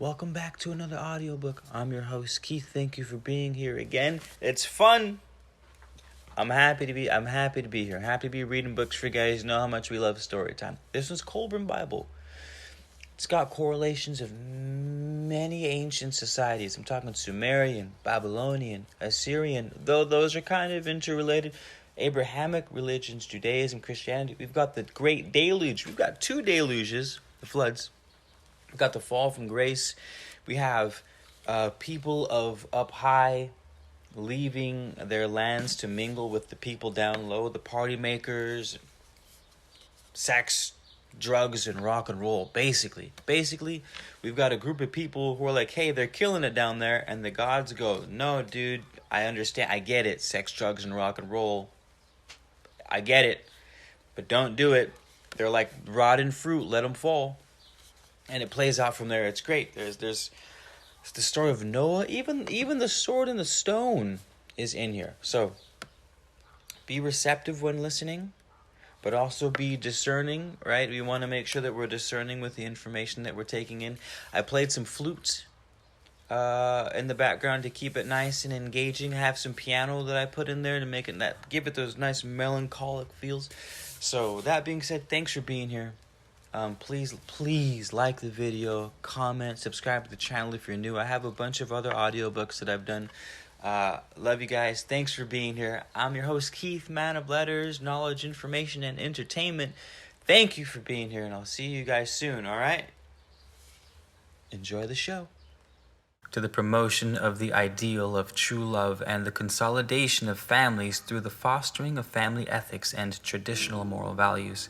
welcome back to another audiobook. I'm your host, Keith. Thank you for being here again. It's fun. I'm happy to be here. I'm happy to be reading books for you guys. You know how much we love story time. This one's Kolbrin Bible. It's got correlations of many ancient societies. I'm talking Sumerian, Babylonian, Assyrian, though those are kind of interrelated. Abrahamic religions, Judaism, Christianity. We've got the Great Deluge. We've got two deluges, the floods. We've got the fall from grace. We have people of up high leaving their lands to mingle with the people down low, the party makers, sex, drugs, and rock and roll. Basically, we've got a group of people who are like, hey, they're killing it down there, and the gods go, no, dude, I understand, I get it, sex, drugs, and rock and roll, I get it, but don't do it. They're like rotten fruit, let them fall. And it plays out from there. It's great. There's the story of Noah. Even the sword and the stone is in here. So be receptive when listening, but also be discerning, right? We want to make sure that we're discerning with the information that we're taking in. I played some flute in the background to keep it nice and engaging. I have some piano that I put in there to make it give it those nice melancholic feels. So that being said, thanks for being here. Please like the video, comment, subscribe to the channel if you're new. I have a bunch of other audiobooks that I've done. Love you guys. Thanks for being here. I'm your host, Keith, man of letters, knowledge, information, and entertainment. Thank you for being here, and I'll see you guys soon, all right? Enjoy the show. To the promotion of the ideal of true love and the consolidation of families through the fostering of family ethics and traditional moral values.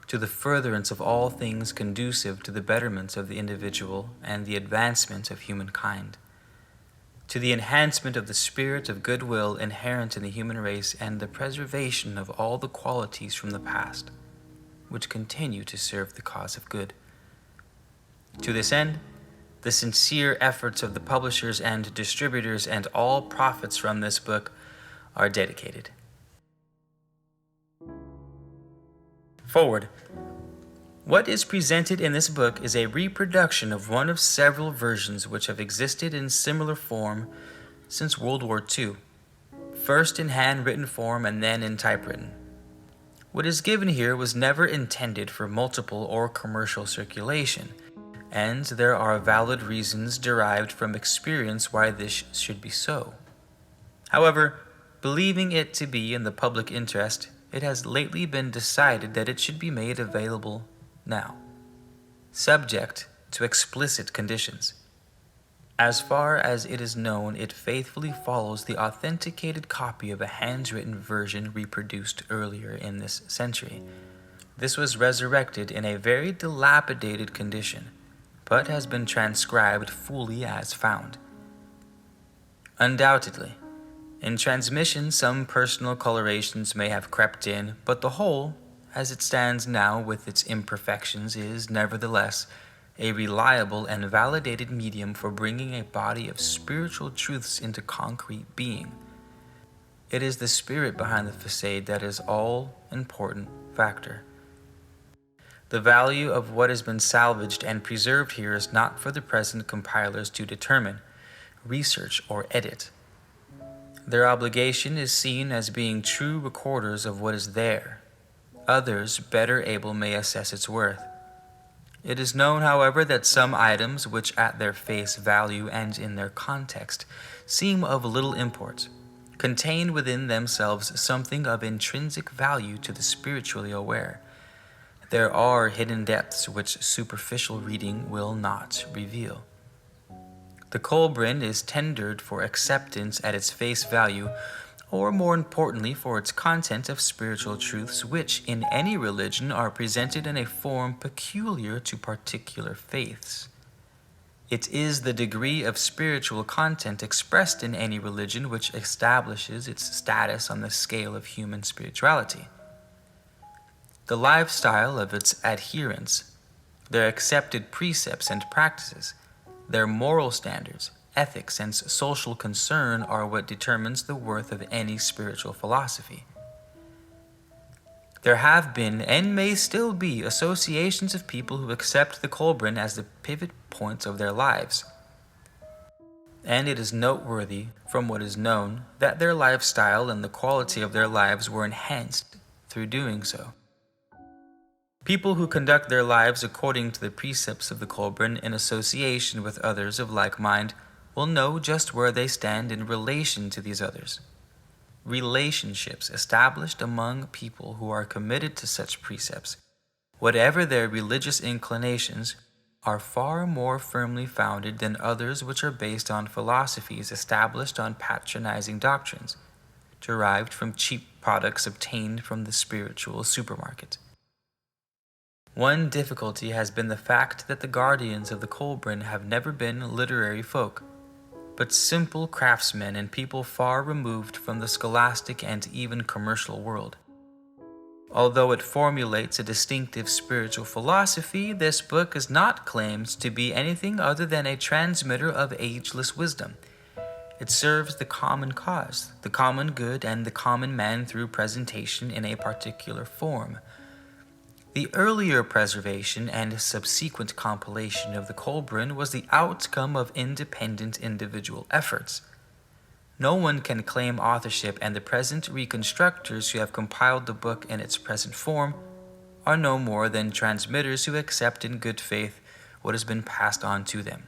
To the furtherance of all things conducive to the betterment of the individual and the advancement of humankind. To the enhancement of the spirit of goodwill inherent in the human race and the preservation of all the qualities from the past, which continue to serve the cause of good. To this end, the sincere efforts of the publishers and distributors and all profits from this book are dedicated. Forward. What is presented in this book is a reproduction of one of several versions which have existed in similar form since World War II, first in handwritten form and then in typewritten. What is given here was never intended for multiple or commercial circulation, and there are valid reasons derived from experience why this should be so. However, believing it to be in the public interest, it has lately been decided that it should be made available now, subject to explicit conditions. As far as it is known, it faithfully follows the authenticated copy of a handwritten version reproduced earlier in this century. This was resurrected in a very dilapidated condition, but has been transcribed fully as found. Undoubtedly, in transmission, some personal colorations may have crept in, but the whole, as it stands now with its imperfections, is, nevertheless, a reliable and validated medium for bringing a body of spiritual truths into concrete being. It is the spirit behind the facade that is all-important factor. The value of what has been salvaged and preserved here is not for the present compilers to determine, research, or edit. Their obligation is seen as being true recorders of what is there. Others, better able, may assess its worth. It is known, however, that some items, which at their face value and in their context seem of little import, contain within themselves something of intrinsic value to the spiritually aware. There are hidden depths which superficial reading will not reveal. The Kolbrin is tendered for acceptance at its face value, or more importantly for its content of spiritual truths which in any religion are presented in a form peculiar to particular faiths. It is the degree of spiritual content expressed in any religion which establishes its status on the scale of human spirituality. The lifestyle of its adherents, their accepted precepts and practices, their moral standards, ethics, and social concern are what determines the worth of any spiritual philosophy. There have been and may still be associations of people who accept the Kolbrin as the pivot points of their lives. And it is noteworthy, from what is known, that their lifestyle and the quality of their lives were enhanced through doing so. People who conduct their lives according to the precepts of the Kolbrin in association with others of like mind will know just where they stand in relation to these others. Relationships established among people who are committed to such precepts, whatever their religious inclinations, are far more firmly founded than others which are based on philosophies established on patronizing doctrines, derived from cheap products obtained from the spiritual supermarket. One difficulty has been the fact that the guardians of the Kolbrin have never been literary folk, but simple craftsmen and people far removed from the scholastic and even commercial world. Although it formulates a distinctive spiritual philosophy, this book is not claimed to be anything other than a transmitter of ageless wisdom. It serves the common cause, the common good, and the common man through presentation in a particular form. The earlier preservation and subsequent compilation of the Kolbrin was the outcome of independent individual efforts. No one can claim authorship, and the present reconstructors who have compiled the book in its present form are no more than transmitters who accept in good faith what has been passed on to them.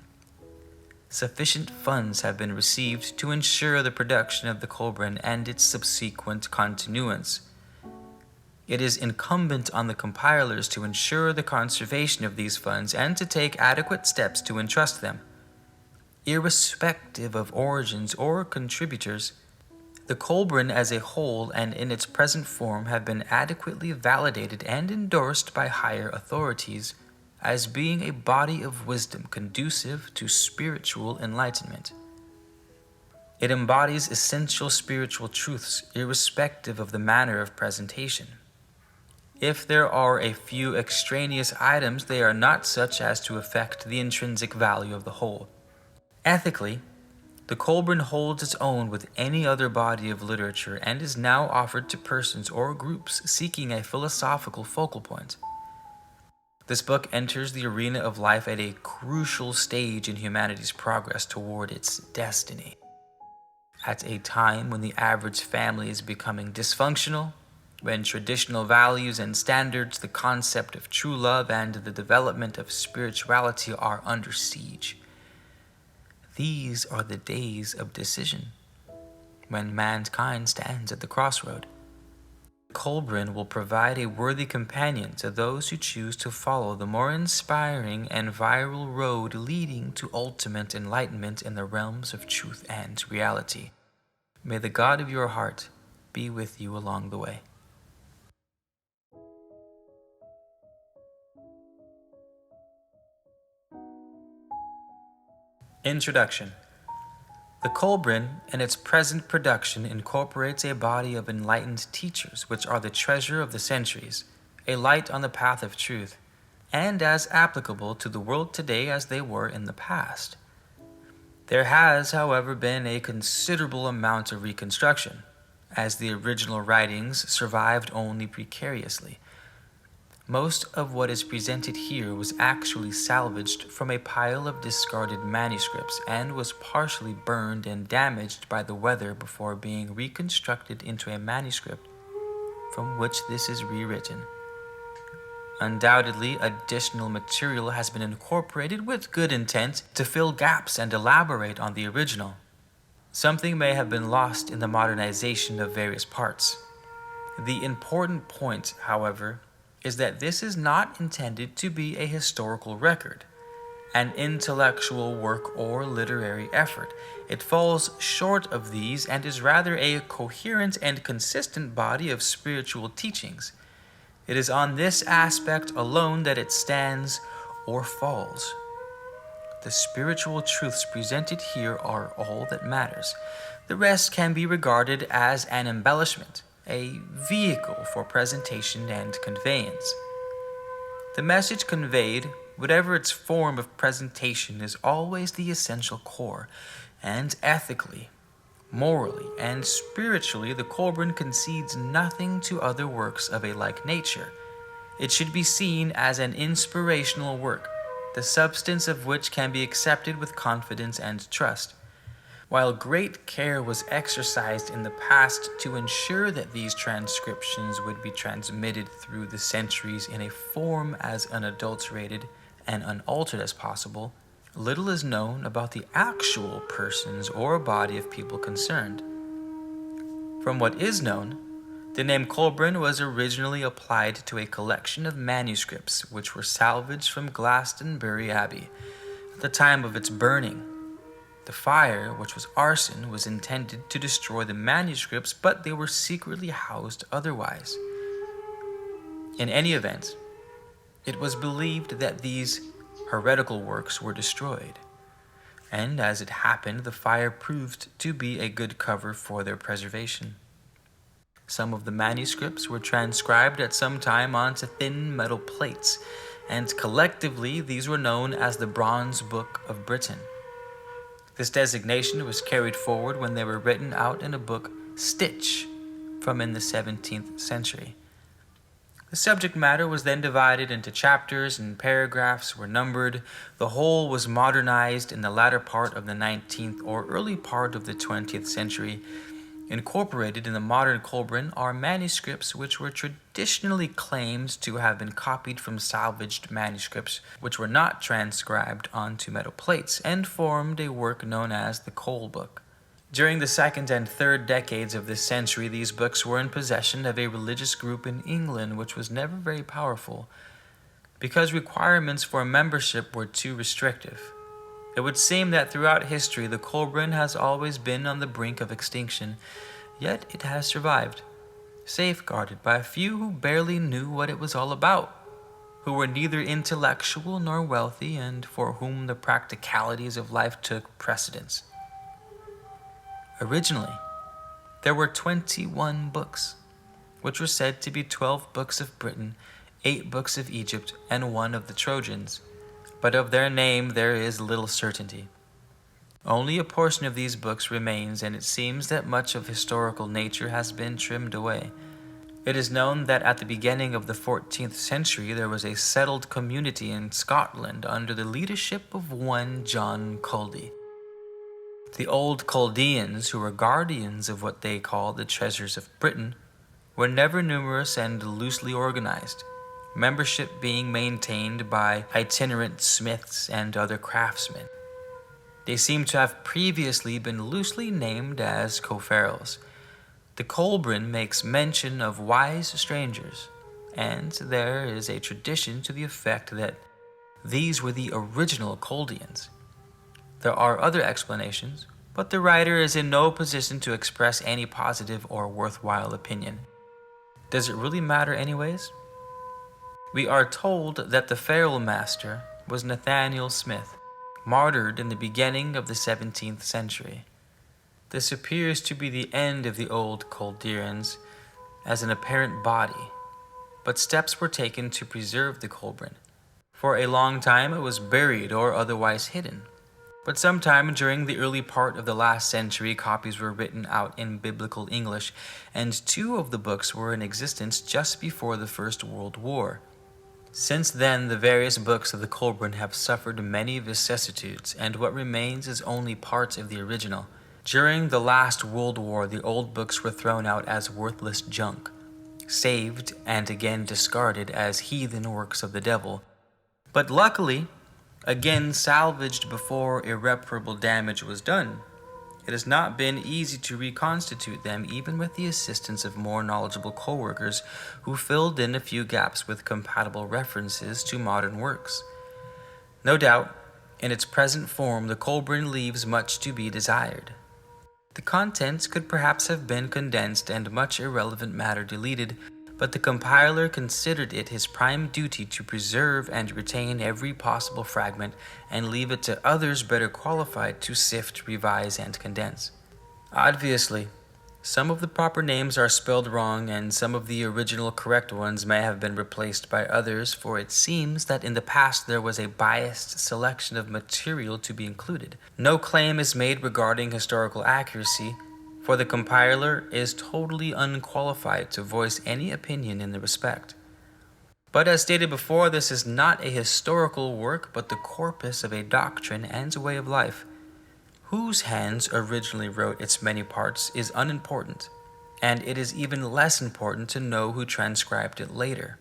Sufficient funds have been received to ensure the production of the Kolbrin and its subsequent continuance. It is incumbent on the compilers to ensure the conservation of these funds and to take adequate steps to entrust them. Irrespective of origins or contributors, the Kolbrin as a whole and in its present form have been adequately validated and endorsed by higher authorities as being a body of wisdom conducive to spiritual enlightenment. It embodies essential spiritual truths irrespective of the manner of presentation. If there are a few extraneous items, they are not such as to affect the intrinsic value of the whole. Ethically, the Kolbrin holds its own with any other body of literature and is now offered to persons or groups seeking a philosophical focal point. This book enters the arena of life at a crucial stage in humanity's progress toward its destiny. At a time when the average family is becoming dysfunctional, when traditional values and standards, the concept of true love, and the development of spirituality are under siege. These are the days of decision, when mankind stands at the crossroad. Kolbrin will provide a worthy companion to those who choose to follow the more inspiring and viral road leading to ultimate enlightenment in the realms of truth and reality. May the God of your heart be with you along the way. Introduction. The Kolbrin, in its present production, incorporates a body of enlightened teachers, which are the treasure of the centuries, a light on the path of truth, and as applicable to the world today as they were in the past. There has, however, been a considerable amount of reconstruction, as the original writings survived only precariously. Most of what is presented here was actually salvaged from a pile of discarded manuscripts and was partially burned and damaged by the weather before being reconstructed into a manuscript from which this is rewritten. Undoubtedly, additional material has been incorporated with good intent to fill gaps and elaborate on the original. Something may have been lost in the modernization of various parts. The important point, however, is that this is not intended to be a historical record, an intellectual work, or literary effort. It falls short of these and is rather a coherent and consistent body of spiritual teachings. It is on this aspect alone that it stands or falls. The spiritual truths presented here are all that matters. The rest can be regarded as an embellishment, a vehicle for presentation and conveyance. The message conveyed, whatever its form of presentation, is always the essential core, and ethically, Morally and spiritually, the Kolbrin concedes nothing to other works of a like nature. It should be seen as an inspirational work, the substance of which can be accepted with confidence and trust. While great care was exercised in the past to ensure that these transcriptions would be transmitted through the centuries in a form as unadulterated and unaltered as possible, little is known about the actual persons or body of people concerned. From what is known, the name Kolbrin was originally applied to a collection of manuscripts which were salvaged from Glastonbury Abbey at the time of its burning. The fire, which was arson, was intended to destroy the manuscripts, but they were secretly housed otherwise. In any event, it was believed that these heretical works were destroyed, and as it happened, the fire proved to be a good cover for their preservation. Some of the manuscripts were transcribed at some time onto thin metal plates, and collectively these were known as the Bronzebook of Britain. This designation was carried forward when they were written out in a book, Stitch, from in the 17th century. The subject matter was then divided into chapters and paragraphs were numbered. The whole was modernized in the latter part of the 19th or early part of the 20th century. Incorporated in the modern Kolbrin are manuscripts which were traditionally claimed to have been copied from salvaged manuscripts which were not transcribed onto metal plates and formed a work known as the Coelbook. During the second and third decades of this century, these books were in possession of a religious group in England which was never very powerful because requirements for membership were too restrictive. It would seem that throughout history, the Kolbrin has always been on the brink of extinction, yet it has survived, safeguarded by a few who barely knew what it was all about, who were neither intellectual nor wealthy, and for whom the practicalities of life took precedence. Originally, there were 21 books, which were said to be 12 books of Britain, 8 books of Egypt, and 1 of the Trojans. But of their name there is little certainty. Only a portion of these books remains, and it seems that much of historical nature has been trimmed away. It is known that at the beginning of the 14th century there was a settled community in Scotland under the leadership of one John Kailedy. The old Chaldeans, who were guardians of what they called the treasures of Britain, were never numerous and loosely organized, membership being maintained by itinerant smiths and other craftsmen. They seem to have previously been loosely named as co-pharaohs. The Kolbrin makes mention of wise strangers, and there is a tradition to the effect that these were the original Chaldeans. There are other explanations, but the writer is in no position to express any positive or worthwhile opinion. Does it really matter anyways? We are told that the Pharaoh master was Nathaniel Smith, martyred in the beginning of the 17th century. This appears to be the end of the old Chaldeans as an apparent body, but steps were taken to preserve the Kolbrin. For a long time it was buried or otherwise hidden, but sometime during the early part of the last century copies were written out in biblical English, and 2 of the books were in existence just before the First World War. Since then, the various books of the Kolbrin have suffered many vicissitudes, and what remains is only part of the original. During the last World War, the old books were thrown out as worthless junk, saved and again discarded as heathen works of the devil, but luckily, again salvaged before irreparable damage was done. It has not been easy to reconstitute them, even with the assistance of more knowledgeable co-workers who filled in a few gaps with compatible references to modern works. No doubt, in its present form, the Kolbrin leaves much to be desired. The contents could perhaps have been condensed and much irrelevant matter deleted, but the compiler considered it his prime duty to preserve and retain every possible fragment and leave it to others better qualified to sift, revise, and condense. Obviously, some of the proper names are spelled wrong and some of the original correct ones may have been replaced by others, for it seems that in the past there was a biased selection of material to be included. No claim is made regarding historical accuracy, for the compiler is totally unqualified to voice any opinion in the respect. But as stated before, this is not a historical work, but the corpus of a doctrine and way of life. Whose hands originally wrote its many parts is unimportant, and it is even less important to know who transcribed it later,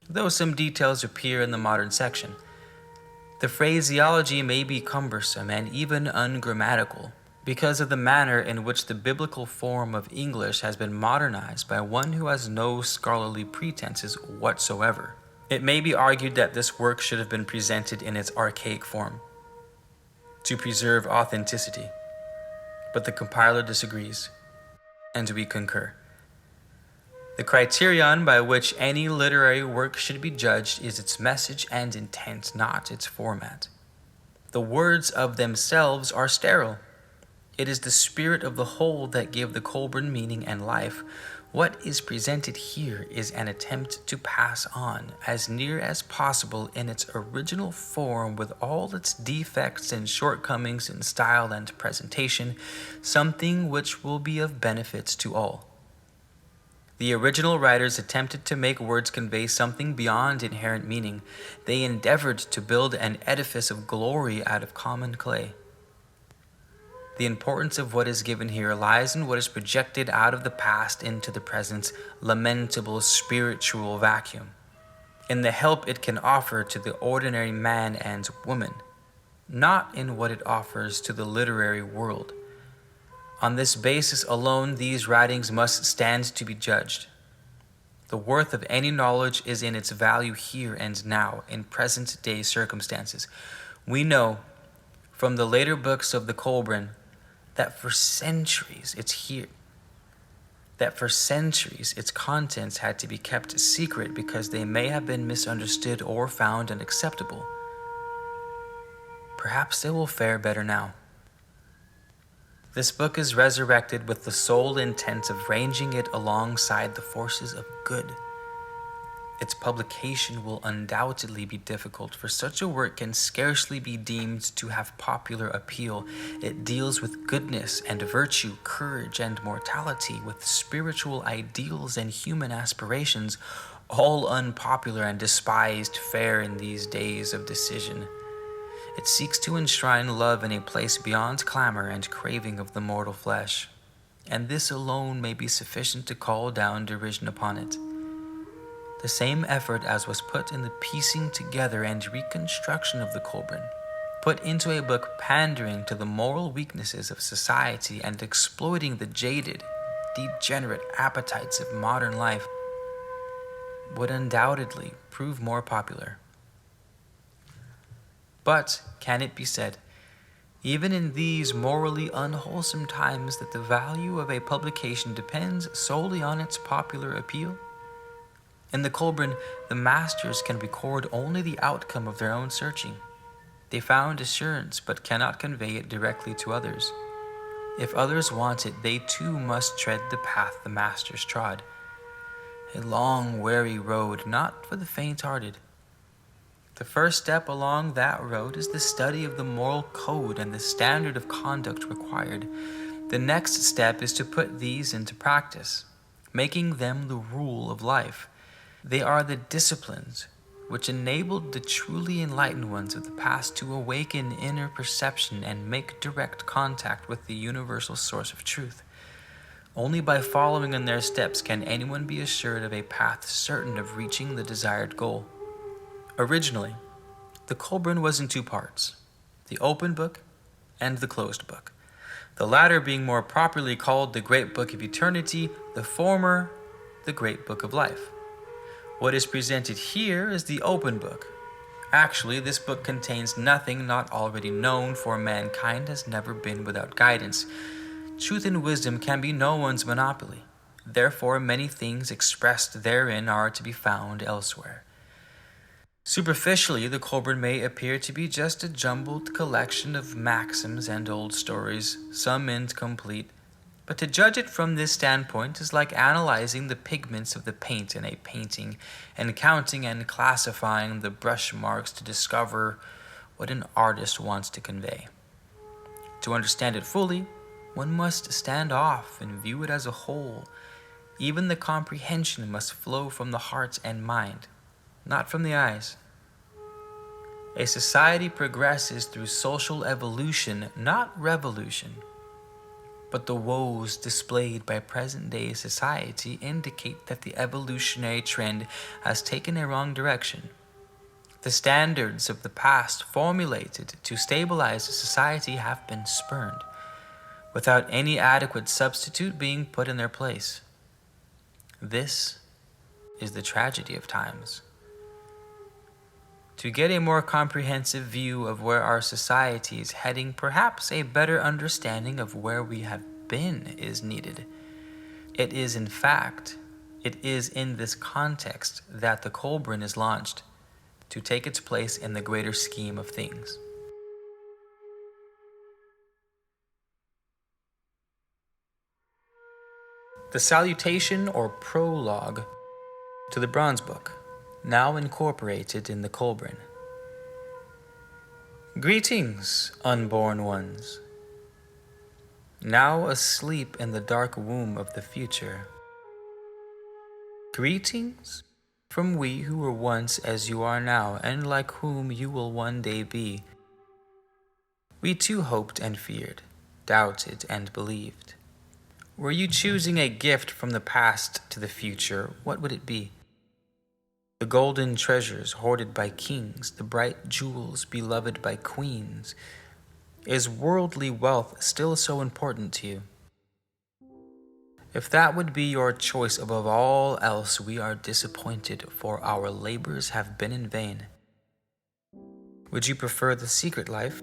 though some details appear in the modern section. The phraseology may be cumbersome and even ungrammatical, because of the manner in which the biblical form of English has been modernized by one who has no scholarly pretenses whatsoever. It may be argued that this work should have been presented in its archaic form, to preserve authenticity, but the compiler disagrees, and we concur. The criterion by which any literary work should be judged is its message and intent, not its format. The words of themselves are sterile. It is the spirit of the whole that gave the Kolbrin meaning and life. What is presented here is an attempt to pass on, as near as possible in its original form with all its defects and shortcomings in style and presentation, something which will be of benefit to all. The original writers attempted to make words convey something beyond inherent meaning. They endeavored to build an edifice of glory out of common clay. The importance of what is given here lies in what is projected out of the past into the present lamentable spiritual vacuum, in the help it can offer to the ordinary man and woman, not in what it offers to the literary world. On this basis alone, these writings must stand to be judged. The worth of any knowledge is in its value here and now, in present-day circumstances. We know from the later books of the Kolbrin that for centuries its contents had to be kept secret because they may have been misunderstood or found unacceptable. Perhaps they will fare better now. This book is resurrected with the sole intent of ranging it alongside the forces of good. Its publication will undoubtedly be difficult, for such a work can scarcely be deemed to have popular appeal. It deals with goodness and virtue, courage and mortality, with spiritual ideals and human aspirations, all unpopular and despised fare in these days of decision. It seeks to enshrine love in a place beyond clamor and craving of the mortal flesh, and this alone may be sufficient to call down derision upon it. The same effort as was put in the piecing together and reconstruction of the Kolbrin, put into a book pandering to the moral weaknesses of society and exploiting the jaded, degenerate appetites of modern life, would undoubtedly prove more popular. But can it be said, even in these morally unwholesome times, that the value of a publication depends solely on its popular appeal? In the Kolbrin, the masters can record only the outcome of their own searching. They found assurance, but cannot convey it directly to others. If others want it, they too must tread the path the masters trod. A long, weary road, not for the faint-hearted. The first step along that road is the study of the moral code and the standard of conduct required. The next step is to put these into practice, making them the rule of life. They are the disciplines which enabled the truly enlightened ones of the past to awaken inner perception and make direct contact with the universal source of truth. Only by following in their steps can anyone be assured of a path certain of reaching the desired goal. Originally, the Kolbrin was in two parts, the open book and the closed book, the latter being more properly called the Great Book of Eternity, the former the Great Book of Life. What is presented here is the open book. Actually, this book contains nothing not already known, for mankind has never been without guidance. Truth and wisdom can be no one's monopoly. Therefore, many things expressed therein are to be found elsewhere. Superficially, the Kolbrin may appear to be just a jumbled collection of maxims and old stories, some incomplete, but to judge it from this standpoint is like analyzing the pigments of the paint in a painting and counting and classifying the brush marks to discover what an artist wants to convey. To understand it fully, One must stand off and view it as a whole. Even the comprehension must flow from the heart and mind, not from the eyes. A society progresses through social evolution, not revolution. But the woes displayed by present-day society indicate that the evolutionary trend has taken a wrong direction. The standards of the past formulated to stabilize society have been spurned, without any adequate substitute being put in their place. This is the tragedy of times. To get a more comprehensive view of where our society is heading, perhaps a better understanding of where we have been is needed. It is in this context that the Kolbrin is launched, to take its place in the greater scheme of things. The salutation or prologue to the Bronzebook, now incorporated in the Kolbrin. Greetings, unborn ones, now asleep in the dark womb of the future. Greetings from we who were once as you are now, and like whom you will one day be. We too hoped and feared, doubted and believed. Were you choosing a gift from the past to the future, what would it be? The golden treasures hoarded by kings, the bright jewels beloved by queens. Is worldly wealth still so important to you? If that would be your choice above all else, we are disappointed, for our labors have been in vain. Would you prefer the secret life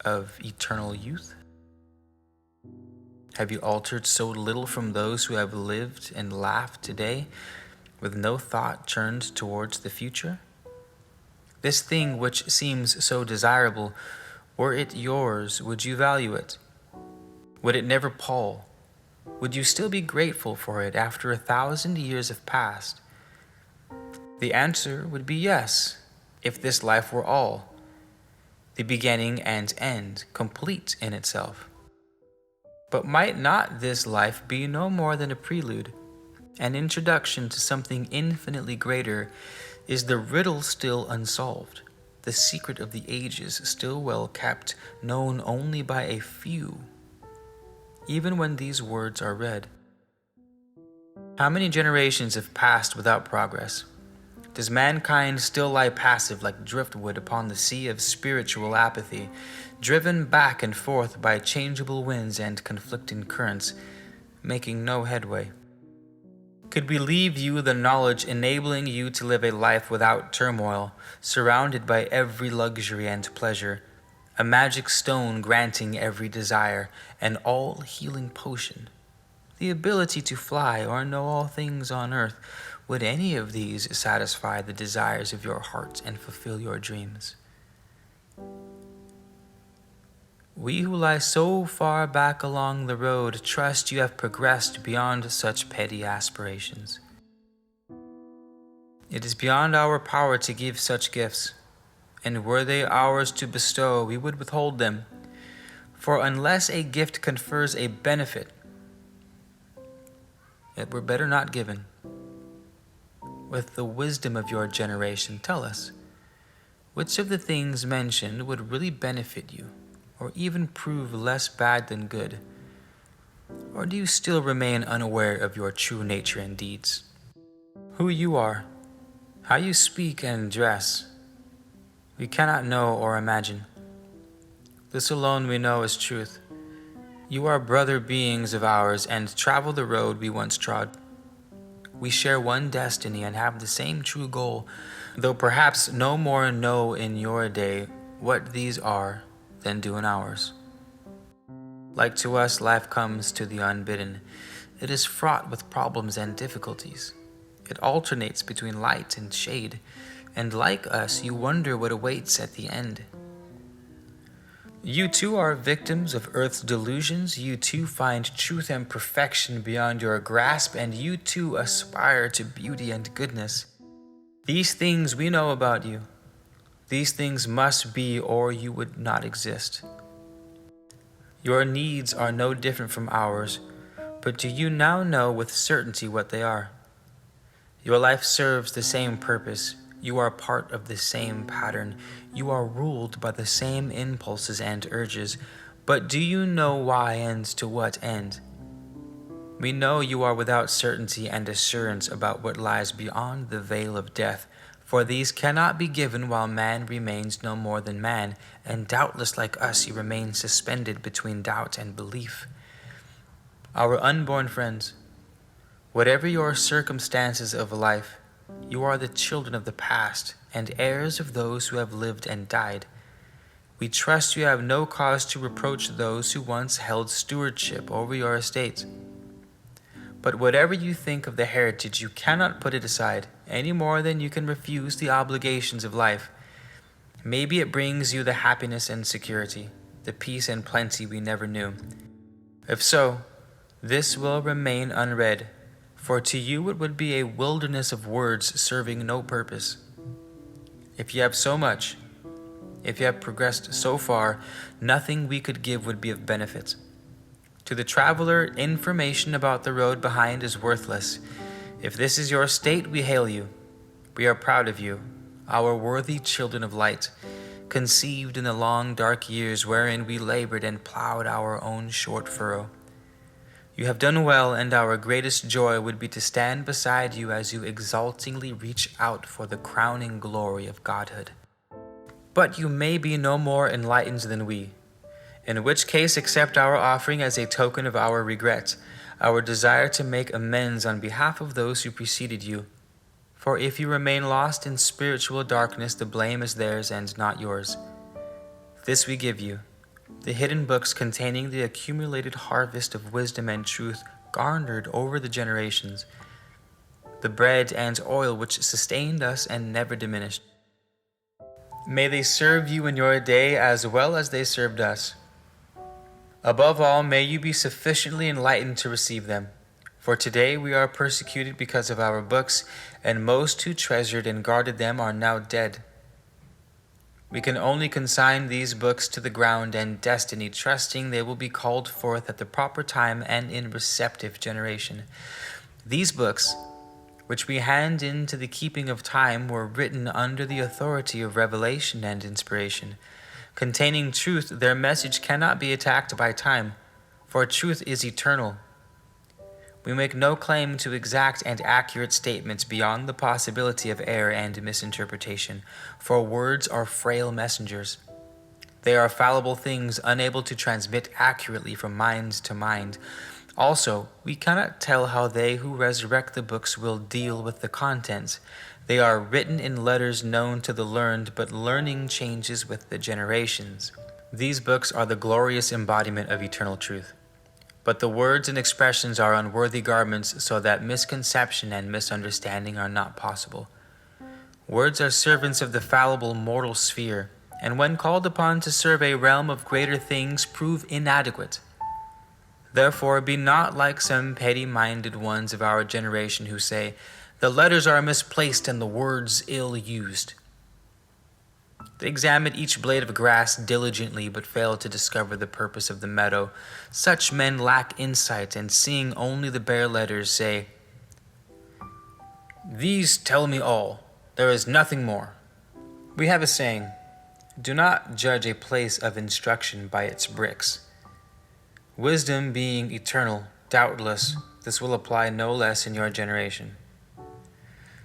of eternal youth? Have you altered so little from those who have lived and laughed today, with no thought turned towards the future? This thing which seems so desirable, were it yours, would you value it? Would it never pall? Would you still be grateful for it after 1,000 years have passed? The answer would be yes, if this life were all, the beginning and end, complete in itself. But might not this life be no more than a prelude, an introduction to something infinitely greater? Is the riddle still unsolved, the secret of the ages still well kept, known only by a few, even when these words are read? How many generations have passed without progress? Does mankind still lie passive like driftwood upon the sea of spiritual apathy, driven back and forth by changeable winds and conflicting currents, making no headway? Could we leave you the knowledge enabling you to live a life without turmoil, surrounded by every luxury and pleasure, a magic stone granting every desire, an all-healing potion, the ability to fly or know all things on earth? Would any of these satisfy the desires of your heart and fulfill your dreams? We who lie so far back along the road trust you have progressed beyond such petty aspirations. It is beyond our power to give such gifts, and were they ours to bestow, we would withhold them. For unless a gift confers a benefit, it were better not given. With the wisdom of your generation, tell us, which of the things mentioned would really benefit you, or even prove less bad than good? Or do you still remain unaware of your true nature and deeds? Who you are, how you speak and dress, we cannot know or imagine. This alone we know is truth. You are brother beings of ours and travel the road we once trod. We share one destiny and have the same true goal, though perhaps no more know in your day what these are than do in ours. Like to us, life comes to the unbidden. It is fraught with problems and difficulties. It alternates between light and shade, and like us, you wonder what awaits at the end. You too are victims of earth's delusions. You too find truth and perfection beyond your grasp, and you too aspire to beauty and goodness. These things we know about you. These things must be, or you would not exist. Your needs are no different from ours, but do you now know with certainty what they are? Your life serves the same purpose. You are part of the same pattern. You are ruled by the same impulses and urges. But do you know why and to what end? We know you are without certainty and assurance about what lies beyond the veil of death, for these cannot be given while man remains no more than man, and doubtless like us you remain suspended between doubt and belief. Our unborn friends, whatever your circumstances of life, you are the children of the past and heirs of those who have lived and died. We trust you have no cause to reproach those who once held stewardship over your estates. But whatever you think of the heritage, you cannot put it aside, any more than you can refuse the obligations of life. Maybe it brings you the happiness and security, the peace and plenty we never knew. If so, this will remain unread, for to you it would be a wilderness of words serving no purpose. If you have so much, if you have progressed so far, nothing we could give would be of benefit. To the traveler, information about the road behind is worthless. If this is your state, we hail you. We are proud of you, our worthy children of light, conceived in the long dark years wherein we labored and plowed our own short furrow. You have done well, and our greatest joy would be to stand beside you as you exultingly reach out for the crowning glory of godhood. But you may be no more enlightened than we, in which case accept our offering as a token of our regret, our desire to make amends on behalf of those who preceded you. For if you remain lost in spiritual darkness, the blame is theirs and not yours. This we give you, the hidden books containing the accumulated harvest of wisdom and truth garnered over the generations, the bread and oil which sustained us and never diminished. May they serve you in your day as well as they served us. Above all, may you be sufficiently enlightened to receive them. For today we are persecuted because of our books, and most who treasured and guarded them are now dead. We can only consign these books to the ground and destiny, trusting they will be called forth at the proper time and in receptive generation. These books, which we hand into the keeping of time, were written under the authority of revelation and inspiration. Containing truth, their message cannot be attacked by time, for truth is eternal. We make no claim to exact and accurate statements beyond the possibility of error and misinterpretation, for words are frail messengers. They are fallible things, unable to transmit accurately from mind to mind. Also, we cannot tell how they who resurrect the books will deal with the contents. They are written in letters known to the learned, but learning changes with the generations. These books are the glorious embodiment of eternal truth. But the words and expressions are unworthy garments, so that misconception and misunderstanding are not possible. Words are servants of the fallible mortal sphere, and when called upon to serve a realm of greater things, prove inadequate. Therefore, be not like some petty-minded ones of our generation who say, "The letters are misplaced and the words ill-used." They examine each blade of grass diligently, but fail to discover the purpose of the meadow. Such men lack insight, and seeing only the bare letters, say, "These tell me all. There is nothing more." We have a saying, "Do not judge a place of instruction by its bricks." Wisdom being eternal, doubtless, this will apply no less in your generation.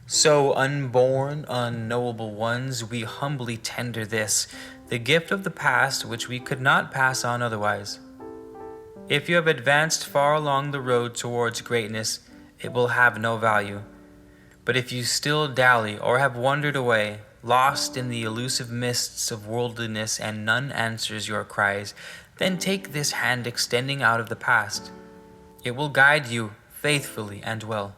So, unborn, unknowable ones, we humbly tender this, the gift of the past which we could not pass on otherwise. If you have advanced far along the road towards greatness, it will have no value. But if you still dally or have wandered away, lost in the elusive mists of worldliness, and none answers your cries, then take this hand extending out of the past. It will guide you faithfully and well.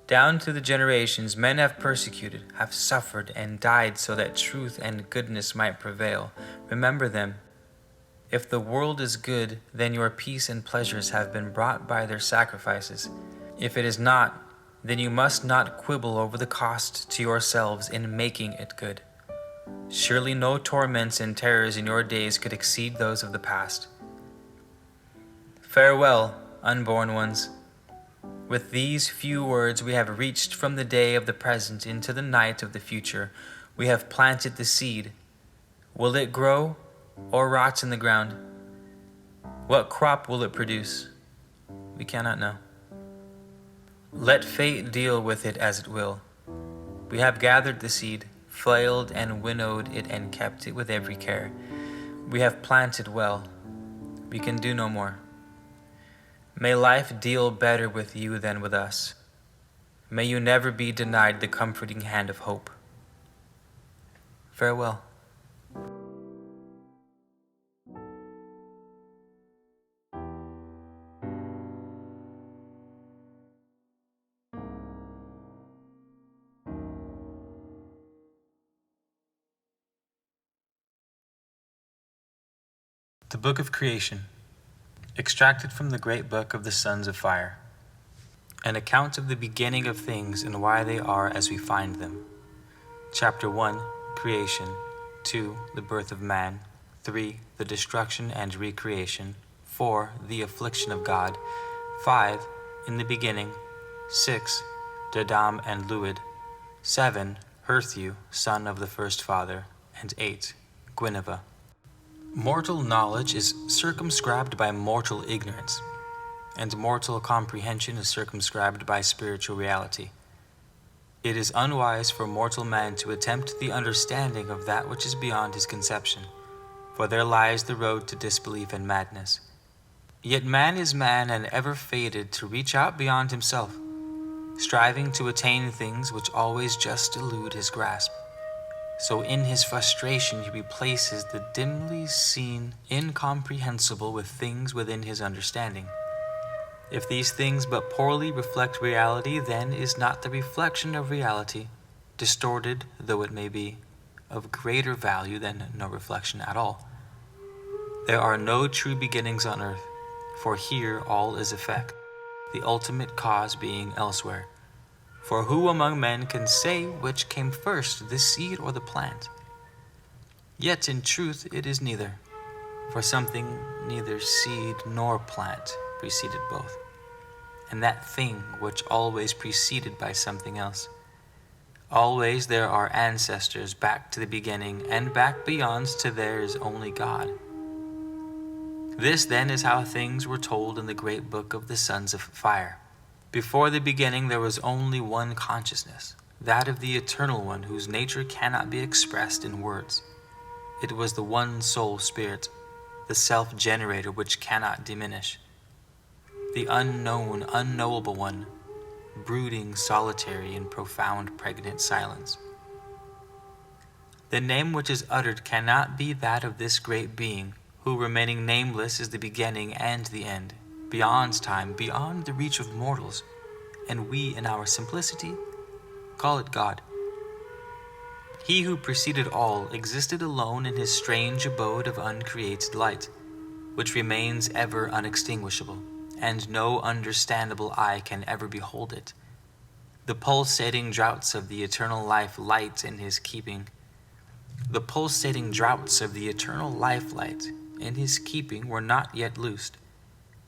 Down through the generations, men have persecuted, have suffered, and died so that truth and goodness might prevail. Remember them. If the world is good, then your peace and pleasures have been brought by their sacrifices. If it is not, then you must not quibble over the cost to yourselves in making it good. Surely no torments and terrors in your days could exceed those of the past. Farewell, unborn ones. With these few words we have reached from the day of the present into the night of the future. We have planted the seed. Will it grow or rot in the ground? What crop will it produce? We cannot know. Let fate deal with it as it will. We have gathered the seed, flailed and winnowed it and kept it with every care. We have planted well. We can do no more. May life deal better with you than with us. May you never be denied the comforting hand of hope. Farewell. The Book of Creation, extracted from the great book of the Sons of Fire. An account of the beginning of things and why they are as we find them. Chapter 1, Creation. 2, the birth of man. 3, the destruction and recreation. 4, the affliction of God. 5, in the beginning. 6, Dadam and Luid. 7, Herthu, son of the first father. And 8, Guinevere. Mortal knowledge is circumscribed by mortal ignorance, and mortal comprehension is circumscribed by spiritual reality. It is unwise for mortal man to attempt the understanding of that which is beyond his conception, for there lies the road to disbelief and madness. Yet man is man and ever fated to reach out beyond himself, striving to attain things which always just elude his grasp. So in his frustration he replaces the dimly seen incomprehensible with things within his understanding. If these things but poorly reflect reality, then is not the reflection of reality, distorted though it may be, of greater value than no reflection at all. There are no true beginnings on earth, for here all is effect, the ultimate cause being elsewhere. For who among men can say which came first, the seed or the plant? Yet in truth it is neither, for something neither seed nor plant preceded both, and that thing which always preceded by something else. Always there are ancestors back to the beginning, and back beyond to there is only God. This then is how things were told in the great book of the Sons of Fire. Before the beginning there was only one consciousness, that of the Eternal One whose nature cannot be expressed in words. It was the one soul spirit, the self-generator which cannot diminish. The unknown, unknowable one, brooding solitary in profound pregnant silence. The name which is uttered cannot be that of this great being, who remaining nameless is the beginning and the end, beyond time, beyond the reach of mortals, and we in our simplicity call it God. He who preceded all existed alone in his strange abode of uncreated light, which remains ever unextinguishable, and no understandable eye can ever behold it. The pulsating draughts of the eternal life light in his keeping. The pulsating draughts of the eternal life light in his keeping were not yet loosed.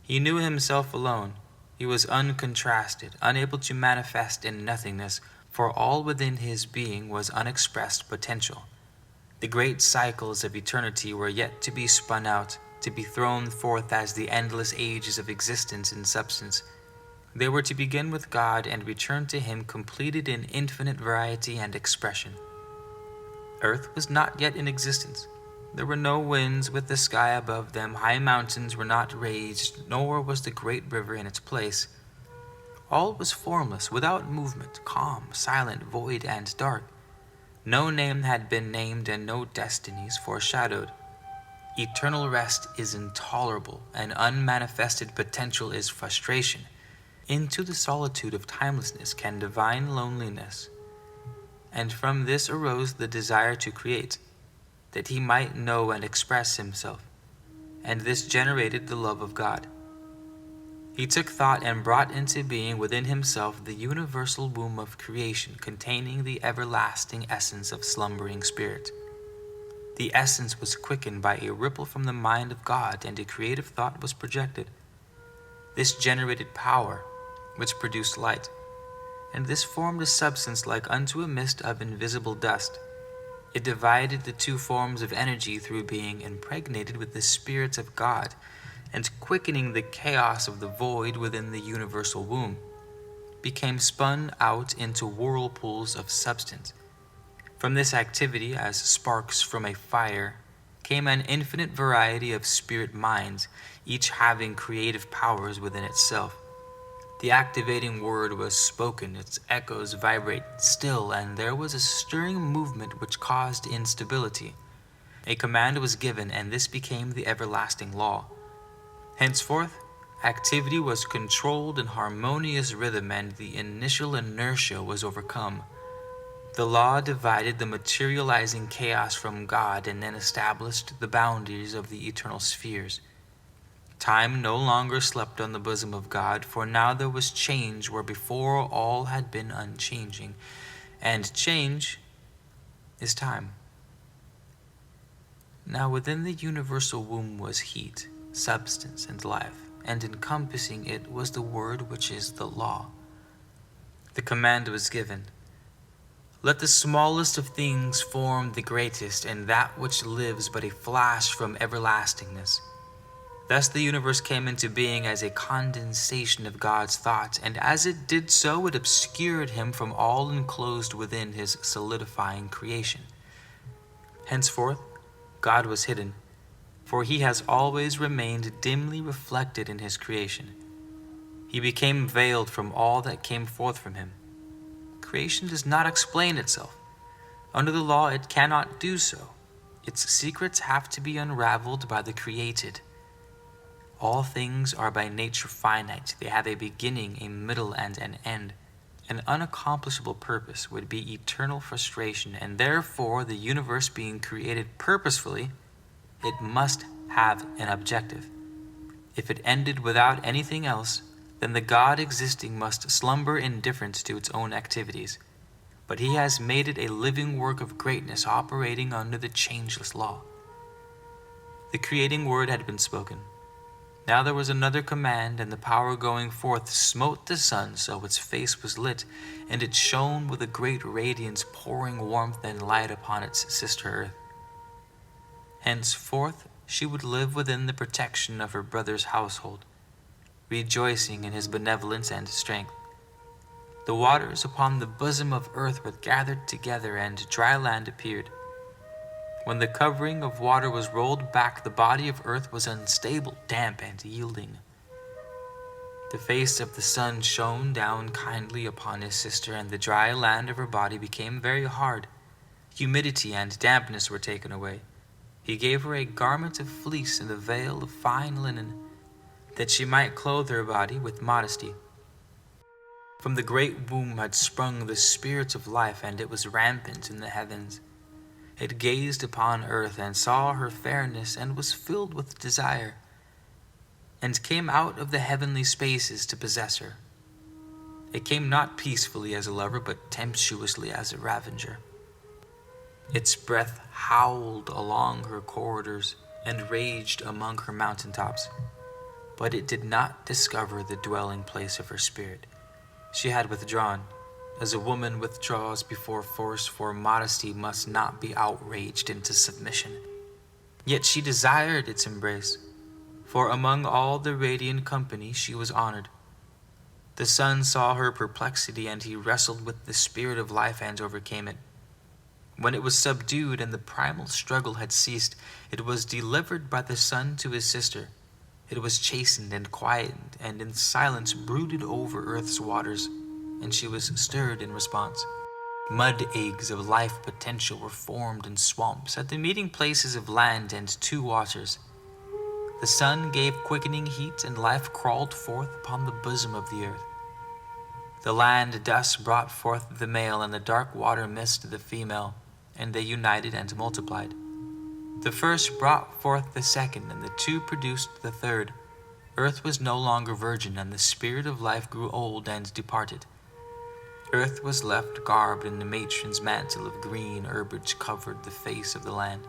He knew himself alone. He was uncontrasted, unable to manifest in nothingness, for all within his being was unexpressed potential. The great cycles of eternity were yet to be spun out, to be thrown forth as the endless ages of existence in substance. They were to begin with God and return to him completed in infinite variety and expression. Earth was not yet in existence. There were no winds with the sky above them, high mountains were not raised, nor was the great river in its place. All was formless, without movement, calm, silent, void, and dark. No name had been named and no destinies foreshadowed. Eternal rest is intolerable, and unmanifested potential is frustration. Into the solitude of timelessness can divine loneliness. And from this arose the desire to create, that he might know and express himself, and this generated the love of God. He took thought and brought into being within himself the universal womb of creation containing the everlasting essence of slumbering spirit. The essence was quickened by a ripple from the mind of God, and a creative thought was projected. This generated power, which produced light, and this formed a substance like unto a mist of invisible dust. It divided the two forms of energy through being impregnated with the Spirit of God, and quickening the chaos of the void within the universal womb, became spun out into whirlpools of substance. From this activity, as sparks from a fire, came an infinite variety of spirit minds, each having creative powers within itself. The activating word was spoken, its echoes vibrate still, and there was a stirring movement which caused instability. A command was given, and this became the everlasting law. Henceforth, activity was controlled in harmonious rhythm, and the initial inertia was overcome. The law divided the materializing chaos from God and then established the boundaries of the eternal spheres. Time no longer slept on the bosom of God, for now there was change where before all had been unchanging, and change is time. Now within the universal womb was heat, substance, and life, and encompassing it was the word which is the law. The command was given, "Let the smallest of things form the greatest, and that which lives but a flash from everlastingness." Thus the universe came into being as a condensation of God's thoughts, and as it did so, it obscured him from all enclosed within his solidifying creation. Henceforth, God was hidden, for he has always remained dimly reflected in his creation. He became veiled from all that came forth from him. Creation does not explain itself. Under the law, it cannot do so. Its secrets have to be unraveled by the created. All things are by nature finite. They have a beginning, a middle, and an end. An unaccomplishable purpose would be eternal frustration, and therefore, the universe being created purposefully, it must have an objective. If it ended without anything else, then the God existing must slumber indifferent to its own activities. But he has made it a living work of greatness operating under the changeless law. The creating word had been spoken. Now there was another command, and the power going forth smote the sun so its face was lit, and it shone with a great radiance, pouring warmth and light upon its sister earth. Henceforth she would live within the protection of her brother's household, rejoicing in his benevolence and strength. The waters upon the bosom of earth were gathered together, and dry land appeared. When the covering of water was rolled back, the body of earth was unstable, damp, and yielding. The face of the sun shone down kindly upon his sister, and the dry land of her body became very hard. Humidity and dampness were taken away. He gave her a garment of fleece and a veil of fine linen, that she might clothe her body with modesty. From the great womb had sprung the spirit of life, and it was rampant in the heavens. It gazed upon earth and saw her fairness, and was filled with desire, and came out of the heavenly spaces to possess her. It came not peacefully as a lover, but tempestuously as a ravenger. Its breath howled along her corridors and raged among her mountaintops, but it did not discover the dwelling place of her spirit. She had withdrawn, as a woman withdraws before force, for modesty must not be outraged into submission. Yet she desired its embrace, for among all the radiant company she was honored. The sun saw her perplexity, and he wrestled with the spirit of life and overcame it. When it was subdued and the primal struggle had ceased, it was delivered by the sun to his sister. It was chastened and quietened, and in silence brooded over earth's waters, and she was stirred in response. Mud eggs of life potential were formed in swamps at the meeting places of land and two waters. The sun gave quickening heat, and life crawled forth upon the bosom of the earth. The land dust brought forth the male, and the dark water mist the female, and they united and multiplied. The first brought forth the second, and the two produced the third. Earth was no longer virgin, and the spirit of life grew old and departed. Earth was left garbed in the matron's mantle of green herbage covered the face of the land.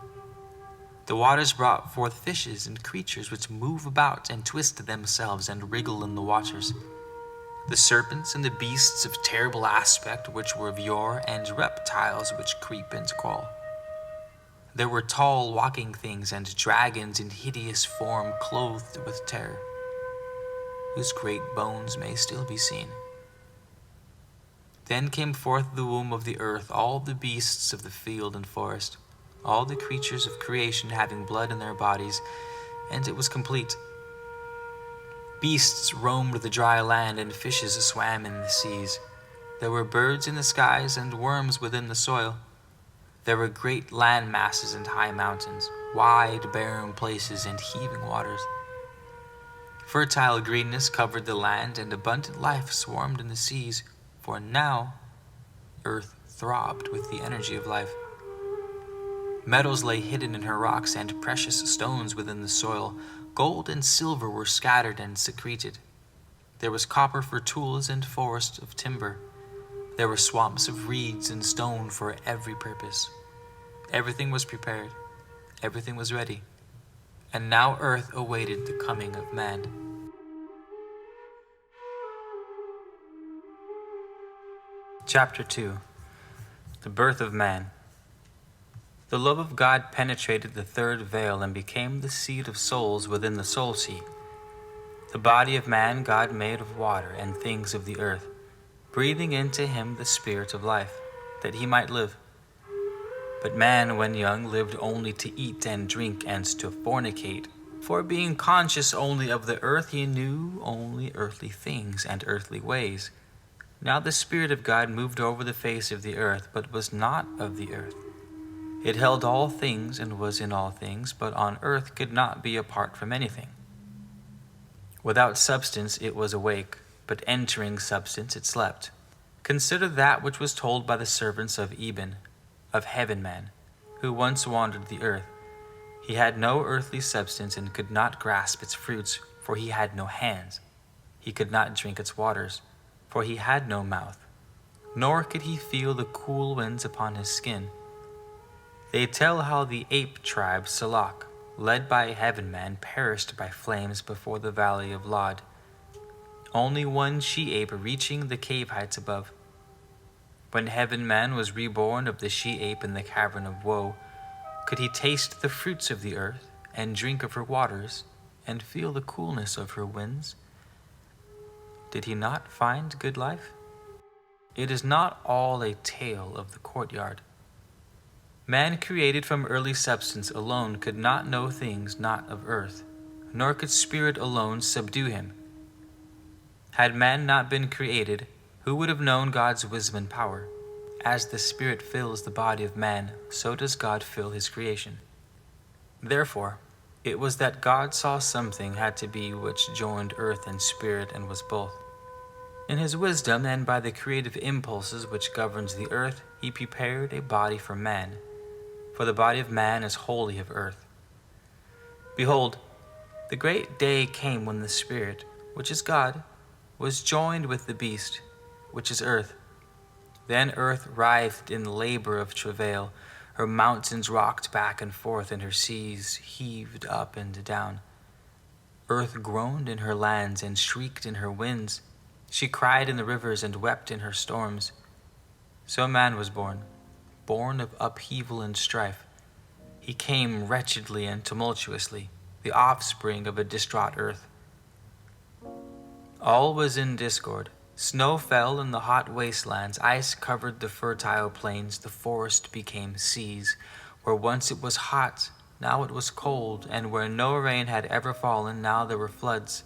The waters brought forth fishes and creatures which move about and twist themselves and wriggle in the waters. The serpents and the beasts of terrible aspect which were of yore, and reptiles which creep and crawl. There were tall walking things and dragons in hideous form clothed with terror, whose great bones may still be seen. Then came forth the womb of the earth all the beasts of the field and forest, all the creatures of creation having blood in their bodies, and it was complete. Beasts roamed the dry land, and fishes swam in the seas. There were birds in the skies, and worms within the soil. There were great land masses and high mountains, wide barren places and heaving waters. Fertile greenness covered the land, and abundant life swarmed in the seas, for now earth throbbed with the energy of life. Metals lay hidden in her rocks, and precious stones within the soil. Gold and silver were scattered and secreted. There was copper for tools and forests of timber. There were swamps of reeds and stone for every purpose. Everything was prepared. Everything was ready. And now earth awaited the coming of man. Chapter 2. The Birth of Man. The love of God penetrated the third veil and became the seed of souls within the soul sea. The body of man God made of water and things of the earth, breathing into him the spirit of life, that he might live. But man, when young, lived only to eat and drink and to fornicate, for being conscious only of the earth, he knew only earthly things and earthly ways. Now the Spirit of God moved over the face of the earth, but was not of the earth. It held all things and was in all things, but on earth could not be apart from anything. Without substance it was awake, but entering substance it slept. Consider that which was told by the servants of Eben, of heaven man, who once wandered the earth. He had no earthly substance and could not grasp its fruits, for he had no hands. He could not drink its waters, for he had no mouth. Nor could he feel the cool winds upon his skin. They tell how the ape tribe Salak, led by a heaven man, perished by flames before the valley of Lod. Only one she-ape reaching the cave heights above. When heaven man was reborn of the she-ape in the cavern of woe, could he taste the fruits of the earth, and drink of her waters, and feel the coolness of her winds? Did he not find good life? It is not all a tale of the courtyard. Man created from early substance alone could not know things not of earth, nor could spirit alone subdue him. Had man not been created, who would have known God's wisdom and power? As the spirit fills the body of man, so does God fill his creation. Therefore, it was that God saw something had to be which joined earth and spirit and was both. In his wisdom and by the creative impulses which governs the earth, he prepared a body for man. For the body of man is wholly of earth. Behold, the great day came when the Spirit, which is God, was joined with the beast, which is earth. Then earth writhed in labor of travail. Her mountains rocked back and forth, and her seas heaved up and down. Earth groaned in her lands and shrieked in her winds. She cried in the rivers and wept in her storms. So man was born of upheaval and strife. He came wretchedly and tumultuously, the offspring of a distraught earth. All was in discord. Snow fell in the hot wastelands, ice covered the fertile plains, the forest became seas. Where once it was hot, now it was cold, and where no rain had ever fallen, now there were floods.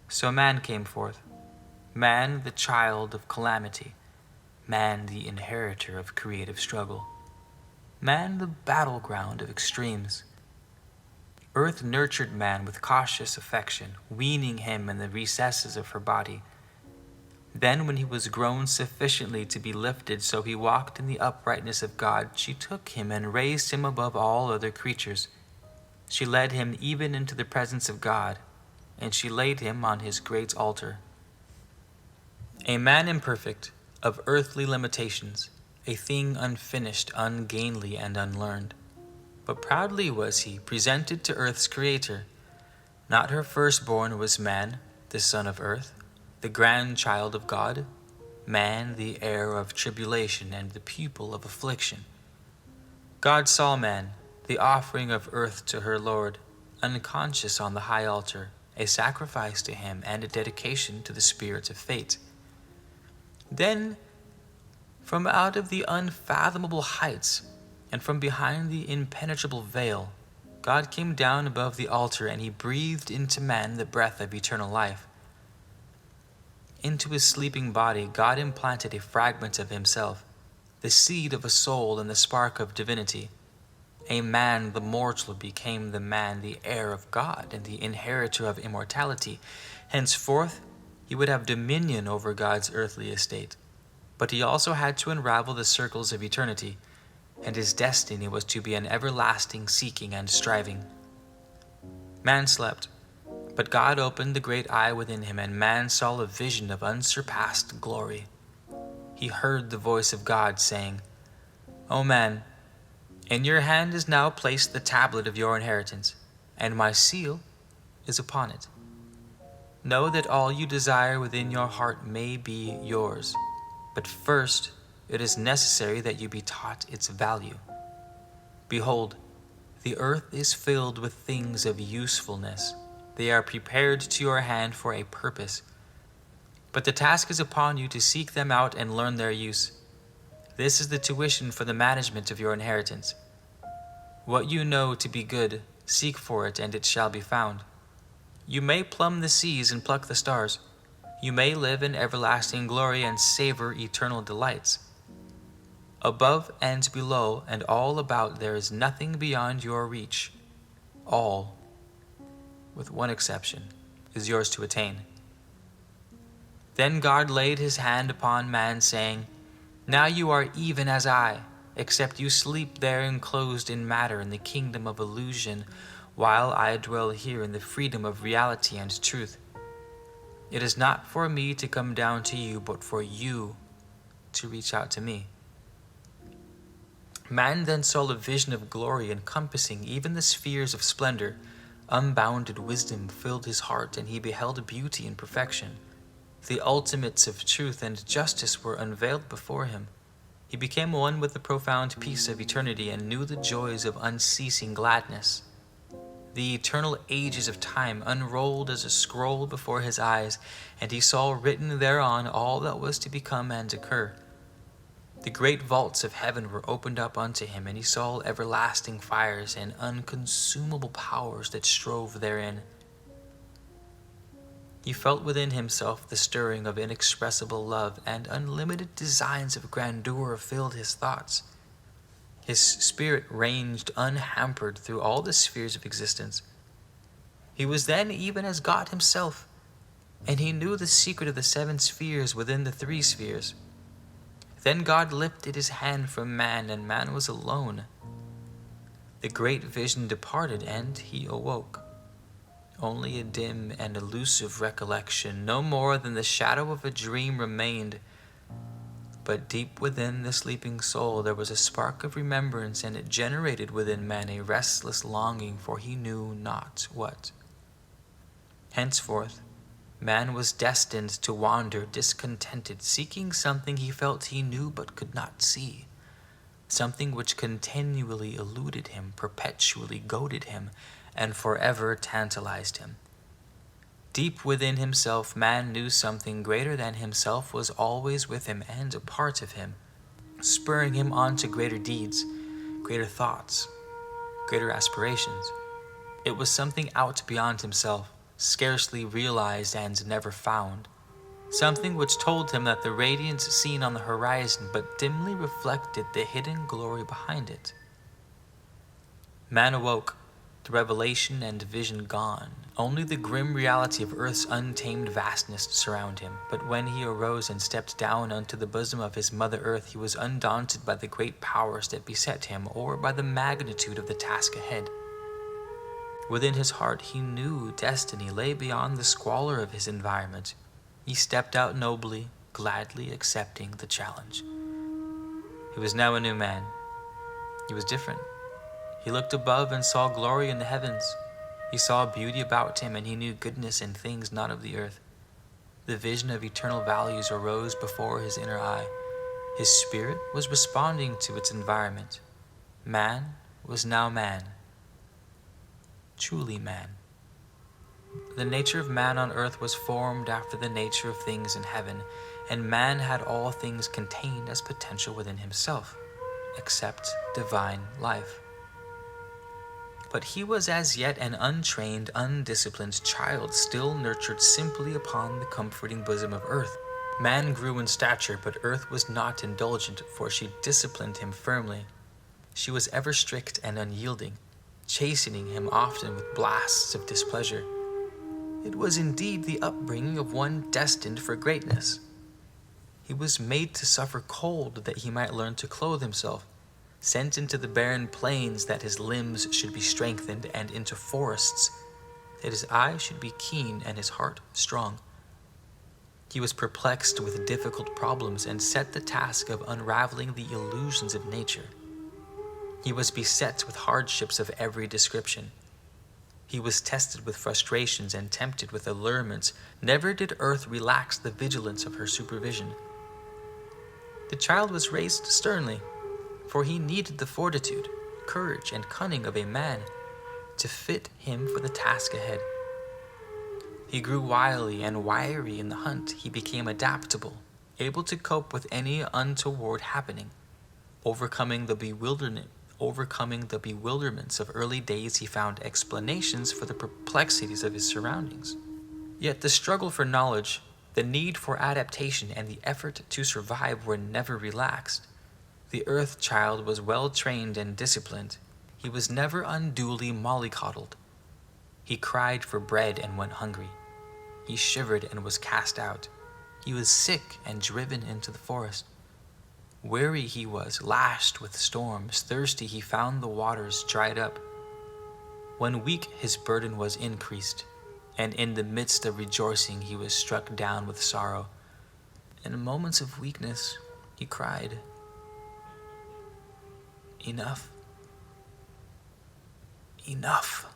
So man came forth, man the child of calamity, man the inheritor of creative struggle, man the battleground of extremes. Earth nurtured man with cautious affection, weaning him in the recesses of her body. Then when he was grown sufficiently to be lifted so he walked in the uprightness of God, she took him and raised him above all other creatures. She led him even into the presence of God, and she laid him on his great altar. A man imperfect, of earthly limitations, a thing unfinished, ungainly, and unlearned. but proudly was he presented to earth's creator. Not her firstborn was man, the son of earth, the grandchild of God, man the heir of tribulation and the pupil of affliction. God saw man, the offering of earth to her Lord, unconscious on the high altar, a sacrifice to him and a dedication to the spirits of fate. Then, from out of the unfathomable heights, and from behind the impenetrable veil, God came down above the altar, and he breathed into man the breath of eternal life. Into his sleeping body, God implanted a fragment of himself, the seed of a soul and the spark of divinity. A man, the mortal, became the man, the heir of God, and the inheritor of immortality. Henceforth, he would have dominion over God's earthly estate. But he also had to unravel the circles of eternity, and his destiny was to be an everlasting seeking and striving. Man slept, but God opened the great eye within him, and man saw a vision of unsurpassed glory. He heard the voice of God saying, "O man, in your hand is now placed the tablet of your inheritance, and my seal is upon it. Know that all you desire within your heart may be yours, but first it is necessary that you be taught its value. Behold, the earth is filled with things of usefulness. They are prepared to your hand for a purpose. But the task is upon you to seek them out and learn their use. This is the tuition for the management of your inheritance. What you know to be good, seek for it, and it shall be found. You may plumb the seas and pluck the stars. You may live in everlasting glory and savor eternal delights. Above and below and all about there is nothing beyond your reach. All, with one exception, is yours to attain." Then God laid his hand upon man, saying, "Now you are even as I, except you sleep there enclosed in matter in the kingdom of illusion, while I dwell here in the freedom of reality and truth. It is not for me to come down to you, but for you to reach out to me." Man then saw a vision of glory encompassing even the spheres of splendor. Unbounded wisdom filled his heart, and he beheld beauty and perfection. The ultimates of truth and justice were unveiled before him. He became one with the profound peace of eternity and knew the joys of unceasing gladness. The eternal ages of time unrolled as a scroll before his eyes, and he saw written thereon all that was to become and occur. The great vaults of heaven were opened up unto him, and he saw everlasting fires and unconsumable powers that strove therein. He felt within himself the stirring of inexpressible love, and unlimited designs of grandeur filled his thoughts. His spirit ranged unhampered through all the spheres of existence. He was then even as God himself, and he knew the secret of the 7 spheres within the 3 spheres. Then God lifted his hand from man, and man was alone. The great vision departed, and he awoke. Only a dim and elusive recollection, no more than the shadow of a dream, remained. But deep within the sleeping soul there was a spark of remembrance, and it generated within man a restless longing for he knew not what. Henceforth, man was destined to wander discontented, seeking something he felt he knew but could not see, something which continually eluded him, perpetually goaded him, and forever tantalized him. Deep within himself, man knew something greater than himself was always with him and a part of him, spurring him on to greater deeds, greater thoughts, greater aspirations. It was something out beyond himself, scarcely realized and never found, something which told him that the radiance seen on the horizon but dimly reflected the hidden glory behind it. Man awoke, the revelation and vision gone. Only the grim reality of earth's untamed vastness surround him. But when he arose and stepped down unto the bosom of his mother earth, he was undaunted by the great powers that beset him, or by the magnitude of the task ahead. Within his heart he knew destiny lay beyond the squalor of his environment. He stepped out nobly, gladly accepting the challenge. He was now a new man. He was different. He looked above and saw glory in the heavens. He saw beauty about him, and he knew goodness in things not of the earth. The vision of eternal values arose before his inner eye. His spirit was responding to its environment. Man was now man, truly man. The nature of man on earth was formed after the nature of things in heaven, and man had all things contained as potential within himself, except divine life. But he was as yet an untrained, undisciplined child, still nurtured simply upon the comforting bosom of earth. Man grew in stature, but earth was not indulgent, for she disciplined him firmly. She was ever strict and unyielding, chastening him often with blasts of displeasure. It was indeed the upbringing of one destined for greatness. He was made to suffer cold that he might learn to clothe himself, sent into the barren plains that his limbs should be strengthened, and into forests that his eye should be keen and his heart strong. He was perplexed with difficult problems and set the task of unraveling the illusions of nature. He was beset with hardships of every description. He was tested with frustrations and tempted with allurements. Never did earth relax the vigilance of her supervision. The child was raised sternly, for he needed the fortitude, courage, and cunning of a man to fit him for the task ahead. He grew wily and wiry in the hunt. He became adaptable, able to cope with any untoward happening. Overcoming the bewilderments of early days, he found explanations for the perplexities of his surroundings. Yet the struggle for knowledge, the need for adaptation, and the effort to survive were never relaxed. The earth child was well trained and disciplined. He was never unduly mollycoddled. He cried for bread and went hungry. He shivered and was cast out. He was sick and driven into the forest. Weary he was, lashed with storms. Thirsty he found the waters dried up. When weak, his burden was increased, and in the midst of rejoicing he was struck down with sorrow. In moments of weakness, he cried, "Enough, enough."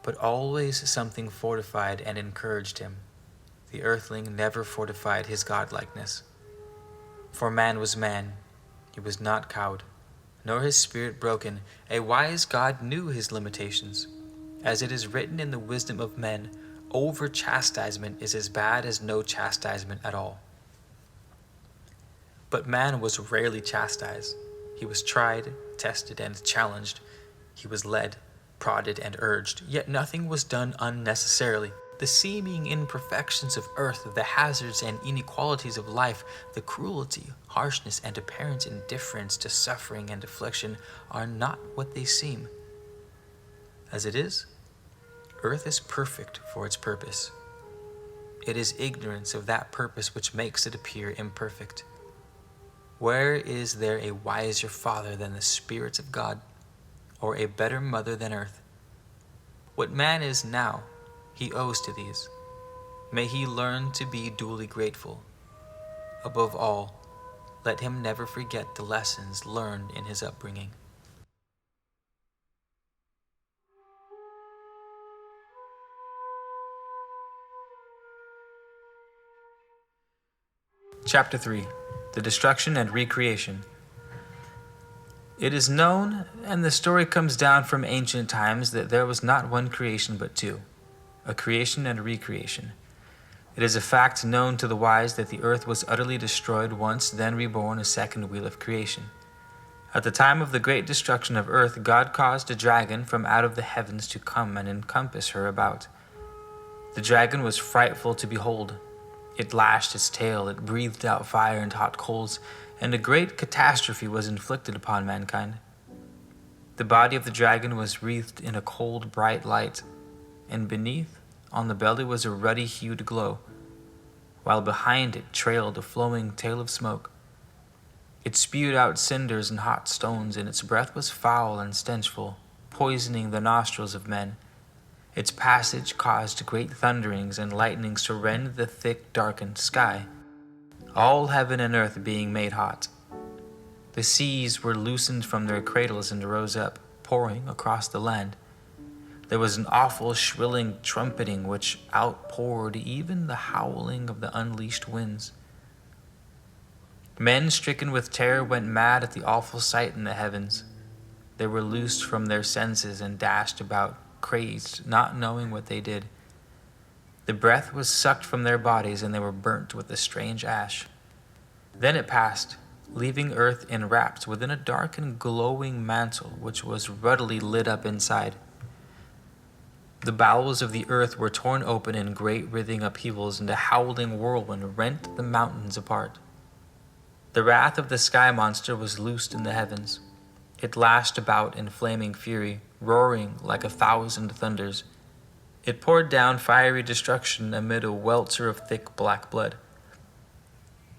But always something fortified and encouraged him. The earthling never fortified his godlikeness. For man was man, he was not cowed, nor his spirit broken. A wise God knew his limitations. As it is written in the wisdom of men, over-chastisement is as bad as no chastisement at all. But man was rarely chastised. He was tried, tested, and challenged. He was led, prodded, and urged, yet nothing was done unnecessarily. The seeming imperfections of earth, the hazards and inequalities of life, the cruelty, harshness, and apparent indifference to suffering and affliction are not what they seem. As it is, earth is perfect for its purpose. It is ignorance of that purpose which makes it appear imperfect. Where is there a wiser father than the Spirit of God, or a better mother than earth? What man is now, he owes to these. May he learn to be duly grateful. Above all, let him never forget the lessons learned in his upbringing. Chapter 3. The Destruction and Recreation. It is known, and the story comes down from ancient times, that there was not one creation but two, a creation and a recreation. It is a fact known to the wise that the earth was utterly destroyed once, then reborn a second wheel of creation. At the time of the great destruction of earth, God caused a dragon from out of the heavens to come and encompass her about. The dragon was frightful to behold. It lashed its tail, it breathed out fire and hot coals, and a great catastrophe was inflicted upon mankind. The body of the dragon was wreathed in a cold, bright light, and beneath, on the belly, was a ruddy-hued glow, while behind it trailed a flowing tail of smoke. It spewed out cinders and hot stones, and its breath was foul and stenchful, poisoning the nostrils of men. Its passage caused great thunderings and lightnings to rend the thick, darkened sky, all heaven and earth being made hot. The seas were loosened from their cradles and rose up, pouring across the land. There was an awful shrilling trumpeting which outpoured even the howling of the unleashed winds. Men stricken with terror went mad at the awful sight in the heavens. They were loosed from their senses and dashed about, crazed, not knowing what they did. The breath was sucked from their bodies, and they were burnt with a strange ash. Then it passed, leaving earth enwrapped within a dark and glowing mantle which was ruddily lit up inside. The bowels of the earth were torn open in great writhing upheavals, and a howling whirlwind rent the mountains apart. The wrath of the sky monster was loosed in the heavens. It lashed about in flaming fury, roaring like 1,000 thunders. It poured down fiery destruction amid a welter of thick black blood.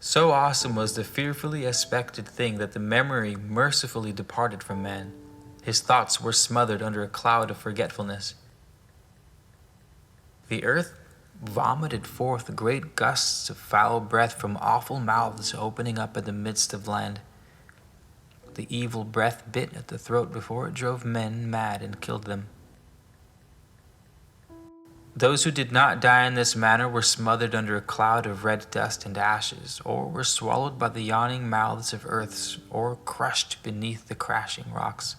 So awesome was the fearfully expected thing that the memory mercifully departed from man. His thoughts were smothered under a cloud of forgetfulness. The earth vomited forth great gusts of foul breath from awful mouths opening up in the midst of land. The evil breath bit at the throat before it drove men mad and killed them. Those who did not die in this manner were smothered under a cloud of red dust and ashes, or were swallowed by the yawning mouths of earths, or crushed beneath the crashing rocks.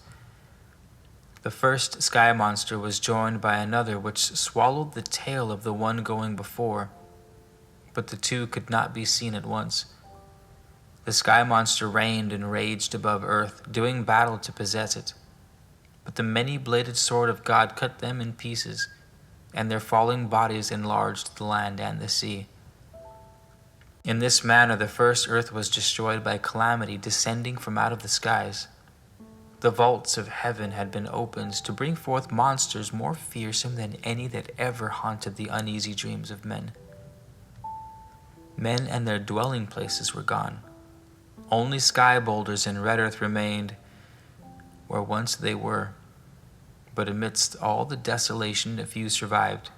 The first sky monster was joined by another which swallowed the tail of the one going before, but the two could not be seen at once. The sky monster reigned and raged above earth, doing battle to possess it, but the many-bladed sword of God cut them in pieces, and their falling bodies enlarged the land and the sea. In this manner the first earth was destroyed by calamity descending from out of the skies. The vaults of heaven had been opened to bring forth monsters more fearsome than any that ever haunted the uneasy dreams of men. Men and their dwelling places were gone. Only sky boulders and red earth remained where once they were. But amidst all the desolation, a few survived.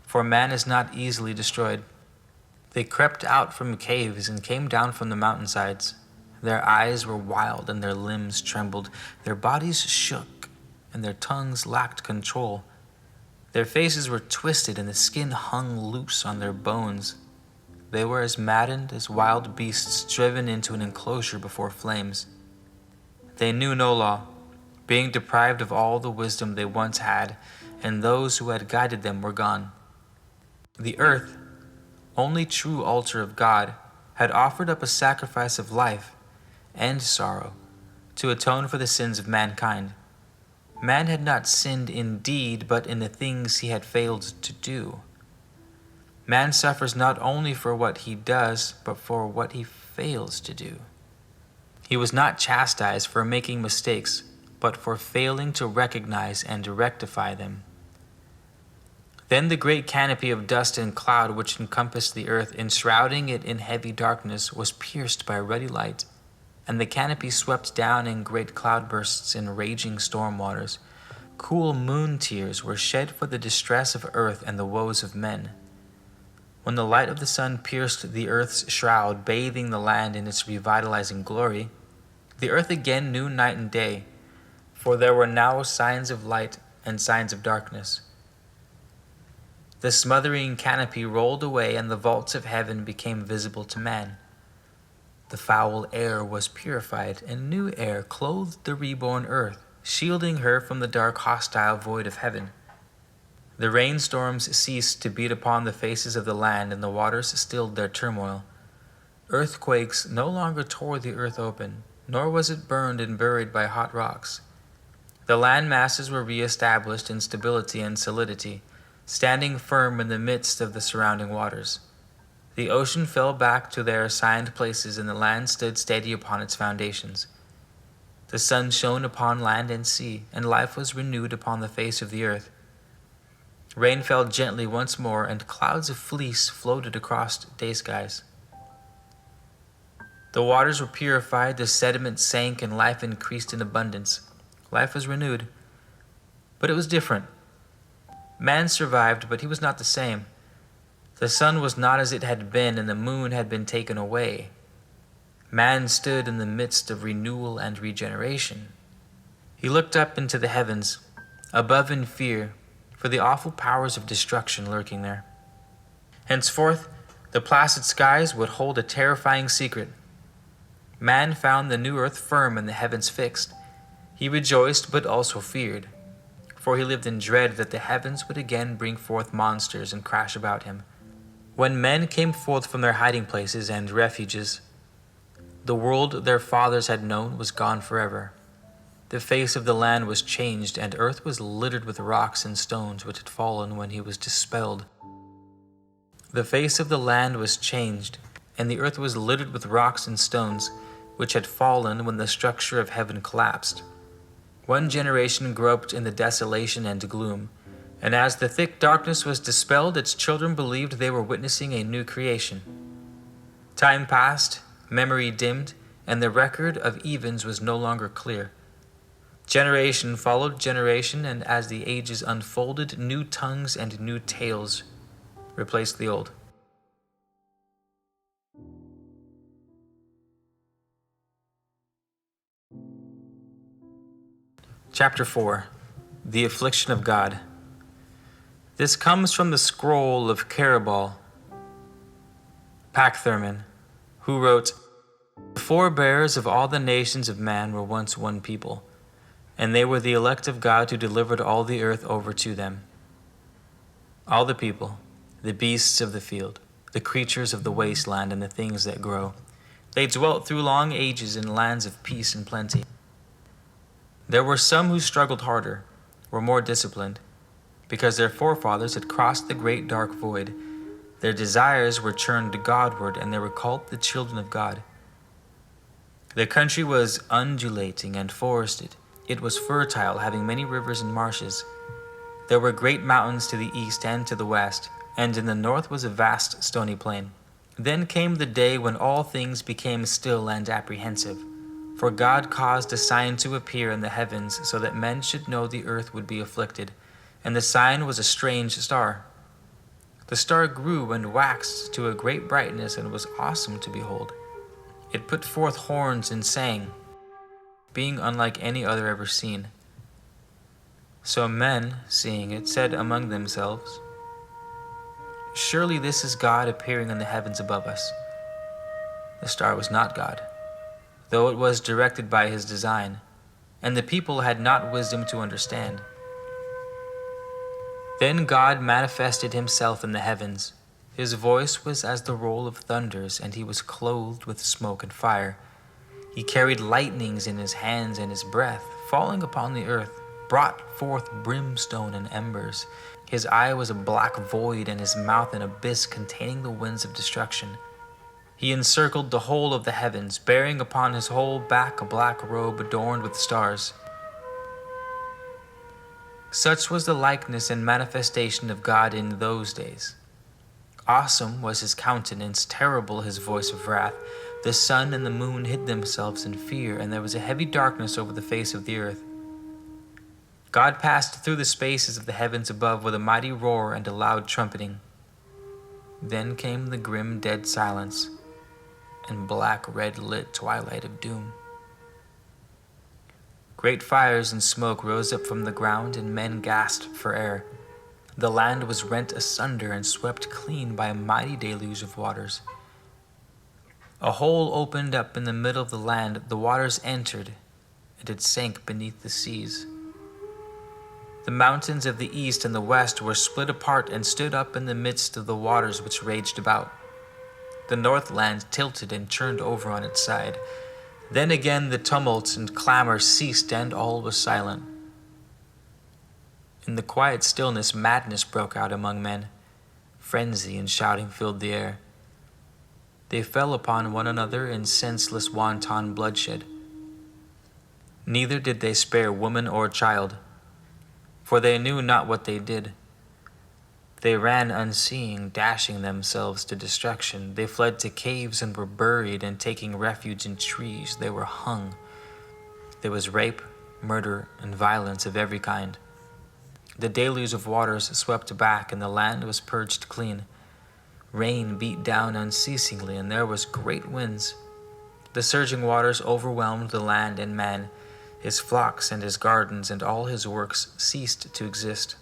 For man is not easily destroyed. They crept out from caves and came down from the mountainsides. Their eyes were wild and their limbs trembled. Their bodies shook and their tongues lacked control. Their faces were twisted and the skin hung loose on their bones. They were as maddened as wild beasts driven into an enclosure before flames. They knew no law, being deprived of all the wisdom they once had, and those who had guided them were gone. The earth, only true altar of God, had offered up a sacrifice of life and sorrow to atone for the sins of mankind. Man had not sinned in deed, but in the things he had failed to do. Man suffers not only for what he does, but for what he fails to do. He was not chastised for making mistakes, but for failing to recognize and rectify them. Then the great canopy of dust and cloud which encompassed the earth, enshrouding it in heavy darkness, was pierced by a ruddy light, and the canopy swept down in great cloudbursts and raging storm waters. Cool moon tears were shed for the distress of earth and the woes of men. When the light of the sun pierced the earth's shroud, bathing the land in its revitalizing glory, the earth again knew night and day, for there were now signs of light and signs of darkness. The smothering canopy rolled away, and the vaults of heaven became visible to man. The foul air was purified, and new air clothed the reborn earth, shielding her from the dark, hostile void of heaven. The rainstorms ceased to beat upon the faces of the land, and the waters stilled their turmoil. Earthquakes no longer tore the earth open, nor was it burned and buried by hot rocks. The land masses were re-established in stability and solidity, standing firm in the midst of the surrounding waters. The ocean fell back to their assigned places, and the land stood steady upon its foundations. The sun shone upon land and sea, and life was renewed upon the face of the earth. Rain fell gently once more, and clouds of fleece floated across day skies. The waters were purified, the sediment sank, and life increased in abundance. Life was renewed, but it was different. Man survived, but he was not the same. The sun was not as it had been, and the moon had been taken away. man stood in the midst of renewal and regeneration. He looked up into the heavens, above in fear, for the awful powers of destruction lurking there. Henceforth, the placid skies would hold a terrifying secret. Man found the new earth firm and the heavens fixed. He rejoiced, but also feared, for he lived in dread that the heavens would again bring forth monsters and crash about him. When men came forth from their hiding places and refuges, the world their fathers had known was gone forever. The face of the land was changed, and earth was littered with rocks and stones which had fallen when he was dispelled. The face of the land was changed, and the earth was littered with rocks and stones which had fallen when the structure of heaven collapsed. One generation groped in the desolation and gloom, and as the thick darkness was dispelled, its children believed they were witnessing a new creation. Time passed, memory dimmed, and the record of evens was no longer clear. Generation followed generation, and as the ages unfolded, new tongues and new tales replaced the old. Chapter 4. The Affliction of God. This comes from the scroll of Carabal, Pactherman, who wrote, "The forebears of all the nations of man were once one people, and they were the elect of God who delivered all the earth over to them. All the people, the beasts of the field, the creatures of the wasteland, and the things that grow, they dwelt through long ages in lands of peace and plenty. There were some who struggled harder, were more disciplined, because their forefathers had crossed the great dark void. Their desires were turned Godward, and they were called the children of God. The country was undulating and forested. It was fertile, having many rivers and marshes. There were great mountains to the east and to the west, and in the north was a vast stony plain. Then came the day when all things became still and apprehensive. For God caused a sign to appear in the heavens, so that men should know the earth would be afflicted. And the sign was a strange star. The star grew and waxed to a great brightness, and was awesome to behold. It put forth horns and sang, being unlike any other ever seen. So men, seeing it, said among themselves, 'Surely this is God appearing in the heavens above us.' The star was not God, though it was directed by his design, and the people had not wisdom to understand. Then God manifested himself in the heavens. His voice was as the roll of thunders, and he was clothed with smoke and fire. He carried lightnings in his hands, and his breath, falling upon the earth, brought forth brimstone and embers. His eye was a black void, and his mouth an abyss containing the winds of destruction. He encircled the whole of the heavens, bearing upon his whole back a black robe adorned with stars. Such was the likeness and manifestation of God in those days. Awesome was his countenance, terrible his voice of wrath. The sun and the moon hid themselves in fear, and there was a heavy darkness over the face of the earth. God passed through the spaces of the heavens above with a mighty roar and a loud trumpeting. Then came the grim dead silence and black red lit twilight of doom. Great fires and smoke rose up from the ground, and men gasped for air. The land was rent asunder and swept clean by a mighty deluge of waters. A hole opened up in the middle of the land, the waters entered, and it sank beneath the seas. The mountains of the east and the west were split apart and stood up in the midst of the waters which raged about. The northland tilted and turned over on its side. Then again the tumult and clamor ceased, and all was silent. In the quiet stillness, madness broke out among men. Frenzy and shouting filled the air. They fell upon one another in senseless wanton bloodshed. Neither did they spare woman or child, for they knew not what they did. They ran unseeing, dashing themselves to destruction. They fled to caves and were buried, and taking refuge in trees, they were hung. There was rape, murder, and violence of every kind. The deluge of waters swept back, and the land was purged clean. Rain beat down unceasingly, and there was great winds. The surging waters overwhelmed the land and man. His flocks and his gardens and all his works ceased to exist.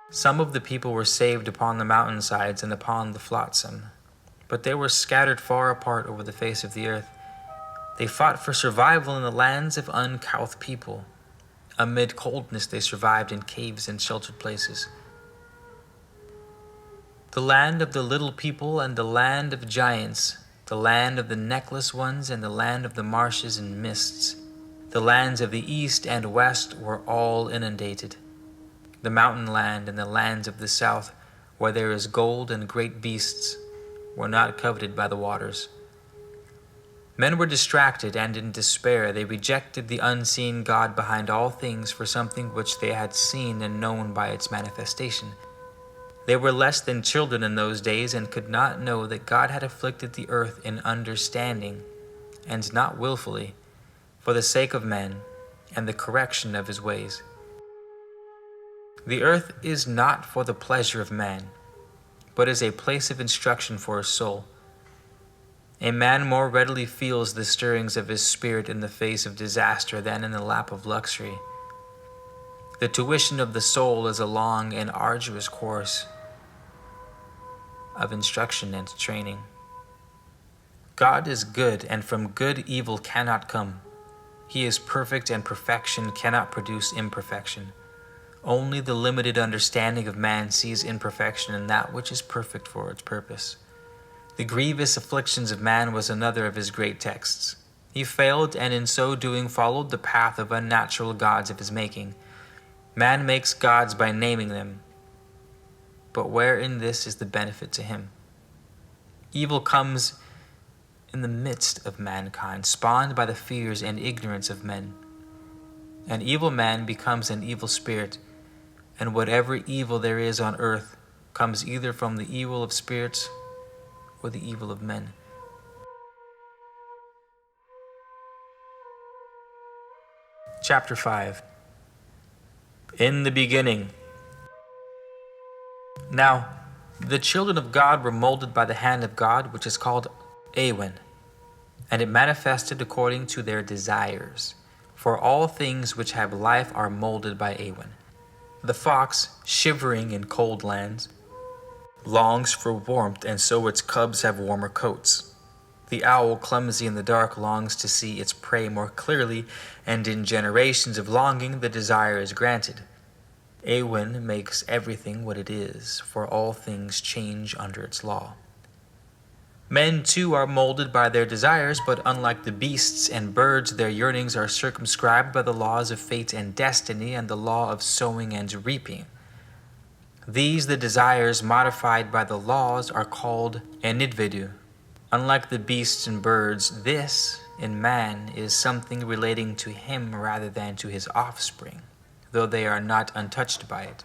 Some of the people were saved upon the mountainsides and upon the flotsam, but they were scattered far apart over the face of the earth. They fought for survival in the lands of uncouth people. Amid coldness they survived in caves and sheltered places. The land of the little people and the land of giants, the land of the necklace ones and the land of the marshes and mists, the lands of the east and west were all inundated. The mountain land and the lands of the south, where there is gold and great beasts, were not coveted by the waters. Men were distracted, and in despair they rejected the unseen God behind all things for something which they had seen and known by its manifestation. They were less than children in those days, and could not know that God had afflicted the earth in understanding, and not willfully, for the sake of men and the correction of his ways. The earth is not for the pleasure of man, but is a place of instruction for his soul. A man more readily feels the stirrings of his spirit in the face of disaster than in the lap of luxury. The tuition of the soul is a long and arduous course of instruction and training. God is good, and from good evil cannot come. He is perfect, and perfection cannot produce imperfection. Only the limited understanding of man sees imperfection in that which is perfect for its purpose. The grievous afflictions of man was another of his great texts. He failed, and in so doing followed the path of unnatural gods of his making. Man makes gods by naming them, but where in this is the benefit to him? Evil comes in the midst of mankind, spawned by the fears and ignorance of men. An evil man becomes an evil spirit, and whatever evil there is on earth comes either from the evil of spirits or the evil of men. Chapter 5. In the beginning. Now, the children of God were molded by the hand of God, which is called Awen, and it manifested according to their desires. For all things which have life are molded by Awen. The fox, shivering in cold lands, longs for warmth, and so its cubs have warmer coats. The owl, clumsy in the dark, longs to see its prey more clearly, and in generations of longing the desire is granted. Awen makes everything what it is, for all things change under its law. Men too are molded by their desires, but unlike the beasts and birds, their yearnings are circumscribed by the laws of fate and destiny and the law of sowing and reaping. These, the desires modified by the laws, are called Nibiru. Unlike the beasts and birds, this, in man, is something relating to him rather than to his offspring, though they are not untouched by it.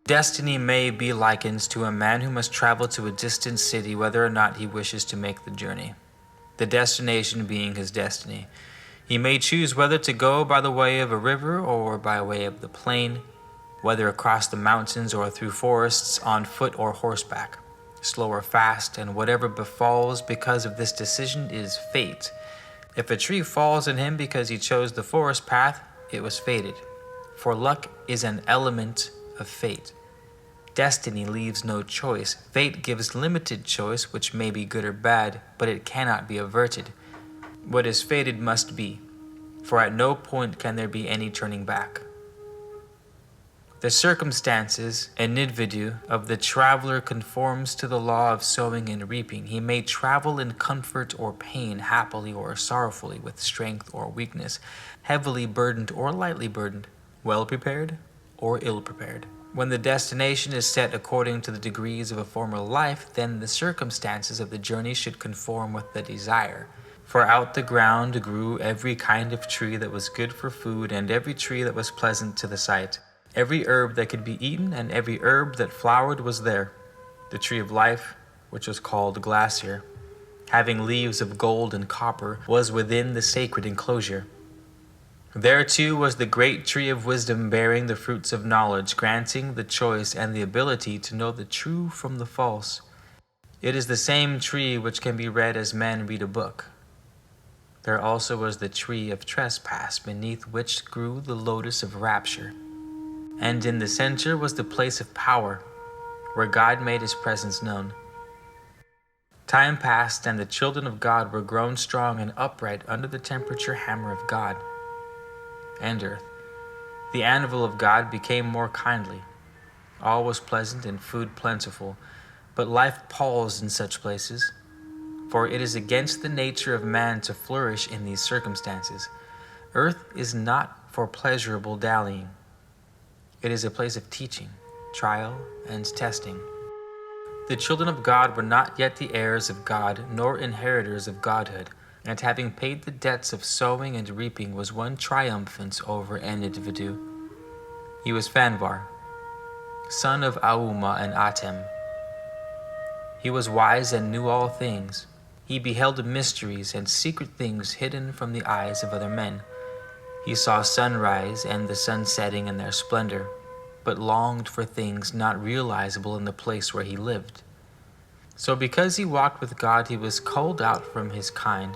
Destiny may be likened to a man who must travel to a distant city whether or not he wishes to make the journey, the destination being his destiny. He may choose whether to go by the way of a river or by way of the plain, whether across the mountains or through forests, on foot or horseback, slow or fast, and whatever befalls because of this decision is fate. If a tree falls on him because he chose the forest path, it was fated, for luck is an element of fate. Destiny leaves no choice. Fate gives limited choice, which may be good or bad, but it cannot be averted. What is fated must be, for at no point can there be any turning back. The circumstances and Nibiru of the traveler conforms to the law of sowing and reaping. He may travel in comfort or pain, happily or sorrowfully, with strength or weakness, heavily burdened or lightly burdened, well prepared or ill prepared. When the destination is set according to the degrees of a former life, then the circumstances of the journey should conform with the desire. For out the ground grew every kind of tree that was good for food, and every tree that was pleasant to the sight. Every herb that could be eaten, and every herb that flowered was there. The tree of life, which was called glacier, having leaves of gold and copper, was within the sacred enclosure. There too was the great tree of wisdom, bearing the fruits of knowledge, granting the choice and the ability to know the true from the false. It is the same tree which can be read as men read a book. There also was the tree of trespass, beneath which grew the lotus of rapture. And in the center was the place of power, where God made his presence known. Time passed, and the children of God were grown strong and upright under the temperature hammer of God. And earth, the anvil of God, became more kindly. All was pleasant and food plentiful, but life paused in such places. For it is against the nature of man to flourish in these circumstances. Earth is not for pleasurable dallying. It is a place of teaching, trial, and testing. The children of God were not yet the heirs of God, nor inheritors of godhood, and having paid the debts of sowing and reaping was one triumphant over an individual. He was Fanvar, son of Auma and Atem. He was wise and knew all things. He beheld mysteries and secret things hidden from the eyes of other men. He saw sunrise and the sun setting in their splendor, but longed for things not realizable in the place where he lived. So because he walked with God, he was culled out from his kind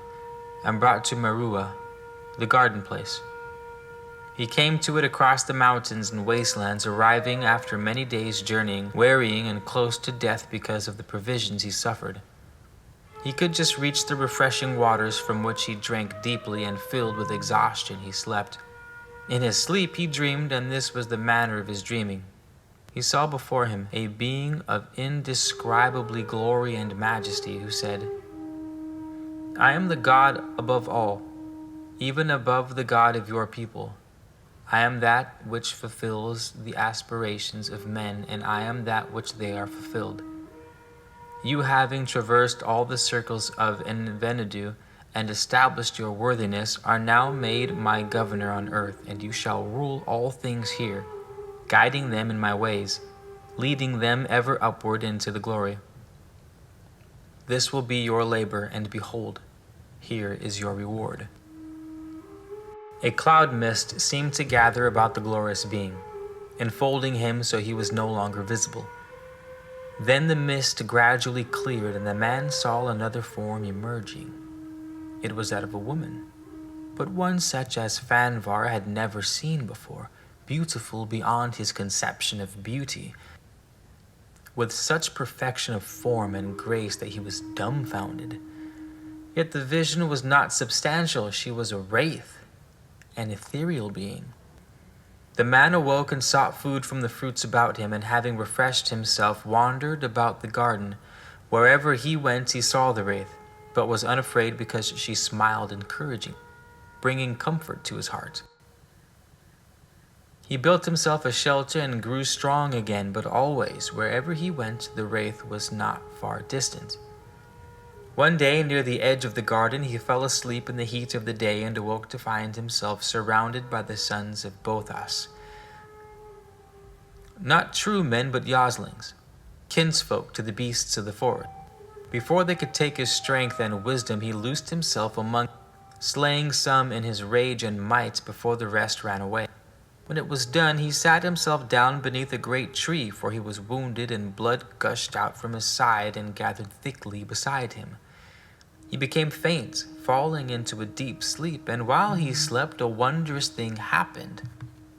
and brought to Meruah, the garden place. He came to it across the mountains and wastelands, arriving after many days' journeying, wearying and close to death because of the provisions he suffered. He could just reach the refreshing waters, from which he drank deeply, and filled with exhaustion he slept. In his sleep he dreamed, and this was the manner of his dreaming. He saw before him a being of indescribably glory and majesty, who said, "I am the God above all, even above the God of your people. I am that which fulfills the aspirations of men, and I am that which they are fulfilled. You, having traversed all the circles of Envenidu and established your worthiness, are now made my governor on earth, and you shall rule all things here, guiding them in my ways, leading them ever upward into the glory. This will be your labor, and behold, here is your reward." A cloud mist seemed to gather about the glorious being, enfolding him so he was no longer visible. Then the mist gradually cleared, and the man saw another form emerging. It was that of a woman, but one such as Fanvar had never seen before, beautiful beyond his conception of beauty, with such perfection of form and grace that he was dumbfounded. Yet the vision was not substantial. She was a wraith, an ethereal being. The man awoke and sought food from the fruits about him, and having refreshed himself, wandered about the garden. Wherever he went, he saw the wraith, but was unafraid because she smiled encouraging, bringing comfort to his heart. He built himself a shelter and grew strong again, but always, wherever he went, the wraith was not far distant. One day, near the edge of the garden, he fell asleep in the heat of the day and awoke to find himself surrounded by the sons of Bothas. Not true men, but yoslings, kinsfolk to the beasts of the forest. Before they could take his strength and wisdom, he loosed himself among, slaying some in his rage and might before the rest ran away. When it was done, he sat himself down beneath a great tree, for he was wounded, and blood gushed out from his side and gathered thickly beside him. He became faint, falling into a deep sleep, and while he slept, a wondrous thing happened.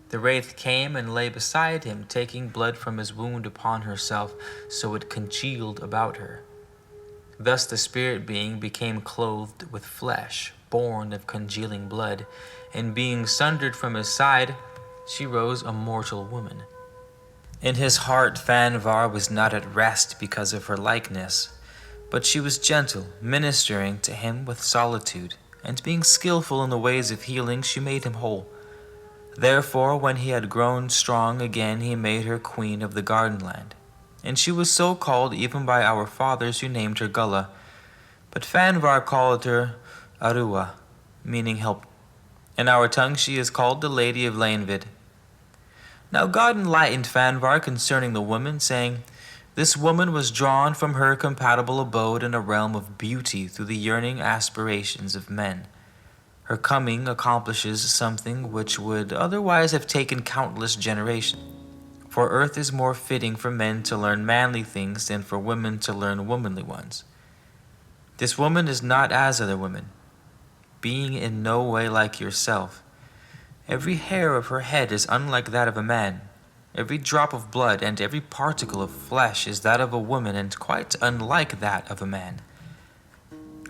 The wraith came and lay beside him, taking blood from his wound upon herself, so it congealed about her. Thus the spirit being became clothed with flesh, born of congealing blood, and being sundered from his side, she rose a mortal woman. In his heart Fanvar was not at rest because of her likeness, but she was gentle, ministering to him with solitude, and being skillful in the ways of healing, she made him whole. Therefore, when he had grown strong again, he made her queen of the garden land. And she was so called even by our fathers, who named her Gullah. But Fanvar called her Arua, meaning help. In our tongue she is called the Lady of Lainvid. Now God enlightened Fanvar concerning the woman, saying, "This woman was drawn from her compatible abode in a realm of beauty through the yearning aspirations of men. Her coming accomplishes something which would otherwise have taken countless generations. For earth is more fitting for men to learn manly things than for women to learn womanly ones. This woman is not as other women. being in no way like yourself. Every hair of her head is unlike that of a man. Every drop of blood and every particle of flesh is that of a woman and quite unlike that of a man.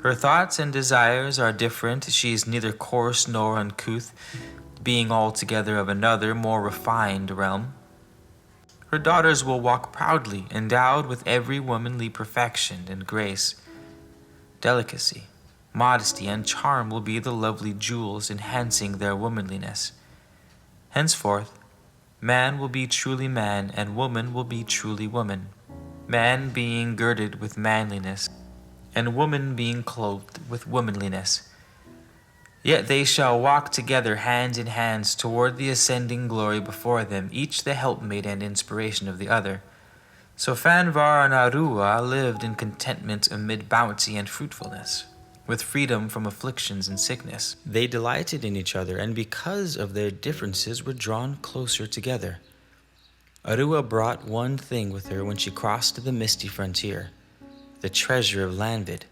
Her thoughts and desires are different. She is neither coarse nor uncouth, being altogether of another, more refined realm. Her daughters will walk proudly, endowed with every womanly perfection and grace. Delicacy, modesty, and charm will be the lovely jewels enhancing their womanliness. Henceforth, man will be truly man, and woman will be truly woman, man being girded with manliness, and woman being clothed with womanliness. Yet they shall walk together hand in hand toward the ascending glory before them, each the helpmate and inspiration of the other. So Fanvar and Arua lived in contentment amid bounty and fruitfulness, with freedom from afflictions and sickness. They delighted in each other, and because of their differences were drawn closer together. Arua brought one thing with her when she crossed the misty frontier, the treasure of Lanvid,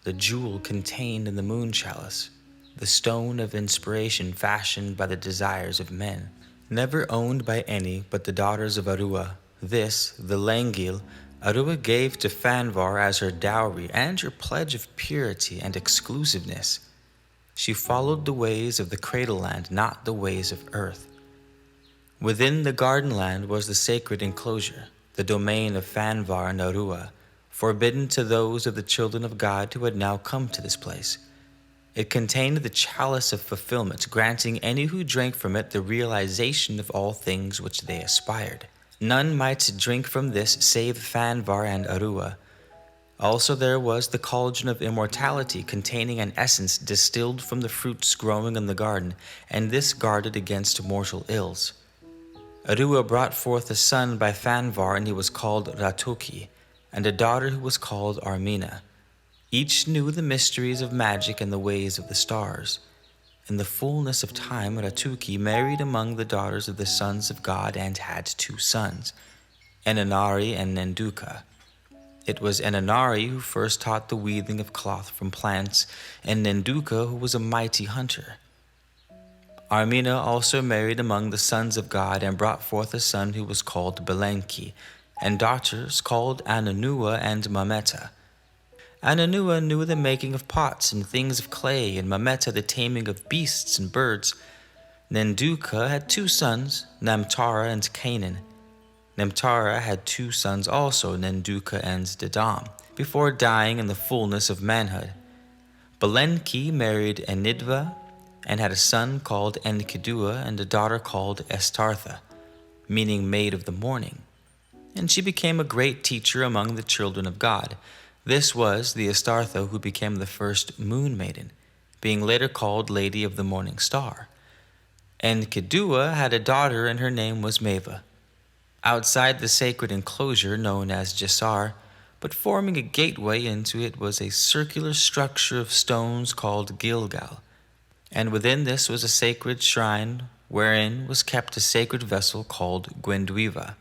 the jewel contained in the moon chalice, the stone of inspiration fashioned by the desires of men, never owned by any but the daughters of Arua. This, the Langil, Arua gave to Fanvar as her dowry and her pledge of purity and exclusiveness. She followed the ways of the cradle land, not the ways of earth. Within the garden land was the sacred enclosure, the domain of Fanvar and Arua, forbidden to those of the children of God who had now come to this place. It contained the chalice of fulfillment, granting any who drank from it the realization of all things which they aspired. None might drink from this save Fanvar and Arua. Also there was the cauldron of immortality, containing an essence distilled from the fruits growing in the garden, and this guarded against mortal ills. Arua brought forth a son by Fanvar, and he was called Ratuki, and a daughter who was called Armina. Each knew the mysteries of magic and the ways of the stars. In the fullness of time, Ratuki married among the daughters of the sons of God and had 2 sons, Enanari and Nenduka. It was Enanari who first taught the weaving of cloth from plants, and Nenduka who was a mighty hunter. Armina also married among the sons of God and brought forth a son who was called Belenki, and daughters called Ananua and Mameta. Ananua knew the making of pots and things of clay, and Mameta the taming of beasts and birds. Nenduka had 2 sons, Namtara and Canaan. Namtara had 2 sons also, Nenduka and Dedam, before dying in the fullness of manhood. Belenki married Enidva and had a son called Enkidua and a daughter called Estartha, meaning maid of the morning. And she became a great teacher among the children of God. This was the Estartha who became the first moon maiden, being later called Lady of the Morning Star. And Kedua had a daughter, and her name was Meva. Outside the sacred enclosure known as Jessar, but forming a gateway into it, was a circular structure of stones called Gilgal. And within this was a sacred shrine, wherein was kept a sacred vessel called Gwenduiva.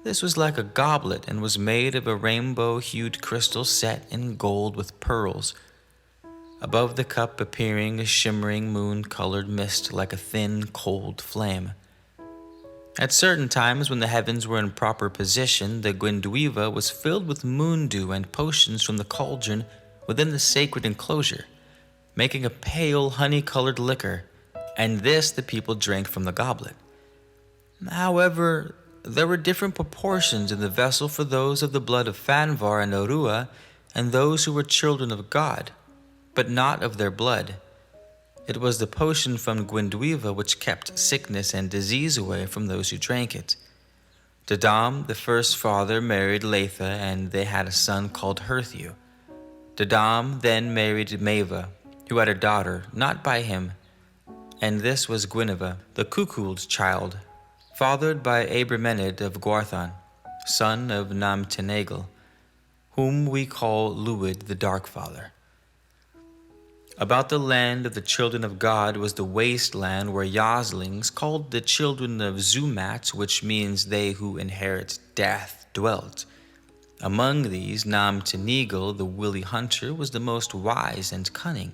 This was like a goblet and was made of a rainbow-hued crystal set in gold with pearls. Above the cup appearing a shimmering moon-colored mist like a thin, cold flame. At certain times when the heavens were in proper position, the Gwenduiva was filled with moon dew and potions from the cauldron within the sacred enclosure, making a pale, honey-colored liquor, and this the people drank from the goblet. However, there were different proportions in the vessel for those of the blood of Fanvar and Arua and those who were children of God, but not of their blood. It was the potion from Gwenduiva which kept sickness and disease away from those who drank it. Dedam, the first father, married Latha, and they had a son called Herthu. Dedam then married Meva, who had a daughter, not by him, and this was Guinevere, the cuckold's child, fathered by Abramened of Gwarthan, son of Namtenagal, whom we call Luid the Dark Father. About the land of the children of God was the wasteland where Yoslings, called the children of Zumat, which means they who inherit death, dwelt. Among these, Namtenagal, the wily hunter, was the most wise and cunning.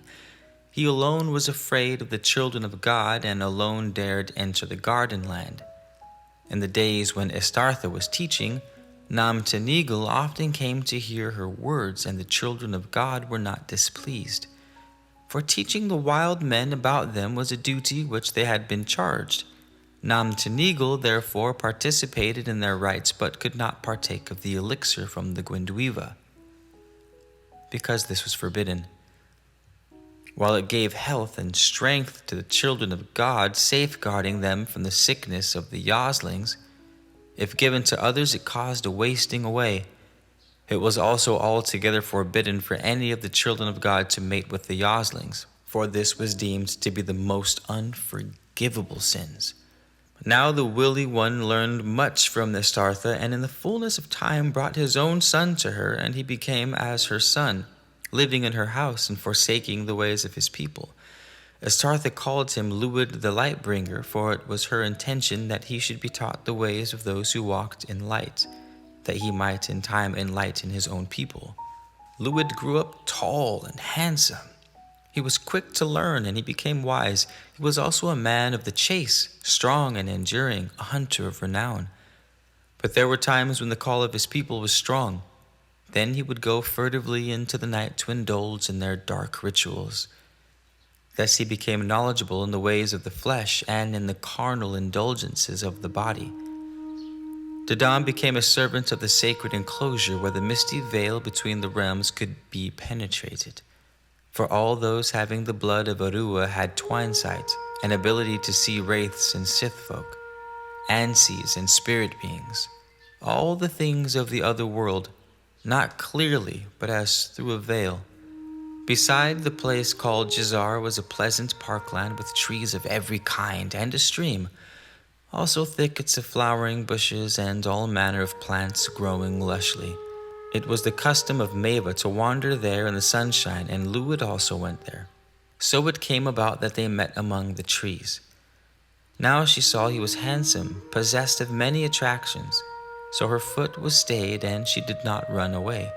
He alone was afraid of the children of God and alone dared enter the garden land. In the days when Astartha was teaching, Namtanegel often came to hear her words, and the children of God were not displeased. For teaching the wild men about them was a duty which they had been charged. Namtanegel therefore participated in their rites, but could not partake of the elixir from the Gwenduiva, because this was forbidden. While it gave health and strength to the children of God, safeguarding them from the sickness of the yoslings, if given to others it caused a wasting away. It was also altogether forbidden for any of the children of God to mate with the yoslings, for this was deemed to be the most unforgivable sins. Now the willy one learned much from Astartha, and in the fullness of time brought his own son to her, and he became as her son, living in her house and forsaking the ways of his people. Astartha called him Luid the Lightbringer, for it was her intention that he should be taught the ways of those who walked in light, that he might in time enlighten his own people. Luid grew up tall and handsome. He was quick to learn, and he became wise. He was also a man of the chase, strong and enduring, a hunter of renown. But there were times when the call of his people was strong. Then he would go furtively into the night to indulge in their dark rituals. Thus he became knowledgeable in the ways of the flesh and in the carnal indulgences of the body. Dedam became a servant of the sacred enclosure where the misty veil between the realms could be penetrated. For all those having the blood of Arua had twine sight, an ability to see wraiths and Sith folk, Anses and spirit beings, all the things of the other world, not clearly, but as through a veil. Beside the place called Jazar was a pleasant parkland with trees of every kind and a stream, also thickets of flowering bushes and all manner of plants growing lushly. It was the custom of Maeva to wander there in the sunshine, and Luid also went there. So it came about that they met among the trees. Now she saw he was handsome, possessed of many attractions, so her foot was stayed and she did not run away.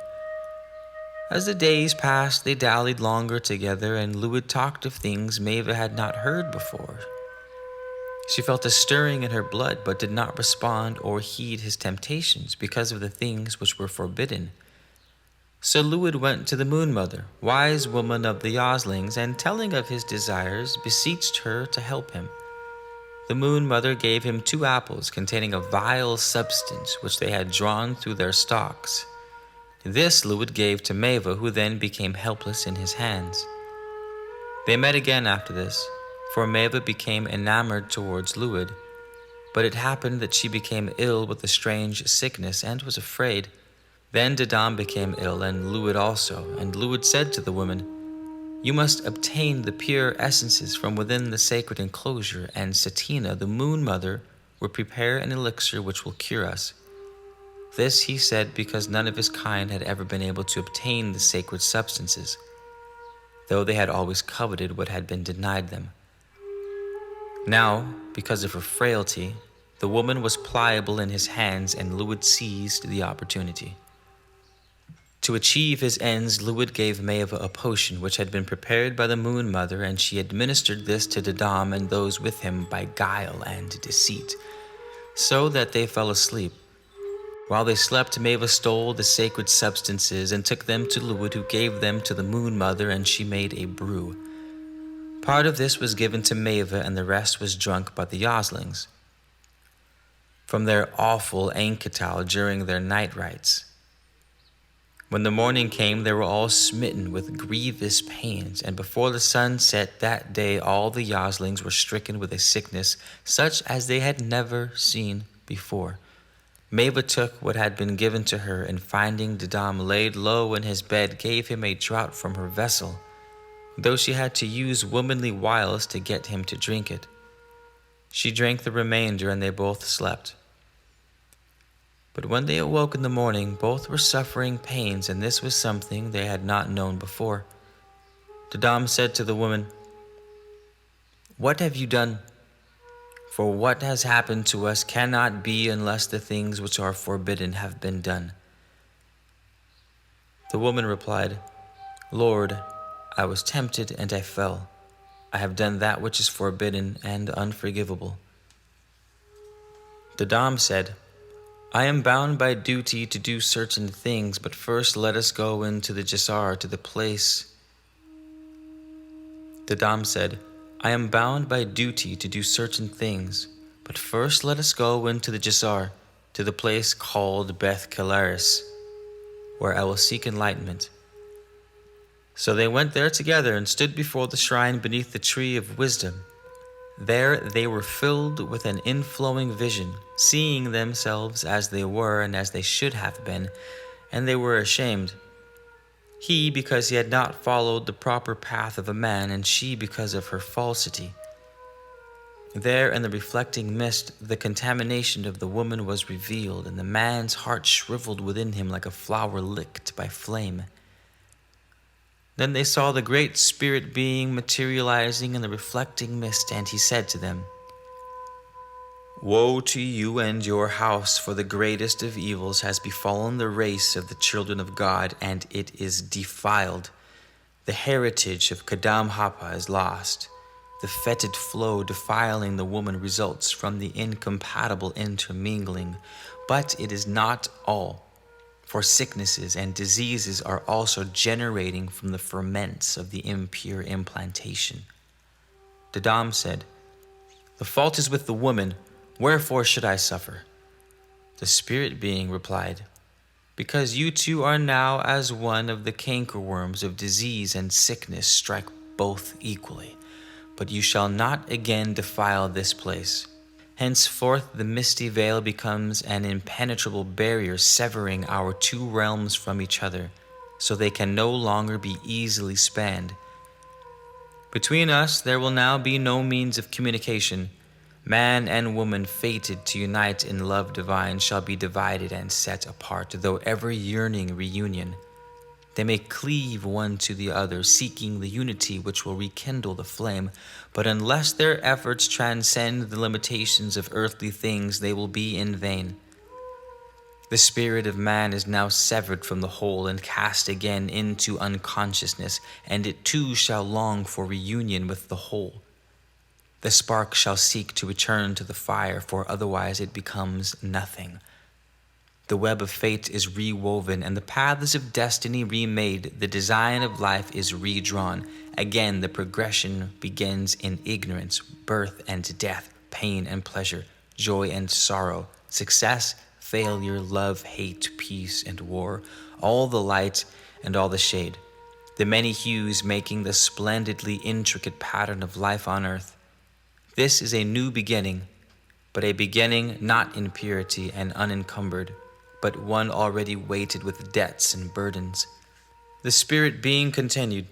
As the days passed, they dallied longer together, and Luid talked of things Maeva had not heard before. She felt a stirring in her blood, but did not respond or heed his temptations because of the things which were forbidden. So Luid went to the Moon Mother, wise woman of the Yoslings, and telling of his desires, beseeched her to help him. The Moon Mother gave him 2 apples containing a vile substance which they had drawn through their stalks. This Luid gave to Maeva, who then became helpless in his hands. They met again after this, for Maeva became enamored towards Luid. But it happened that she became ill with a strange sickness and was afraid. Then Dedam became ill, and Luid also, and Luid said to the woman, "You must obtain the pure essences from within the sacred enclosure, and Satina, the Moon Mother, will prepare an elixir which will cure us." This he said because none of his kind had ever been able to obtain the sacred substances, though they had always coveted what had been denied them. Now, because of her frailty, the woman was pliable in his hands, and Luid seized the opportunity. To achieve his ends, Luid gave Maeva a potion which had been prepared by the Moon Mother, and she administered this to Dedam and those with him by guile and deceit, so that they fell asleep. While they slept, Maeva stole the sacred substances and took them to Luid, who gave them to the Moon Mother, and she made a brew. Part of this was given to Maeva, and the rest was drunk by the Yoslings from their awful Anketal during their night rites. When the morning came, they were all smitten with grievous pains, and before the sun set that day all the Yoslings were stricken with a sickness such as they had never seen before. Maeva took what had been given to her, and finding Dedam laid low in his bed, gave him a draught from her vessel, though she had to use womanly wiles to get him to drink it. She drank the remainder, and they both slept. But when they awoke in the morning, both were suffering pains, and this was something they had not known before. Dedam said to the woman, "What have you done? For what has happened to us cannot be unless the things which are forbidden have been done." The woman replied, "Lord, I was tempted and I fell. I have done that which is forbidden and unforgivable. The Dom said, I am bound by duty to do certain things, but first let us go into the Jasar, to the place. The Dom said, I am bound by duty to do certain things, but first let us go into the Jasar, to the place called Beth Calaris, where I will seek enlightenment. So they went there together and stood before the shrine beneath the tree of wisdom. There they were filled with an inflowing vision, seeing themselves as they were and as they should have been, and they were ashamed. He because he had not followed the proper path of a man, and she because of her falsity. There in the reflecting mist, the contamination of the woman was revealed, and the man's heart shriveled within him like a flower licked by flame. Then they saw the great spirit being materializing in the reflecting mist, and he said to them, Woe to you and your house, for the greatest of evils has befallen the race of the children of God, and it is defiled. The heritage of Kadam Hapa is lost. The fetid flow defiling the woman results from the incompatible intermingling. But it is not all, for sicknesses and diseases are also generating from the ferments of the impure implantation. The Dom said, The fault is with the woman. Wherefore should I suffer? The spirit being replied, Because you two are now as one of the cankerworms of disease and sickness strike both equally. But you shall not again defile this place. Henceforth the misty veil becomes an impenetrable barrier severing our two realms from each other, so they can no longer be easily spanned. Between us there will now be no means of communication. Man and woman fated to unite in love divine shall be divided and set apart, though ever yearning reunion. They may cleave one to the other, seeking the unity which will rekindle the flame, but unless their efforts transcend the limitations of earthly things, they will be in vain. The spirit of man is now severed from the whole and cast again into unconsciousness, and it too shall long for reunion with the whole. The spark shall seek to return to the fire, for otherwise it becomes nothing. The web of fate is rewoven, and the paths of destiny remade. The design of life is redrawn. Again, the progression begins in ignorance, birth and death, pain and pleasure, joy and sorrow, success, failure, love, hate, peace, and war, all the light and all the shade, the many hues making the splendidly intricate pattern of life on earth. This is a new beginning, but a beginning not in purity and unencumbered, but one already weighted with debts and burdens. The spirit being continued,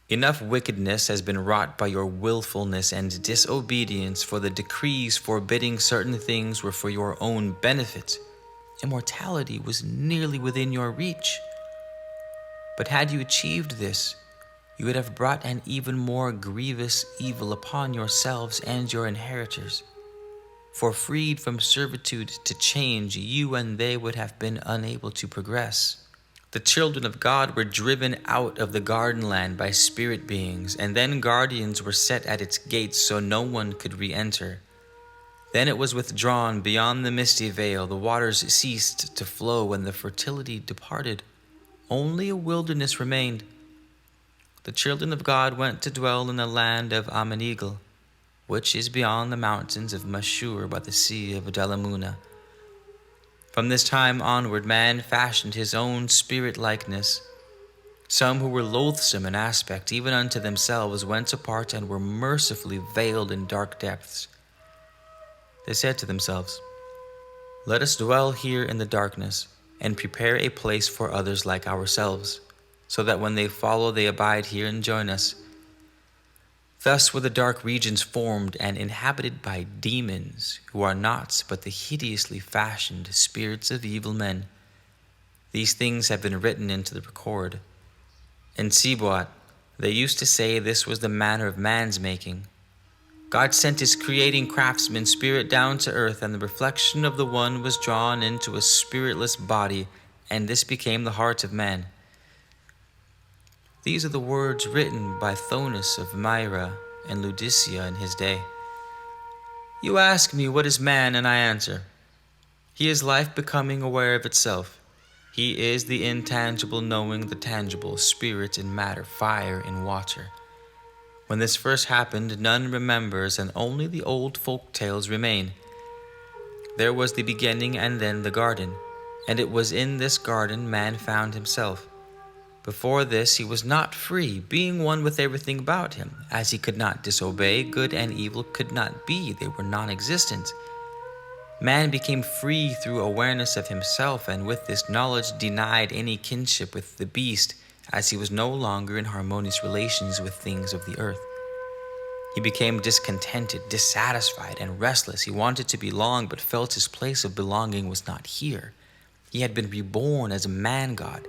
Enough wickedness has been wrought by your willfulness and disobedience, for the decrees forbidding certain things were for your own benefit. Immortality was nearly within your reach. But had you achieved this, you would have brought an even more grievous evil upon yourselves and your inheritors. For freed from servitude to change, you and they would have been unable to progress. The children of God were driven out of the garden land by spirit beings, and then guardians were set at its gates so no one could re-enter. Then it was withdrawn beyond the misty veil, the waters ceased to flow, and the fertility departed. Only a wilderness remained. The children of God went to dwell in the land of Amanigal, which is beyond the mountains of Mashur by the sea of Dalamuna. From this time onward, man fashioned his own spirit-likeness. Some who were loathsome in aspect, even unto themselves, went apart and were mercifully veiled in dark depths. They said to themselves, Let us dwell here in the darkness, and prepare a place for others like ourselves, so that when they follow, they abide here and join us. Thus were the dark regions formed and inhabited by demons, who are naught but the hideously fashioned spirits of evil men. These things have been written into the record. In Sibuat, they used to say this was the manner of man's making. God sent his creating craftsman spirit down to earth, and the reflection of the one was drawn into a spiritless body, and this became the heart of man. These are the words written by Thonis of Myra and Laodicea in his day. You ask me, what is man, and I answer. He is life becoming aware of itself. He is the intangible knowing the tangible, spirit in matter, fire in water. When this first happened, none remembers, and only the old folk tales remain. There was the beginning and then the garden, and it was in this garden man found himself. Before this he was not free, being one with everything about him. As he could not disobey, good and evil could not be, they were non-existent. Man became free through awareness of himself, and with this knowledge denied any kinship with the beast, as he was no longer in harmonious relations with things of the earth. He became discontented, dissatisfied, and restless. He wanted to belong, but felt his place of belonging was not here. He had been reborn as a man-god,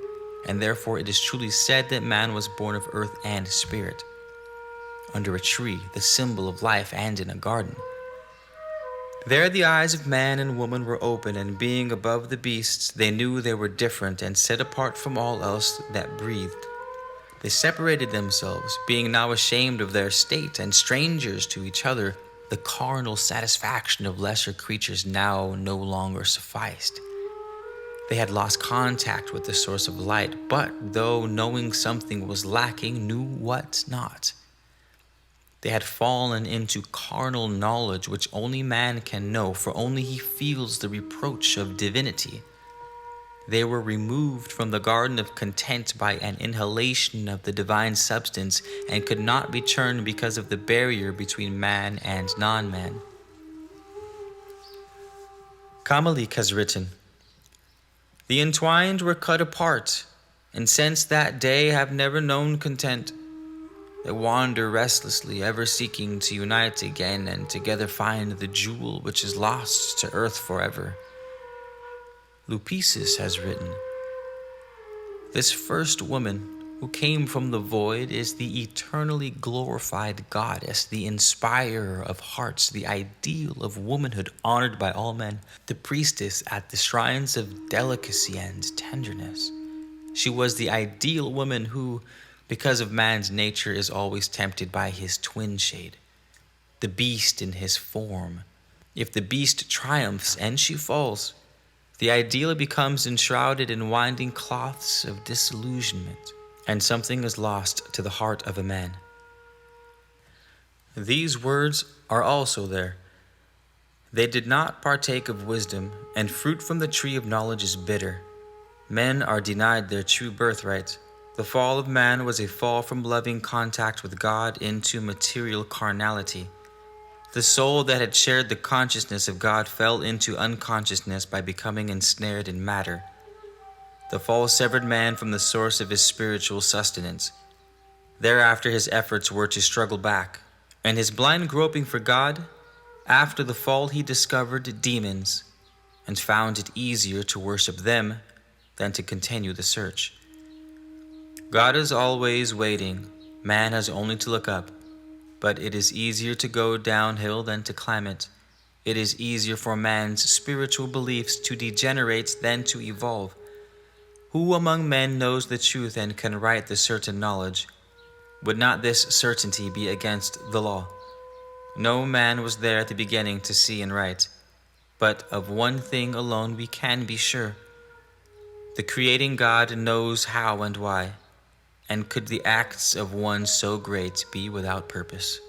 and therefore it is truly said that man was born of earth and spirit. Under a tree, the symbol of life, and in a garden. There the eyes of man and woman were open, and being above the beasts, they knew they were different and set apart from all else that breathed. They separated themselves, being now ashamed of their state and strangers to each other. The carnal satisfaction of lesser creatures now no longer sufficed. They had lost contact with the source of light, but though knowing something was lacking, knew what not. They had fallen into carnal knowledge which only man can know, for only he feels the reproach of divinity. They were removed from the garden of content by an inhalation of the divine substance, and could not be turned because of the barrier between man and non-man. Kailedy has written, The entwined were cut apart, and since that day have never known content. They wander restlessly, ever seeking to unite again, and together find the jewel which is lost to earth forever. Lupisis has written, This first woman who came from the void is the eternally glorified goddess, the inspirer of hearts, the ideal of womanhood honored by all men, the priestess at the shrines of delicacy and tenderness. She was the ideal woman who, because of man's nature, is always tempted by his twin shade, the beast in his form. If the beast triumphs and she falls, the ideal becomes enshrouded in winding cloths of disillusionment, and something is lost to the heart of a man. These words are also there. They did not partake of wisdom, and fruit from the tree of knowledge is bitter. Men are denied their true birthright. The fall of man was a fall from loving contact with God into material carnality. The soul that had shared the consciousness of God fell into unconsciousness by becoming ensnared in matter. The fall severed man from the source of his spiritual sustenance. Thereafter his efforts were to struggle back, and his blind groping for God, after the fall he discovered demons, and found it easier to worship them than to continue the search. God is always waiting. Man has only to look up. But it is easier to go downhill than to climb it. It is easier for man's spiritual beliefs to degenerate than to evolve. Who among men knows the truth and can write the certain knowledge? Would not this certainty be against the law? No man was there at the beginning to see and write. But of one thing alone we can be sure. The creating God knows how and why. And could the acts of one so great be without purpose?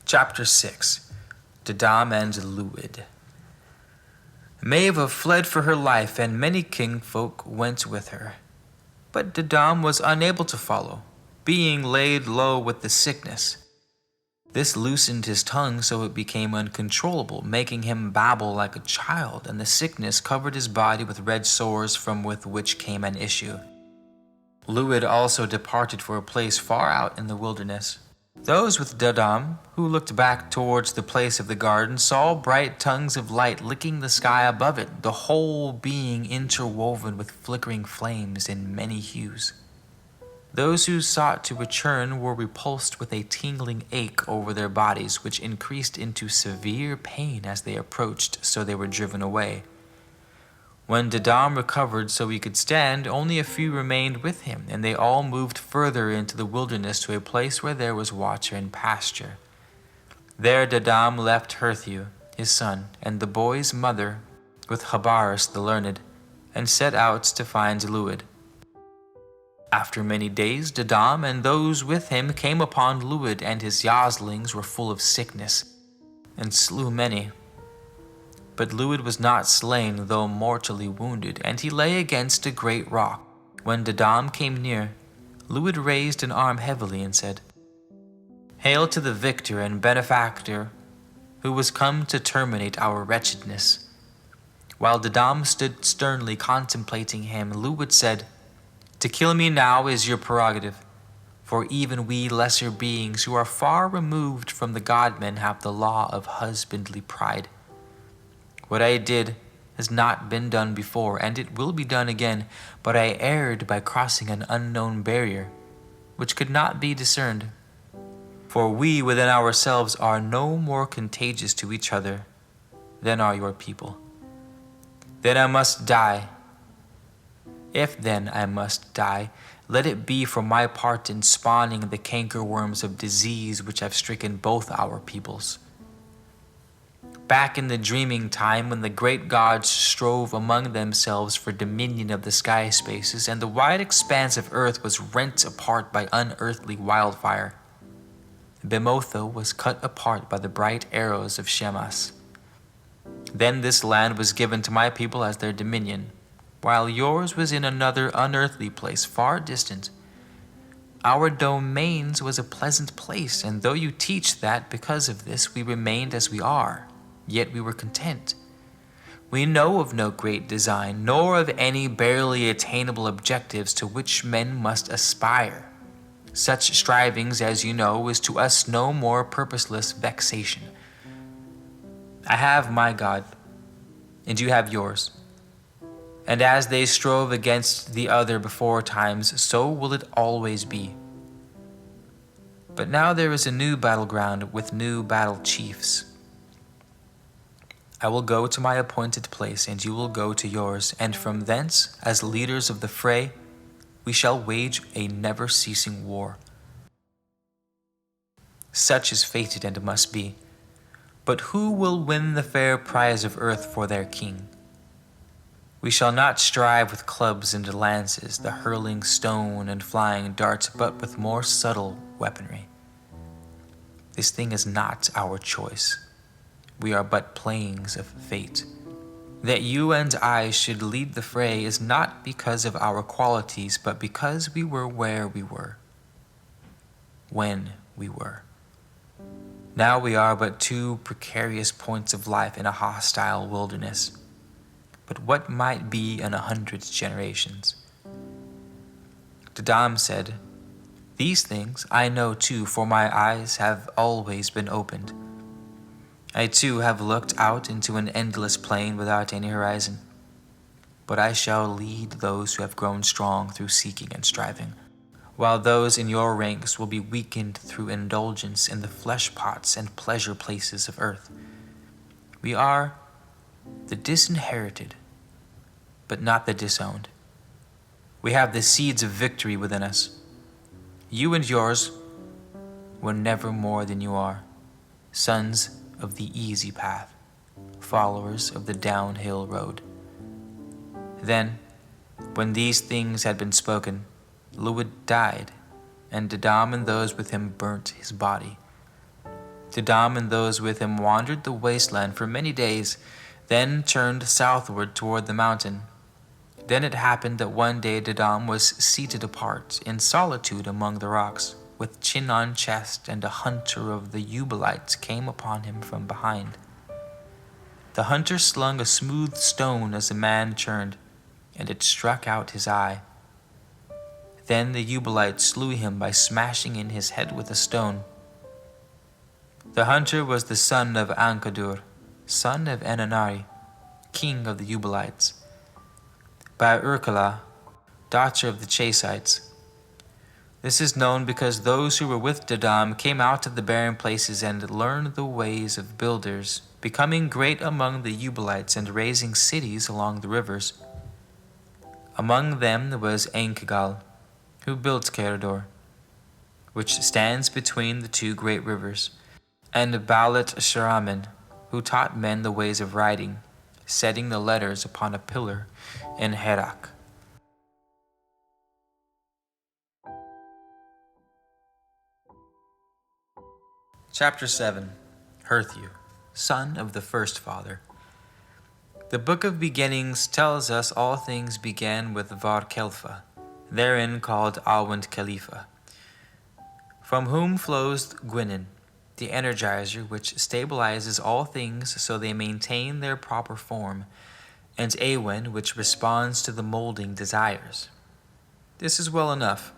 Chapter 6. Dedam and Luid. Maeva fled for her life, and many kingfolk went with her. But Dedam was unable to follow, being laid low with the sickness. This loosened his tongue so it became uncontrollable, making him babble like a child, and the sickness covered his body with red sores from with which came an issue. Luid also departed for a place far out in the wilderness. Those with Dedam, who looked back towards the place of the garden, saw bright tongues of light licking the sky above it, the whole being interwoven with flickering flames in many hues. Those who sought to return were repulsed with a tingling ache over their bodies, which increased into severe pain as they approached, so they were driven away. When Dedam recovered so he could stand, only a few remained with him, and they all moved further into the wilderness to a place where there was water and pasture. There Dedam left Herthu, his son, and the boy's mother, with Habaris the learned, and set out to find Luid. After many days, Dedam and those with him came upon Luid, and his yoslings were full of sickness, and slew many. But Luid was not slain, though mortally wounded, and he lay against a great rock. When Dedam came near, Luid raised an arm heavily and said, "Hail to the victor and benefactor, who was come to terminate our wretchedness." While Dedam stood sternly contemplating him, Luid said, "To kill me now is your prerogative, for even we lesser beings who are far removed from the godmen have the law of husbandly pride. What I did has not been done before, and it will be done again, but I erred by crossing an unknown barrier, which could not be discerned. For we within ourselves are no more contagious to each other than are your people. Then I must die. If then I must die, let it be for my part in spawning the cankerworms of disease which have stricken both our peoples. Back in the dreaming time when the great gods strove among themselves for dominion of the sky spaces, and the wide expanse of earth was rent apart by unearthly wildfire, Bemotho was cut apart by the bright arrows of Shemas. Then this land was given to my people as their dominion, while yours was in another unearthly place far distant. Our domains was a pleasant place, and though you teach that because of this we remained as we are, yet we were content. We know of no great design, nor of any barely attainable objectives to which men must aspire. Such strivings, as you know, is to us no more purposeless vexation. I have my God, and you have yours. And as they strove against the other before times, so will it always be. But now there is a new battleground with new battle chiefs. I will go to my appointed place, and you will go to yours, and from thence, as leaders of the fray, we shall wage a never-ceasing war. Such is fated and must be. But who will win the fair prize of earth for their king? We shall not strive with clubs and lances, the hurling stone and flying darts, but with more subtle weaponry. This thing is not our choice. We are but playings of fate. That you and I should lead the fray is not because of our qualities, but because we were where we were, when we were. Now we are but two precarious points of life in a hostile wilderness. But what might be in 100 generations? Dedam said, "These things I know too, for my eyes have always been opened. I too have looked out into an endless plain without any horizon. But I shall lead those who have grown strong through seeking and striving, while those in your ranks will be weakened through indulgence in the flesh pots and pleasure places of earth. We are the disinherited, but not the disowned. We have the seeds of victory within us. You and yours were never more than you are, sons of the easy path, followers of the downhill road." Then, when these things had been spoken, Luid died, and Dedam and those with him burnt his body. Dedam and those with him wandered the wasteland for many days, then turned southward toward the mountain. Then it happened that one day Dedam was seated apart, in solitude among the rocks, with chin on chest, and a hunter of the Eubalites came upon him from behind. The hunter slung a smooth stone as the man turned, and it struck out his eye. Then the Eubalite slew him by smashing in his head with a stone. The hunter was the son of Ankadur, son of Enanari, king of the Eubalites, by Urkala, daughter of the Chasites. This is known because those who were with Dadam came out of the barren places and learned the ways of builders, becoming great among the Eubalites and raising cities along the rivers. Among them was Enkigal, who built Carador, which stands between the two great rivers, and Balat Sharaman, who taught men the ways of writing, setting the letters upon a pillar in Herak. Chapter 7. Herthu, son of the first father. The Book of Beginnings tells us all things began with Var Kelfa, therein called Awent Khalifa, from whom flows Gwynn, the energizer which stabilizes all things so they maintain their proper form, and Awen, which responds to the molding desires. This is well enough,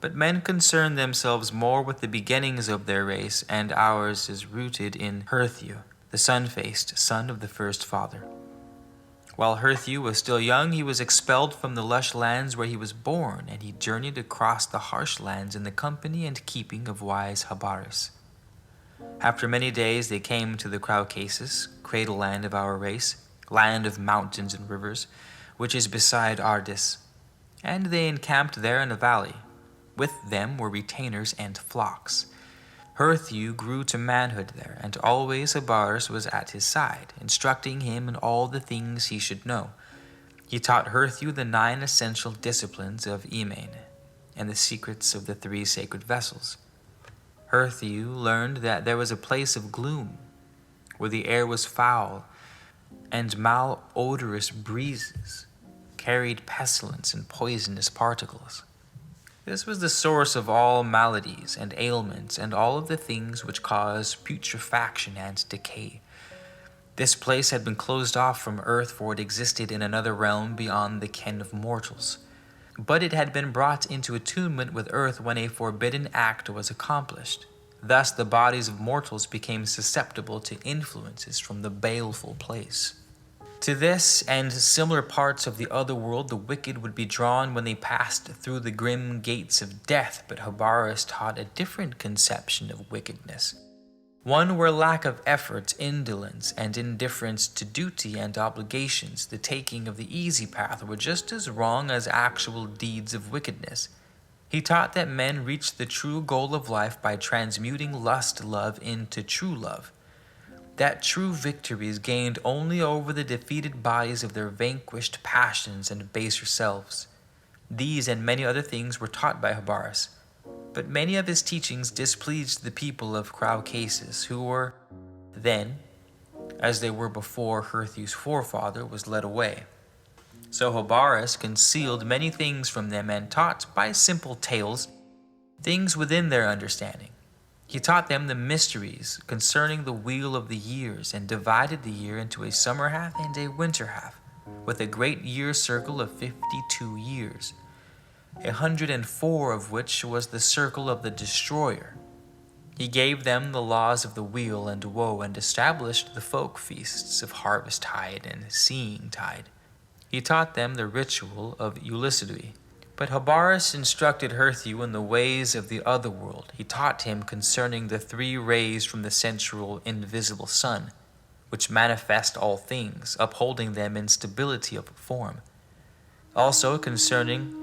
but men concern themselves more with the beginnings of their race, and ours is rooted in Herthu, the sun-faced son of the first father. While Herthu was still young, he was expelled from the lush lands where he was born, and he journeyed across the harsh lands in the company and keeping of wise Habaris. After many days they came to the Caucasus, cradle land of our race, land of mountains and rivers, which is beside Ardis, and they encamped there in a valley. With them were retainers and flocks. Herthu grew to manhood there, and always Habaris was at his side, instructing him in all the things he should know. He taught Herthu the 9 essential disciplines of Emain, and the secrets of the 3 sacred vessels. Herthu learned that there was a place of gloom, where the air was foul, and malodorous breezes carried pestilence and poisonous particles. This was the source of all maladies and ailments and all of the things which cause putrefaction and decay. This place had been closed off from earth, for it existed in another realm beyond the ken of mortals. But it had been brought into attunement with earth when a forbidden act was accomplished. Thus the bodies of mortals became susceptible to influences from the baleful place. To this and similar parts of the other world the wicked would be drawn when they passed through the grim gates of death, but Habaris taught a different conception of wickedness, one where lack of effort, indolence, and indifference to duty and obligations, the taking of the easy path, were just as wrong as actual deeds of wickedness. He taught that men reach the true goal of life by transmuting lust-love into true love, that true victory is gained only over the defeated bodies of their vanquished passions and baser selves. These and many other things were taught by Habaris, but many of his teachings displeased the people of Caucasus, who were then, as they were before Herthu's forefather was led away. So Habaris concealed many things from them and taught by simple tales things within their understanding. He taught them the mysteries concerning the wheel of the years, and divided the year into a summer half and a winter half, with a great year circle of 52 years, 104 of which was the circle of the destroyer. He gave them the laws of the wheel and woe, and established the folk feasts of harvest tide and seeing tide. He taught them the ritual of Ulyssodoi. But Habaris instructed Herthu in the ways of the other world. He taught him concerning the 3 rays from the central invisible sun, which manifest all things, upholding them in stability of form. Also concerning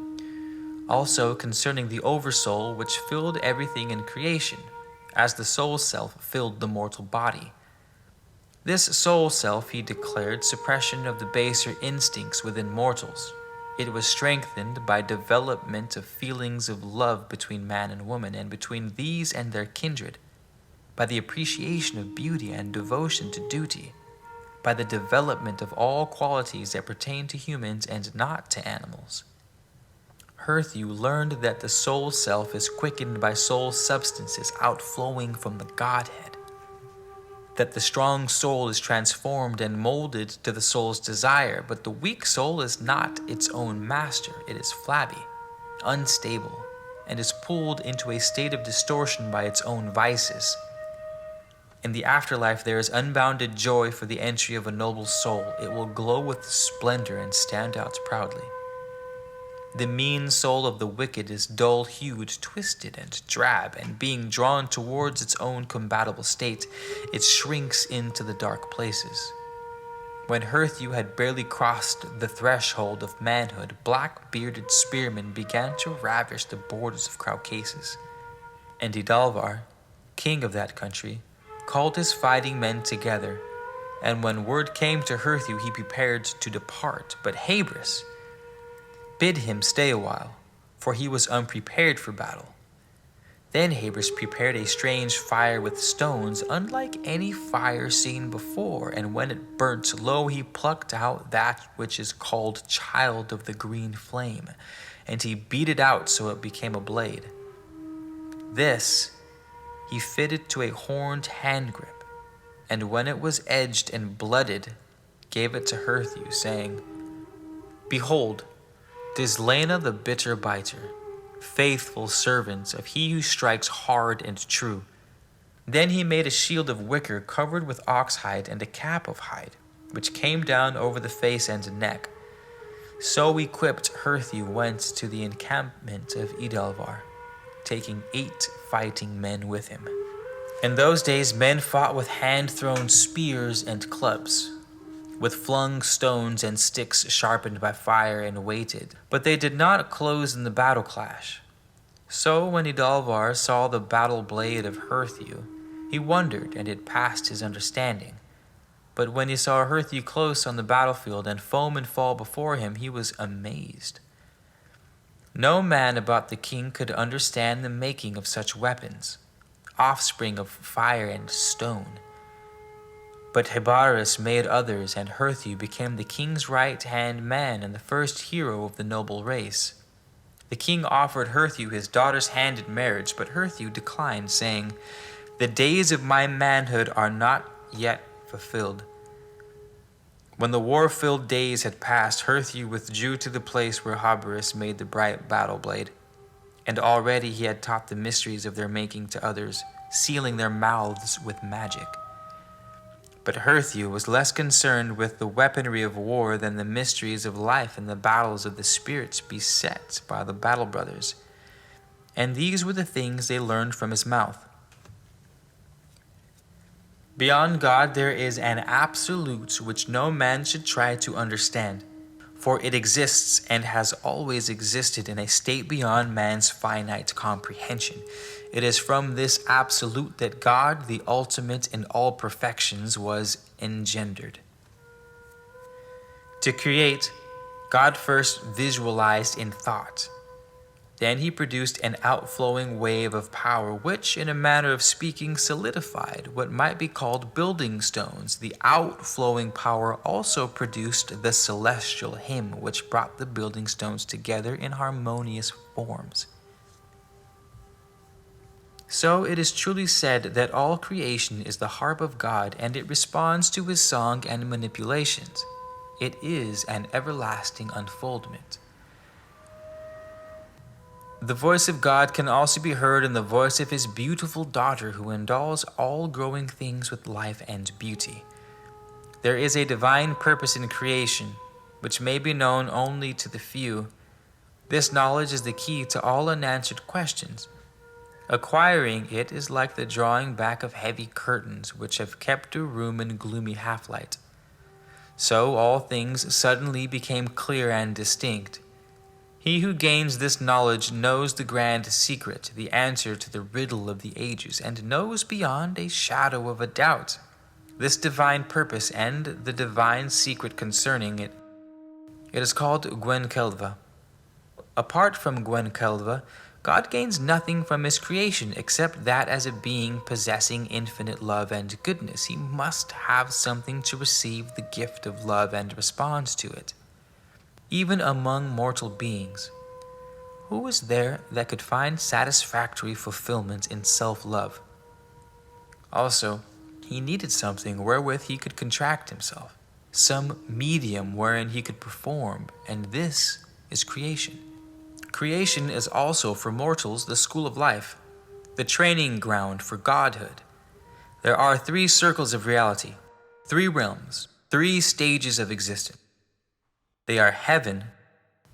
the oversoul which filled everything in creation, as the soul self filled the mortal body. This soul self, he declared, suppression of the baser instincts within mortals. It was strengthened by development of feelings of love between man and woman, and between these and their kindred, by the appreciation of beauty and devotion to duty, by the development of all qualities that pertain to humans and not to animals. Herthu learned that the soul self is quickened by soul substances outflowing from the Godhead, that the strong soul is transformed and molded to the soul's desire, but the weak soul is not its own master. It is flabby, unstable, and is pulled into a state of distortion by its own vices. In the afterlife there is unbounded joy for the entry of a noble soul. It will glow with splendor and stand out proudly. The mean soul of the wicked is dull-hued, twisted, and drab, and being drawn towards its own compatible state, it shrinks into the dark places. When Herthew had barely crossed the threshold of manhood, black-bearded spearmen began to ravish the borders of Caucasus. And Idalvar, king of that country, called his fighting men together, and when word came to Herthew, he prepared to depart. But Habris bid him stay a while, for he was unprepared for battle. Then Habris prepared a strange fire with stones, unlike any fire seen before, and when it burnt, lo, he plucked out that which is called child of the green flame, and he beat it out so it became a blade. This he fitted to a horned hand grip, and when it was edged and blooded, gave it to Herthew, saying, Behold, 'tis Lena the bitter biter, faithful servant of he who strikes hard and true. Then he made a shield of wicker covered with oxhide and a cap of hide, which came down over the face and neck. So equipped, Herthew went to the encampment of Idalvar, taking 8 fighting men with him. In those days men fought with hand-thrown spears and clubs, with flung stones and sticks sharpened by fire and weighted, but they did not close in the battle clash. So when Idalvar saw the battle blade of Herthew, he wondered, and it passed his understanding. But when he saw Herthew close on the battlefield and foemen fall before him, he was amazed. No man about the king could understand the making of such weapons, offspring of fire and stone. But Habris made others, and Herthew became the king's right-hand man and the first hero of the noble race. The king offered Herthew his daughter's hand in marriage, but Herthew declined, saying, The days of my manhood are not yet fulfilled. When the war-filled days had passed, Herthew withdrew to the place where Habris made the bright battle blade, and already he had taught the mysteries of their making to others, sealing their mouths with magic. But Herthew was less concerned with the weaponry of war than the mysteries of life and the battles of the spirits beset by the battle brothers. And these were the things they learned from his mouth. Beyond God there is an absolute which no man should try to understand, for it exists and has always existed in a state beyond man's finite comprehension. It is from this absolute that God, the ultimate in all perfections, was engendered. To create, God first visualized in thought. Then he produced an outflowing wave of power, which, in a manner of speaking, solidified what might be called building stones. The outflowing power also produced the celestial hymn, which brought the building stones together in harmonious forms. So it is truly said that all creation is the harp of God, and it responds to his song and manipulations. It is an everlasting unfoldment. The voice of God can also be heard in the voice of his beautiful daughter, who endows all growing things with life and beauty. There is a divine purpose in creation, which may be known only to the few. This knowledge is the key to all unanswered questions. Acquiring it is like the drawing back of heavy curtains which have kept a room in gloomy half-light. So all things suddenly became clear and distinct. He who gains this knowledge knows the grand secret, the answer to the riddle of the ages, and knows beyond a shadow of a doubt this divine purpose and the divine secret concerning it. It is called Gwenkelva. Apart from Gwenkelva, God gains nothing from his creation except that as a being possessing infinite love and goodness, he must have something to receive the gift of love and respond to it. Even among mortal beings, who was there that could find satisfactory fulfillment in self-love? Also, he needed something wherewith he could contract himself, some medium wherein he could perform, and this is creation. Creation is also for mortals the school of life, the training ground for godhood. There are 3 circles of reality, 3 realms, 3 stages of existence. They are heaven,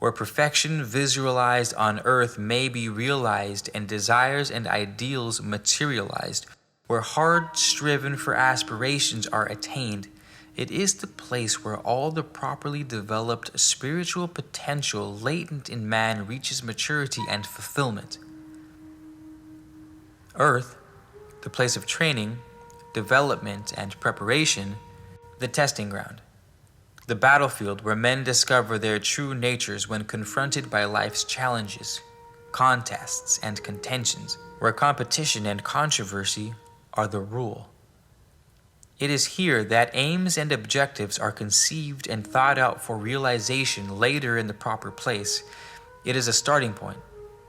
where perfection visualized on earth may be realized and desires and ideals materialized, where hard-striven for aspirations are attained. It is the place where all the properly developed spiritual potential latent in man reaches maturity and fulfillment. Earth, the place of training, development, and preparation, the testing ground. The battlefield where men discover their true natures when confronted by life's challenges, contests, and contentions, where competition and controversy are the rule. It is here that aims and objectives are conceived and thought out for realization later in the proper place. It is a starting point,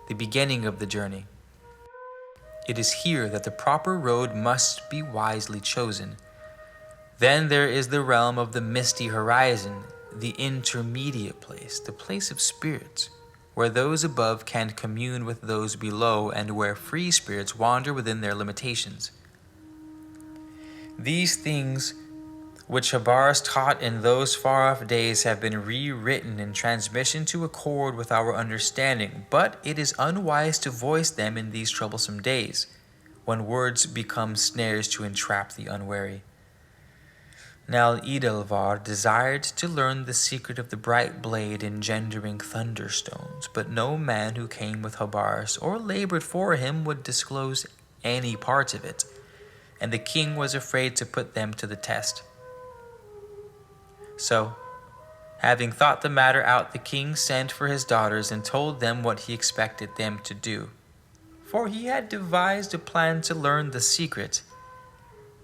the beginning of the journey. It is here that the proper road must be wisely chosen. Then there is the realm of the misty horizon, the intermediate place, the place of spirits, where those above can commune with those below and where free spirits wander within their limitations. These things which Habaras taught in those far-off days have been rewritten in transmission to accord with our understanding, but it is unwise to voice them in these troublesome days, when words become snares to entrap the unwary. Now Edelvar desired to learn the secret of the bright blade engendering thunderstones, but no man who came with Habaras or labored for him would disclose any part of it, and the king was afraid to put them to the test. So, having thought the matter out, the king sent for his daughters and told them what he expected them to do, for he had devised a plan to learn the secret.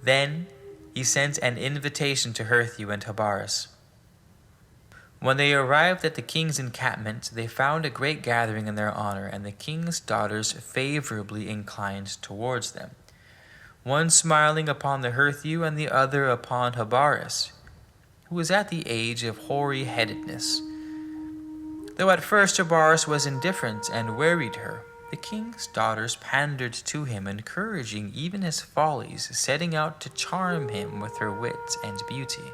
Then he sent an invitation to Herthu and Habaras. When they arrived at the king's encampment, they found a great gathering in their honor, and the king's daughters favorably inclined towards them, one smiling upon the Herthu and the other upon Habaras, who was at the age of hoary-headedness. Though at first Habaras was indifferent and wearied her, the king's daughters pandered to him, encouraging even his follies, setting out to charm him with her wit and beauty.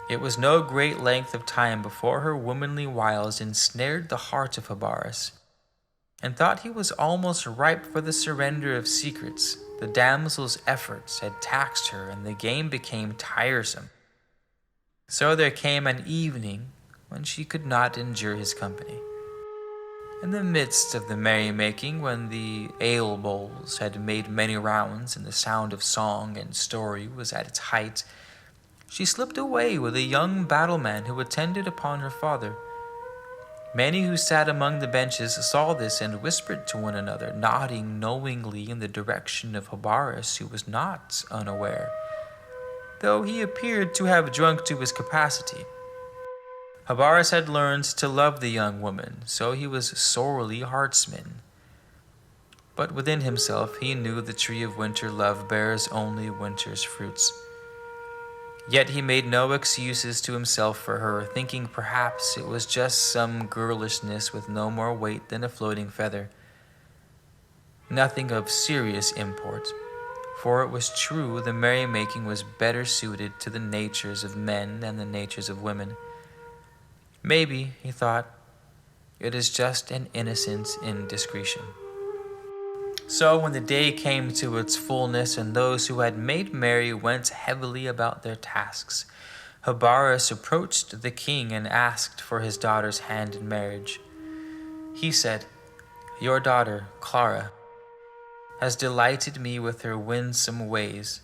It was no great length of time before her womanly wiles ensnared the heart of Habaras, and thought he was almost ripe for the surrender of secrets. The damsel's efforts had taxed her, and the game became tiresome. So there came an evening when she could not endure his company. In the midst of the merrymaking, when the ale bowls had made many rounds and the sound of song and story was at its height, she slipped away with a young battleman who attended upon her father. Many who sat among the benches saw this and whispered to one another, nodding knowingly in the direction of Habaras, who was not unaware, though he appeared to have drunk to his capacity. Habaras had learned to love the young woman, so he was sorely heart-smitten. But within himself he knew the tree of winter love bears only winter's fruits. Yet he made no excuses to himself for her, thinking perhaps it was just some girlishness with no more weight than a floating feather. Nothing of serious import, for it was true the merrymaking was better suited to the natures of men than the natures of women. Maybe, he thought, it is just an innocent indiscretion. So when the day came to its fullness and those who had made merry went heavily about their tasks, Habaras approached the king and asked for his daughter's hand in marriage. He said, "Your daughter, Clara, has delighted me with her winsome ways.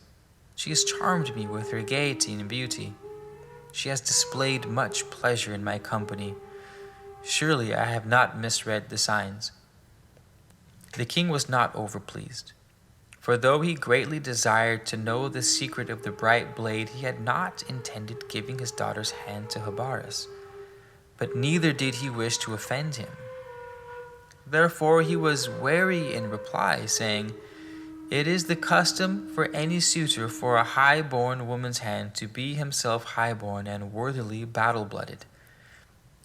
She has charmed me with her gaiety and beauty. She has displayed much pleasure in my company. Surely I have not misread the signs." The king was not overpleased, for though he greatly desired to know the secret of the bright blade, he had not intended giving his daughter's hand to Habaras, but neither did he wish to offend him. Therefore he was wary in reply, saying, "It is the custom for any suitor for a high-born woman's hand to be himself high-born and worthily battle-blooded.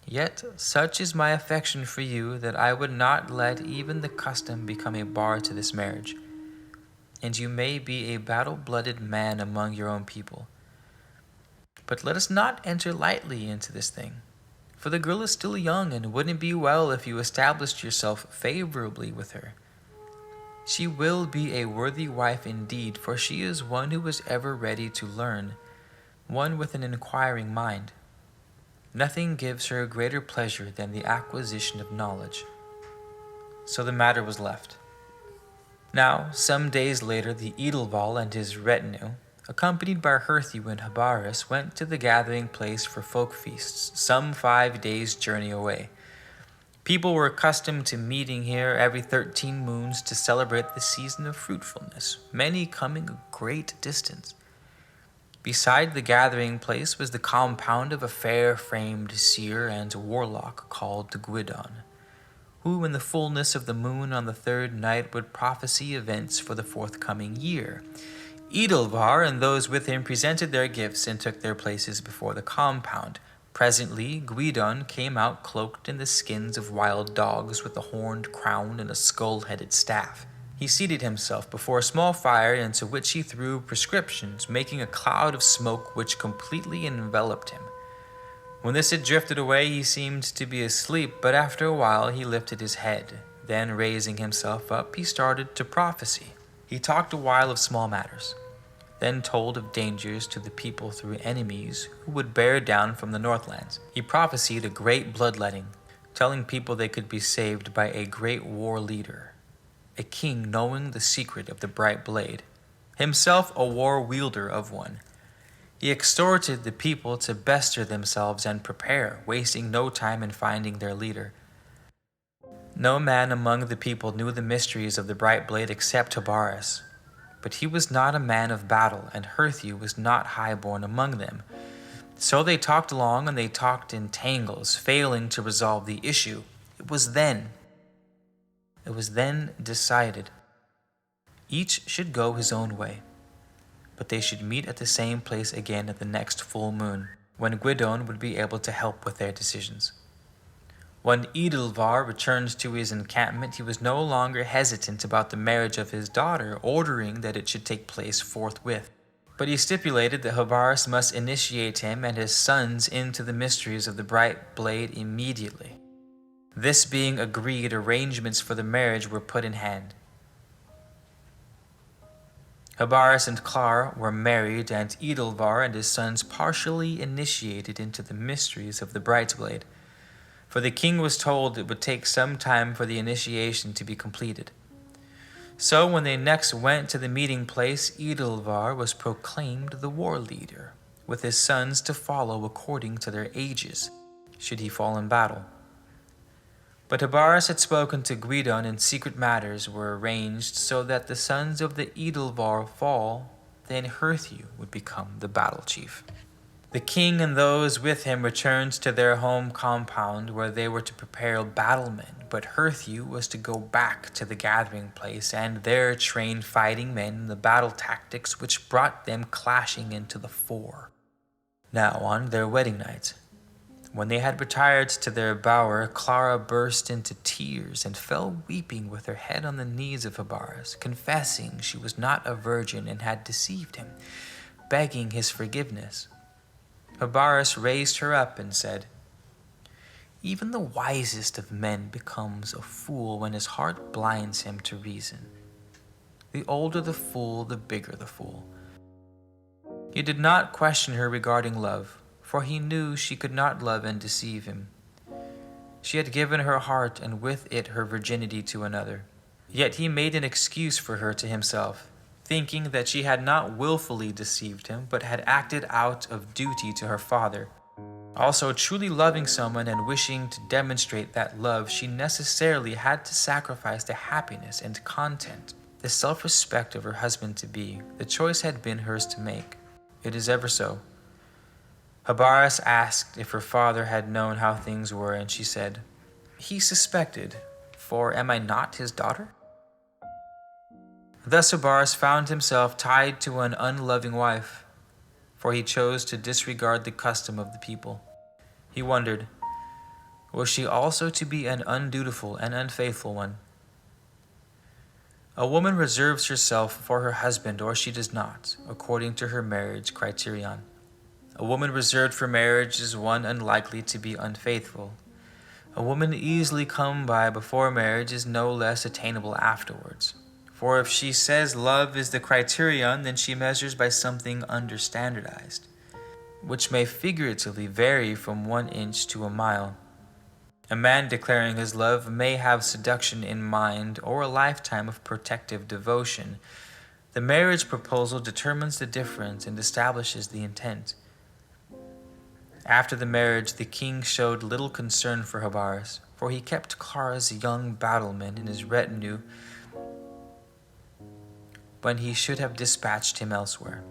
Yet such is my affection for you that I would not let even the custom become a bar to this marriage. And you may be a battle-blooded man among your own people. But let us not enter lightly into this thing, for the girl is still young and wouldn't be well if you established yourself favorably with her. She will be a worthy wife indeed, for she is one who is ever ready to learn, one with an inquiring mind. Nothing gives her greater pleasure than the acquisition of knowledge. So the matter was left. Now, some days later, the Edelval and his retinue, accompanied by Herthu and Habaris, went to the gathering place for folk feasts, some 5 days' journey away. People were accustomed to meeting here every 13 moons to celebrate the season of fruitfulness, many coming a great distance. Beside the gathering place was the compound of a fair-framed seer and warlock called Gwyddon, who in the fullness of the moon on the third night would prophesy events for the forthcoming year. Edelvar and those with him presented their gifts and took their places before the compound. Presently, Gwyddon came out cloaked in the skins of wild dogs with a horned crown and a skull-headed staff. He seated himself before a small fire into which he threw prescriptions, making a cloud of smoke which completely enveloped him. When this had drifted away, he seemed to be asleep, but after a while he lifted his head. Then, raising himself up, he started to prophesy. He talked a while of small matters, then told of dangers to the people through enemies who would bear down from the Northlands. He prophesied a great bloodletting, telling people they could be saved by a great war leader, a king knowing the secret of the bright blade, himself a war wielder of one. He exhorted the people to bestir themselves and prepare, wasting no time in finding their leader. No man among the people knew the mysteries of the bright blade except Habaris, but he was not a man of battle, and Herthu was not highborn among them. So they talked long, and they talked in tangles, failing to resolve the issue. It was then decided. Each should go his own way, but they should meet at the same place again at the next full moon, when Gwyddon would be able to help with their decisions. When Edelvar returned to his encampment, he was no longer hesitant about the marriage of his daughter, ordering that it should take place forthwith. But he stipulated that Habaris must initiate him and his sons into the mysteries of the bright blade immediately. This being agreed, arrangements for the marriage were put in hand. Habaris and Clar were married, and Edelvar and his sons partially initiated into the mysteries of the bright blade. For the king was told it would take some time for the initiation to be completed. So when they next went to the meeting place, Edelvar was proclaimed the war leader, with his sons to follow according to their ages, should he fall in battle. But Habaris had spoken to Gwyddon, and secret matters were arranged so that the sons of the Edelvar fall, then Herthu would become the battle chief. The king and those with him returned to their home compound where they were to prepare battlemen, but Herthu was to go back to the gathering place and there train fighting men in the battle tactics which brought them clashing into the fore. Now on their wedding night, when they had retired to their bower, Clara burst into tears and fell weeping with her head on the knees of Habaris, confessing she was not a virgin and had deceived him, begging his forgiveness. Habaris raised her up and said, "Even the wisest of men becomes a fool when his heart blinds him to reason. The older the fool, the bigger the fool." He did not question her regarding love, for he knew she could not love and deceive him. She had given her heart and with it her virginity to another. Yet he made an excuse for her to himself, thinking that she had not willfully deceived him, but had acted out of duty to her father. Also, truly loving someone and wishing to demonstrate that love, she necessarily had to sacrifice the happiness and content, the self-respect of her husband-to-be. The choice had been hers to make. It is ever so. Habaris asked if her father had known how things were, and she said, "He suspected, for am I not his daughter?" Thus Habaris found himself tied to an unloving wife, for he chose to disregard the custom of the people. He wondered, was she also to be an undutiful and unfaithful one? A woman reserves herself for her husband, or she does not, according to her marriage criterion. A woman reserved for marriage is one unlikely to be unfaithful. A woman easily come by before marriage is no less attainable afterwards. For if she says love is the criterion, then she measures by something understandardized, which may figuratively vary from 1 inch to a mile. A man declaring his love may have seduction in mind or a lifetime of protective devotion. The marriage proposal determines the difference and establishes the intent. After the marriage, the king showed little concern for Habaris, for he kept Clara's young battleman in his retinue when he should have dispatched him elsewhere.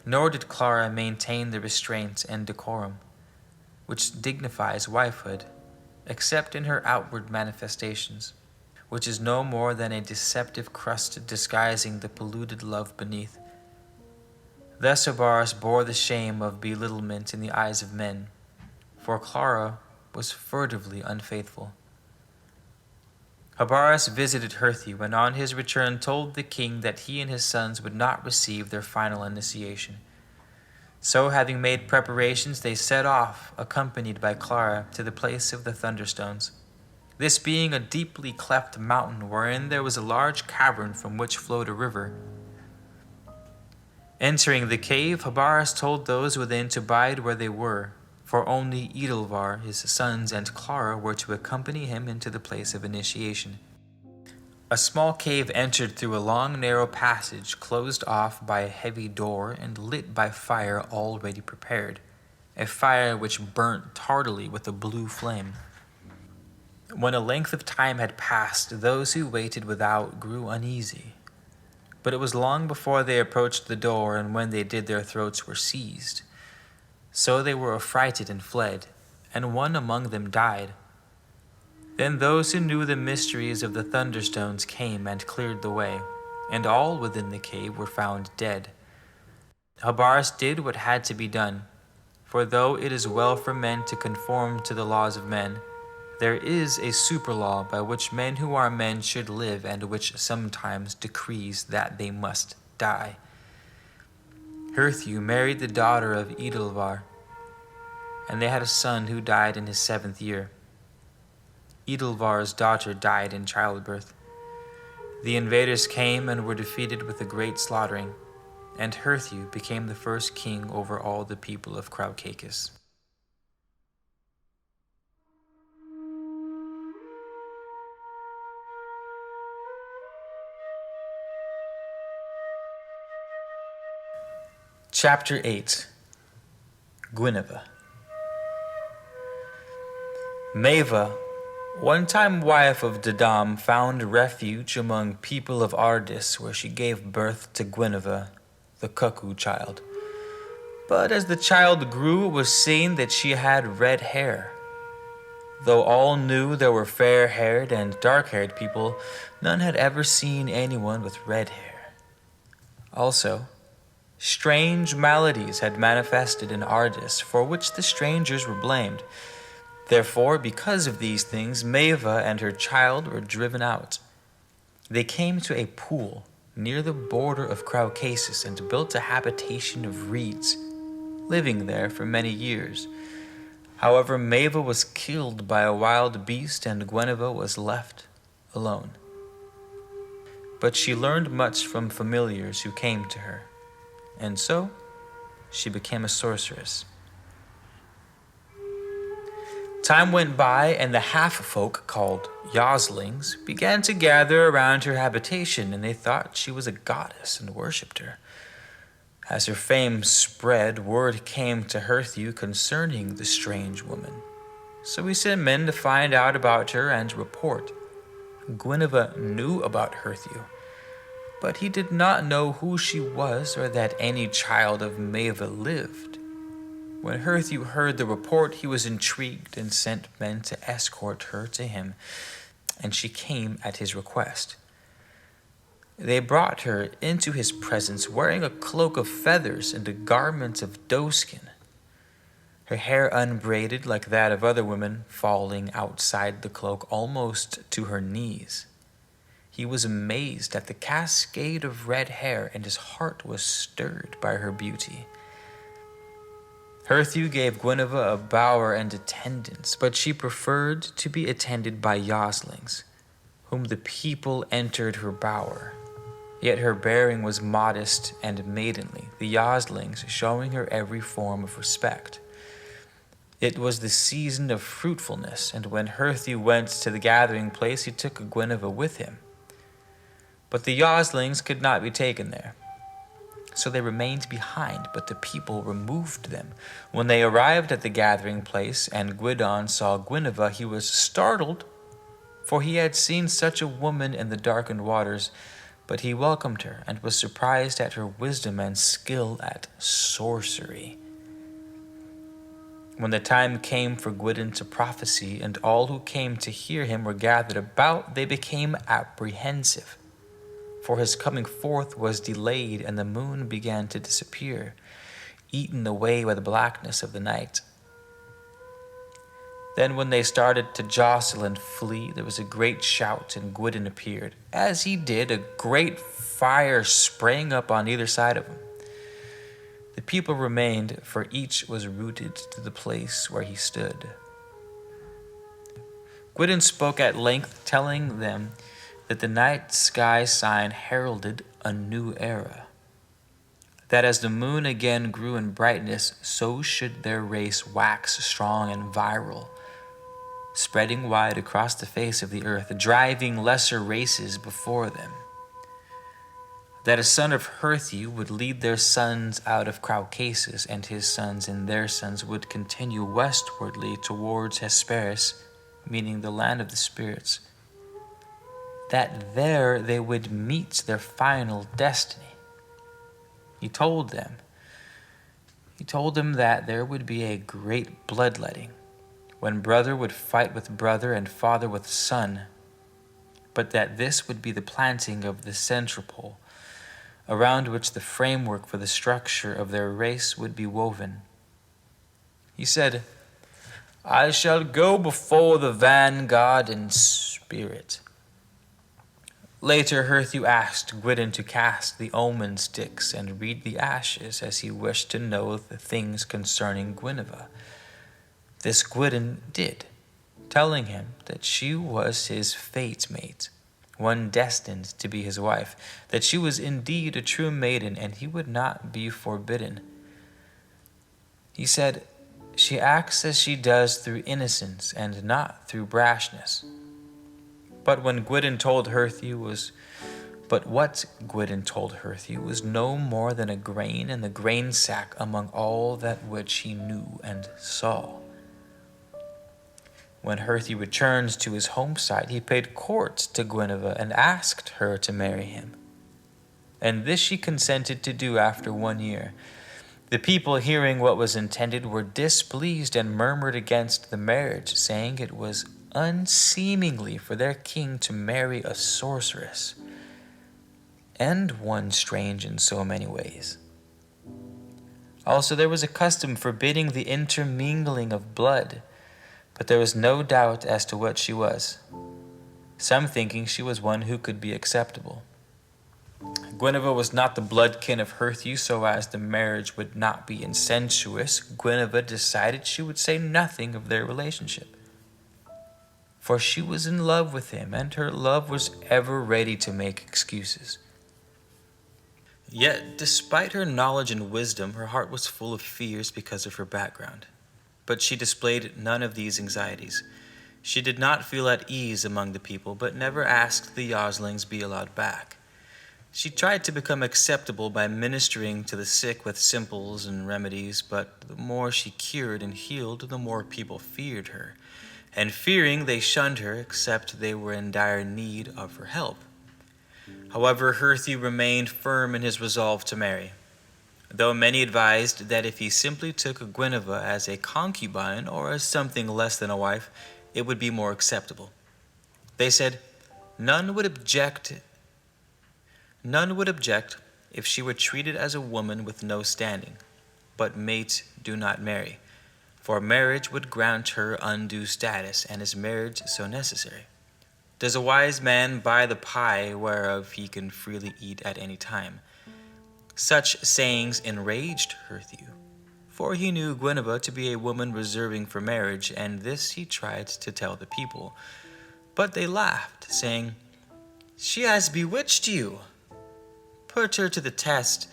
Nor did Clara maintain the restraint and decorum which dignifies wifehood, except in her outward manifestations, which is no more than a deceptive crust disguising the polluted love beneath. Thus Habaris bore the shame of belittlement in the eyes of men, for Clara was furtively unfaithful. Habaris visited Herthy, and on his return told the king that he and his sons would not receive their final initiation. So, having made preparations, they set off, accompanied by Clara, to the place of the thunderstones, this being a deeply cleft mountain wherein there was a large cavern from which flowed a river. Entering the cave, Habaris told those within to bide where they were, for only Edelvar, his sons, and Clara were to accompany him into the place of initiation. A small cave entered through a long narrow passage closed off by a heavy door and lit by fire already prepared, a fire which burnt tardily with a blue flame. When a length of time had passed, those who waited without grew uneasy. But it was long before they approached the door, and when they did, their throats were seized. So they were affrighted and fled, and one among them died. Then those who knew the mysteries of the thunderstones came and cleared the way, and all within the cave were found dead. Habaris did what had to be done, for though it is well for men to conform to the laws of men, there is a superlaw by which men who are men should live, and which sometimes decrees that they must die. Herthu married the daughter of Edelvar, and they had a son who died in his 7th year. Edelvar's daughter died in childbirth. The invaders came and were defeated with a great slaughtering, and Herthu became the first king over all the people of Caucasus. Chapter 8. Guinevere. Maeva, one time wife of Dedam, found refuge among people of Ardis, where she gave birth to Guinevere, the cuckoo child. But as the child grew, it was seen that she had red hair. Though all knew there were fair-haired and dark-haired people, none had ever seen anyone with red hair. Also, strange maladies had manifested in Ardis, for which the strangers were blamed. Therefore, because of these things, Maeva and her child were driven out. They came to a pool near the border of Caucasus and built a habitation of reeds, living there for many years. However, Maeva was killed by a wild beast, and Guinevere was left alone. But she learned much from familiars who came to her, and so she became a sorceress. Time went by, and the half-folk, called Yoslings, began to gather around her habitation, and they thought she was a goddess and worshipped her. As her fame spread, word came to Herthu concerning the strange woman. So he sent men to find out about her and report. Guinevere knew about Herthu, but he did not know who she was or that any child of Maeva lived. When Herthu heard the report, he was intrigued and sent men to escort her to him, and she came at his request. They brought her into his presence wearing a cloak of feathers and a garment of doeskin, her hair unbraided like that of other women, falling outside the cloak almost to her knees. He was amazed at the cascade of red hair, and his heart was stirred by her beauty. Herthew gave Guinevere a bower and attendants, but she preferred to be attended by yoslings, whom the people entered her bower. Yet her bearing was modest and maidenly, the yoslings showing her every form of respect. It was the season of fruitfulness, and when Herthew went to the gathering place, he took Guinevere with him. But the yoslings could not be taken there, so they remained behind, but the people removed them. When they arrived at the gathering place, and Gwyddon saw Guinevere, he was startled, for he had seen such a woman in the darkened waters, but he welcomed her, and was surprised at her wisdom and skill at sorcery. When the time came for Gwyddon to prophesy, and all who came to hear him were gathered about, they became apprehensive, for his coming forth was delayed, and the moon began to disappear, eaten away by the blackness of the night. Then when they started to jostle and flee, there was a great shout, and Gwyddon appeared. As he did, a great fire sprang up on either side of him. The people remained, for each was rooted to the place where he stood. Gwyddon spoke at length, telling them that the night sky sign heralded a new era, that as the moon again grew in brightness, so should their race wax strong and virile, spreading wide across the face of the earth, driving lesser races before them. That a son of Herthew would lead their sons out of Caucasus, and his sons and their sons would continue westwardly towards Hesperus, meaning the land of the spirits, that there they would meet their final destiny. He told them that there would be a great bloodletting, when brother would fight with brother and father with son, but that this would be the planting of the centropole, around which the framework for the structure of their race would be woven. He said, "I shall go before the vanguard in spirit." Later, Herthew asked Gwyddon to cast the omen sticks and read the ashes, as he wished to know the things concerning Guinevere. This Gwyddon did, telling him that she was his fate mate, one destined to be his wife, that she was indeed a true maiden, and he would not be forbidden. He said, "She acts as she does through innocence and not through brashness." But what Gwyddon told Herthew was no more than a grain in the grain sack among all that which he knew and saw. When Herthew returned to his homeside, he paid court to Guinevere and asked her to marry him. And this she consented to do after 1 year. The people, hearing what was intended, were displeased and murmured against the marriage, saying it was unseemly for their king to marry a sorceress, and one strange in so many ways. Also, there was a custom forbidding the intermingling of blood, but there was no doubt as to what she was, some thinking she was one who could be acceptable. Guinevere was not the bloodkin of Herthew, so as the marriage would not be incestuous, Guinevere decided she would say nothing of their relationship, for she was in love with him, and her love was ever ready to make excuses. Yet, despite her knowledge and wisdom, her heart was full of fears because of her background. But she displayed none of these anxieties. She did not feel at ease among the people, but never asked the yoslings be allowed back. She tried to become acceptable by ministering to the sick with simples and remedies, but the more she cured and healed, the more people feared her. And fearing, they shunned her, except they were in dire need of her help. However, Herthew remained firm in his resolve to marry, though many advised that if he simply took Guinevere as a concubine or as something less than a wife, it would be more acceptable. They said none would object if she were treated as a woman with no standing, but mate do not marry, for marriage would grant her undue status, and is marriage so necessary? Does a wise man buy the pie whereof he can freely eat at any time? Such sayings enraged Herthew, for he knew Guinevere to be a woman reserving for marriage, and this he tried to tell the people. But they laughed, saying, "She has bewitched you. Put her to the test."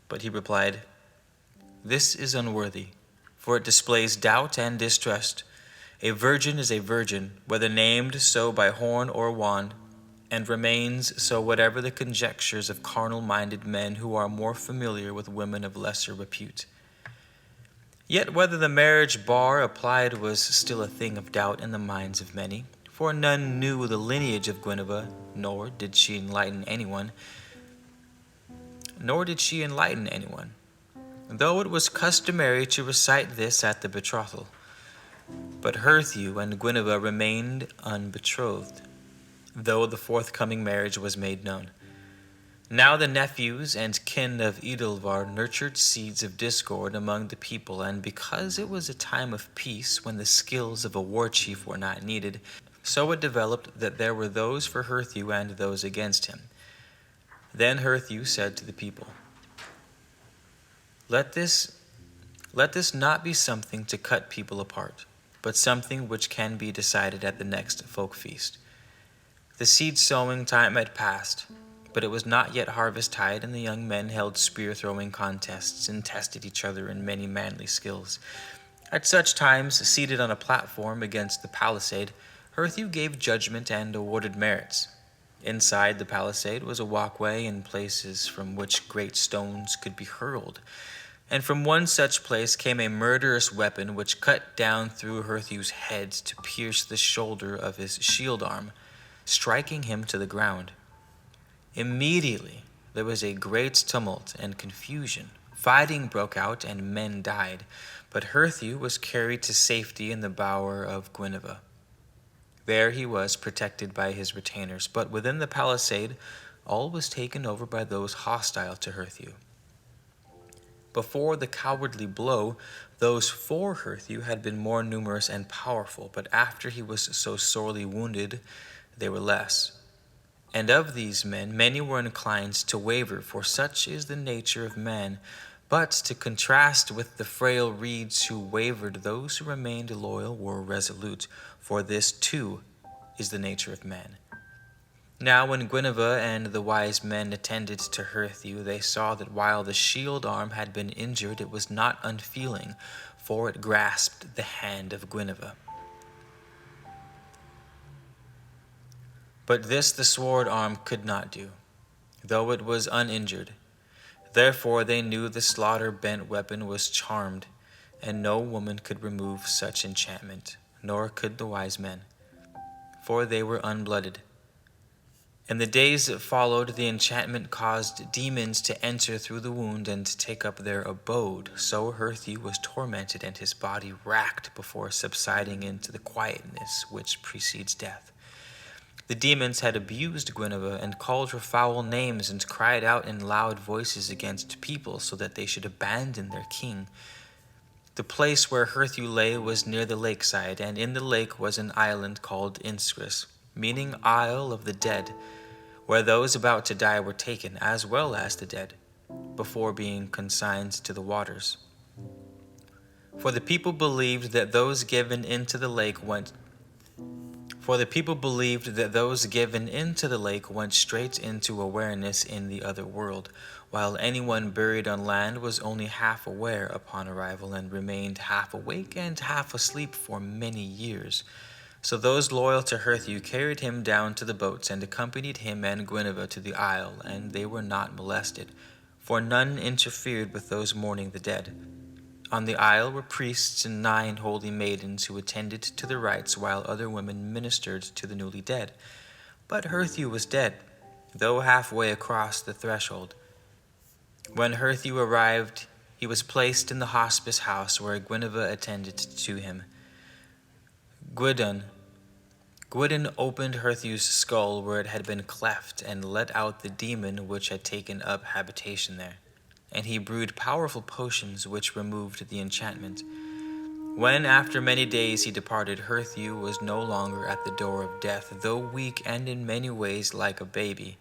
But he replied, "This is unworthy, for it displays doubt and distrust. A virgin is a virgin, whether named so by horn or wand, and remains so whatever the conjectures of carnal-minded men who are more familiar with women of lesser repute." Yet whether the marriage bar applied was still a thing of doubt in the minds of many, for none knew the lineage of Guinevere, nor did she enlighten anyone, though it was customary to recite this at the betrothal. But Herthew and Guinevere remained unbetrothed, though the forthcoming marriage was made known. Now the nephews and kin of Edelvar nurtured seeds of discord among the people, and because it was a time of peace when the skills of a war chief were not needed, so it developed that there were those for Herthew and those against him. Then Herthew said to the people, Let this not be something to cut people apart, but something which can be decided at the next folk feast. The seed sowing time had passed, but it was not yet harvest tide, and the young men held spear-throwing contests and tested each other in many manly skills. At such times, seated on a platform against the palisade, Herthew gave judgment and awarded merits. Inside the palisade was a walkway in places from which great stones could be hurled, and from one such place came a murderous weapon which cut down through Herthew's head to pierce the shoulder of his shield arm, striking him to the ground. Immediately there was a great tumult and confusion. Fighting broke out and men died, but Herthew was carried to safety in the bower of Guinevere. There he was protected by his retainers, but within the palisade all was taken over by those hostile to Herthew. Before the cowardly blow, those for Herthew had been more numerous and powerful, but after he was so sorely wounded, they were less. And of these men, many were inclined to waver, for such is the nature of man. But to contrast with the frail reeds who wavered, those who remained loyal were resolute, for this too is the nature of man. Now when Guinevere and the wise men attended to Herthew, they saw that while the shield arm had been injured, it was not unfeeling, for it grasped the hand of Guinevere. But this the sword arm could not do, though it was uninjured. Therefore they knew the slaughter-bent weapon was charmed, and no woman could remove such enchantment, nor could the wise men, for they were unblooded. In the days that followed, the enchantment caused demons to enter through the wound and take up their abode. So Herthew was tormented and his body racked before subsiding into the quietness which precedes death. The demons had abused Guinevere and called her foul names and cried out in loud voices against people so that they should abandon their king. The place where Herthew lay was near the lakeside, and in the lake was an island called Inscris, meaning Isle of the Dead, where those about to die were taken, as well as the dead, before being consigned to the waters. For the people believed that those given into the lake went straight into awareness in the other world, while anyone buried on land was only half aware upon arrival and remained half awake and half asleep for many years. So those loyal to Herthew carried him down to the boats and accompanied him and Guinevere to the isle, and they were not molested, for none interfered with those mourning the dead. On the isle were priests and 9 holy maidens who attended to the rites while other women ministered to the newly dead. But Herthew was dead, though halfway across the threshold. When Herthew arrived, he was placed in the hospice house where Guinevere attended to him. Gwydion opened Herthew's skull where it had been cleft and let out the demon which had taken up habitation there. And he brewed powerful potions which removed the enchantment. When after many days he departed, Herthew was no longer at the door of death, though weak and in many ways like a baby.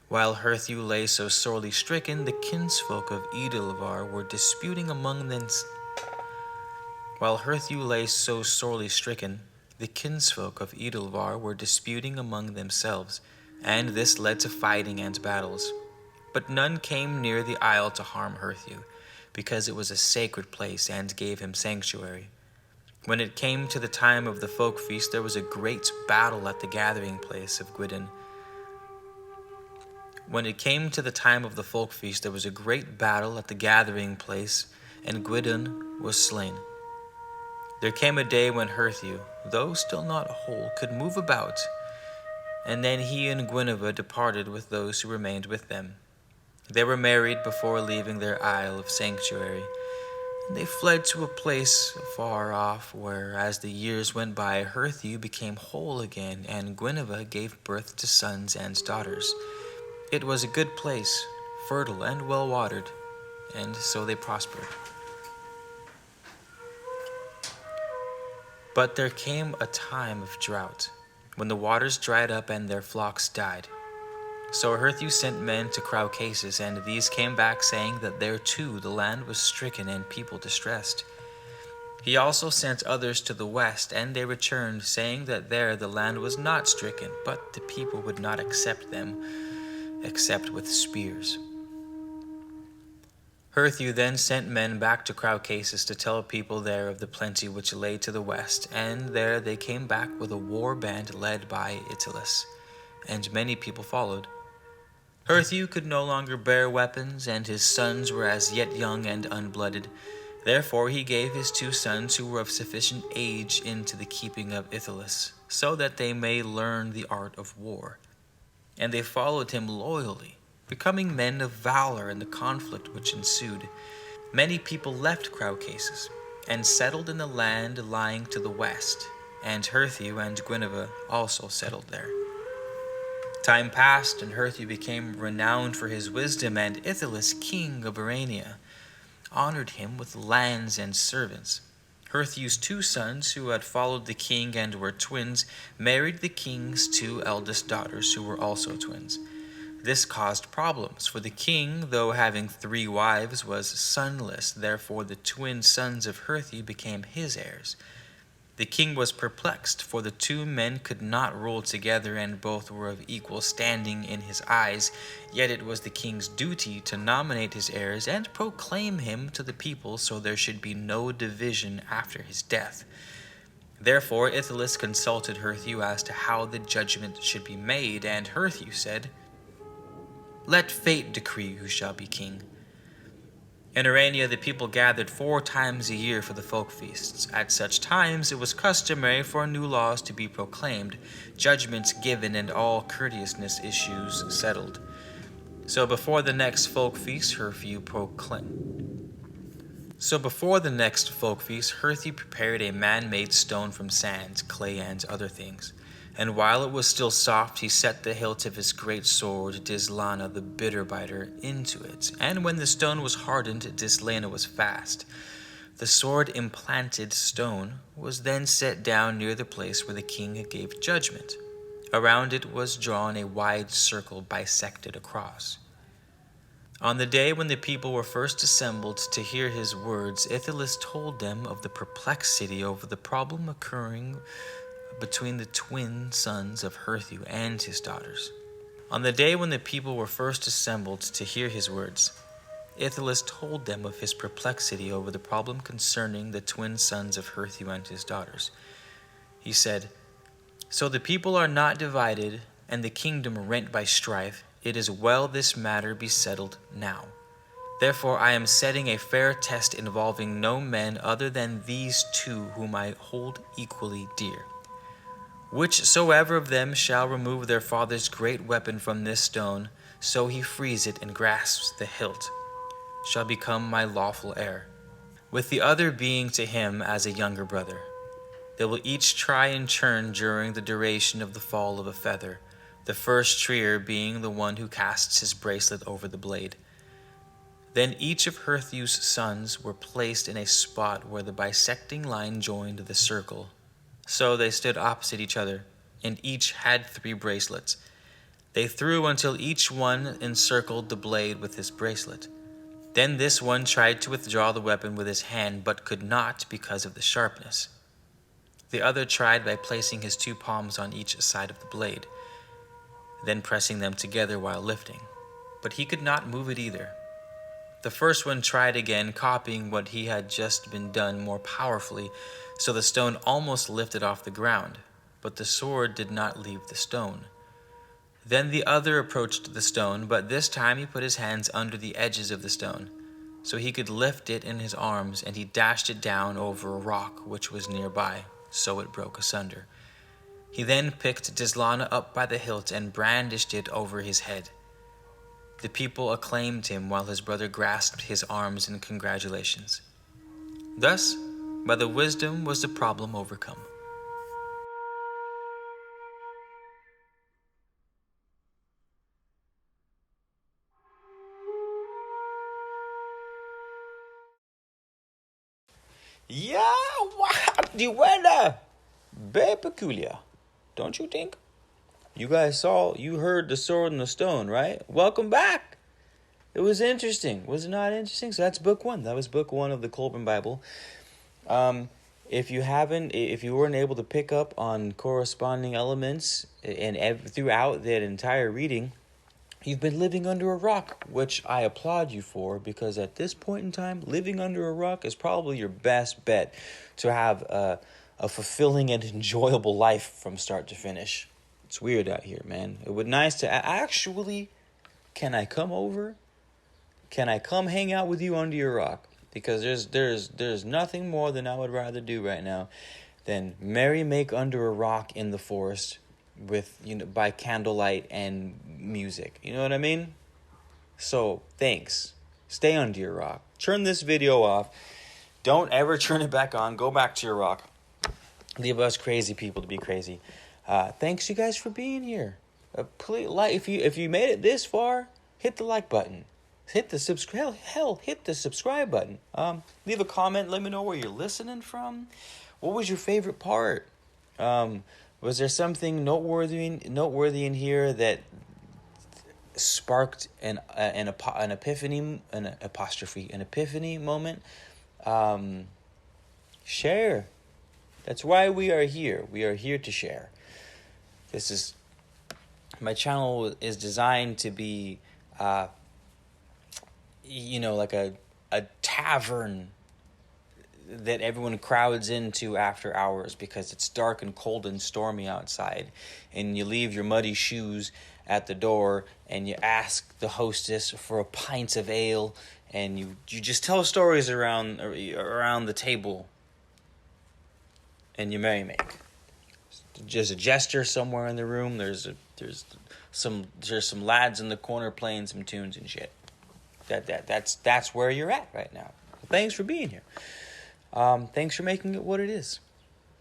While Herthew lay so sorely stricken, the kinsfolk of Edelvar were disputing among them. While Herthew lay so sorely stricken, the kinsfolk of Edelvar were disputing among themselves, and this led to fighting and battles. But none came near the isle to harm Herthew, because it was a sacred place and gave him sanctuary. When it came to the time of the folk feast, there was a great battle at the gathering place of Gwydion. When it came to the time of the folk feast, there was a great battle at the gathering place, and Gwydion was slain. There came a day when Herthew, though still not whole, could move about, and then he and Guinevere departed with those who remained with them. They were married before leaving their isle of sanctuary, and they fled to a place far off where, as the years went by, Herthew became whole again, and Guinevere gave birth to sons and daughters. It was a good place, fertile and well-watered, and so they prospered. But there came a time of drought, when the waters dried up and their flocks died. So Herthew sent men to Caucasus, and these came back saying that there too the land was stricken and people distressed. He also sent others to the west, and they returned, saying that there the land was not stricken, but the people would not accept them, except with spears. Herthew then sent men back to Caucasus to tell people there of the plenty which lay to the west, and there they came back with a war band led by Itylus, and many people followed. Herthew could no longer bear weapons, and his sons were as yet young and unblooded. Therefore he gave his 2 sons who were of sufficient age into the keeping of Itylus, so that they may learn the art of war. And they followed him loyally, becoming men of valor in the conflict which ensued. Many people left Caucasus and settled in the land lying to the west, and Herthew and Guinevere also settled there. Time passed, and Herthew became renowned for his wisdom, and Itylus, king of Arania, honored him with lands and servants. Herthew's 2 sons, who had followed the king and were twins, married the king's 2 eldest daughters, who were also twins. This caused problems, for the king, though having 3 wives, was sonless. Therefore the twin sons of Herthew became his heirs. The king was perplexed, for the 2 men could not rule together, and both were of equal standing in his eyes. Yet it was the king's duty to nominate his heirs and proclaim him to the people, so there should be no division after his death. Therefore Itylus consulted Herthew as to how the judgment should be made, and Herthew said, "Let fate decree who shall be king." In Arania, the people gathered 4 times a year for the folk feasts. At such times, it was customary for new laws to be proclaimed, judgments given, and all courteousness issues settled. So before the next folk feast, Herthew prepared a man-made stone from sand, clay, and other things. And while it was still soft, he set the hilt of his great sword, Dislana the bitter biter, into it. And when the stone was hardened, Dislana was fast. The sword-implanted stone was then set down near the place where the king gave judgment. Around it was drawn a wide circle bisected across. On the day when the people were first assembled to hear his words, Itylus told them of the perplexity over the problem occurring between the twin sons of Herthew and his daughters. On the day when the people were first assembled to hear his words, Itylus told them of his perplexity over the problem concerning the twin sons of Herthew and his daughters. He said, "So the people are not divided, and the kingdom rent by strife. It is well this matter be settled now. Therefore I am setting a fair test involving no men other than these 2 whom I hold equally dear. Whichsoever of them shall remove their father's great weapon from this stone, so he frees it and grasps the hilt, shall become my lawful heir, with the other being to him as a younger brother. They will each try in turn during the duration of the fall of a feather, the first trier being the one who casts his bracelet over the blade. Then each of Herthew's sons were placed in a spot where the bisecting line joined the circle. So they stood opposite each other, and each had 3 bracelets. They threw until each one encircled the blade with his bracelet. Then this one tried to withdraw the weapon with his hand, but could not because of the sharpness. The other tried by placing his 2 palms on each side of the blade, then pressing them together while lifting, but he could not move it either. The first one tried again, copying what he had just been done more powerfully, so the stone almost lifted off the ground, but the sword did not leave the stone. Then the other approached the stone, but this time he put his hands under the edges of the stone, so he could lift it in his arms, and he dashed it down over a rock which was nearby, so it broke asunder. He then picked Dislana up by the hilt and brandished it over his head. The people acclaimed him while his brother grasped his arms in congratulations. Thus, by the wisdom was the problem overcome. Yeah, what? The weather. Very peculiar, don't you think? You heard the sword and the stone, right? Welcome back. It was interesting. Was it not interesting? So that's book 1. That was book 1 of the Kolbrin Bible. If you weren't able to pick up on corresponding elements and throughout that entire reading, you've been living under a rock, which I applaud you for, because at this point in time, living under a rock is probably your best bet to have a fulfilling and enjoyable life from start to finish. It's weird out here, man. It would be nice to actually, can I come over? Can I come hang out with you under your rock? Because there's nothing more than I would rather do right now than make under a rock in the forest with, by candlelight and music. You know what I mean? So, thanks. Stay under your rock. Turn this video off. Don't ever turn it back on. Go back to your rock. Leave us crazy people to be crazy. Thanks you guys for being here. Please, if you made it this far, hit the like button. Hit the subscribe. Hit the subscribe button. Leave a comment. Let me know where you're listening from. What was your favorite part? Was there something noteworthy in here that sparked an epiphany, an epiphany moment? Share. That's why we are here. We are here to share. My channel is designed to be, like a tavern that everyone crowds into after hours because it's dark and cold and stormy outside, and you leave your muddy shoes at the door and you ask the hostess for a pint of ale, and you just tell stories around the table, and you merry-make. Just a jester somewhere in the room. There's some lads in the corner playing some tunes and shit. That's where you're at right now. Thanks for being here. Thanks for making it what it is.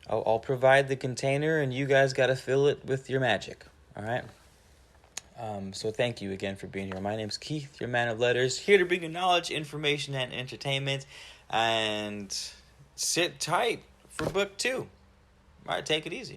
I'll provide the container, and you guys got to fill it with your magic. All right? So thank you again for being here. My name's Keith, your man of letters, here to bring you knowledge, information, and entertainment. And sit tight for book 2. All right, take it easy.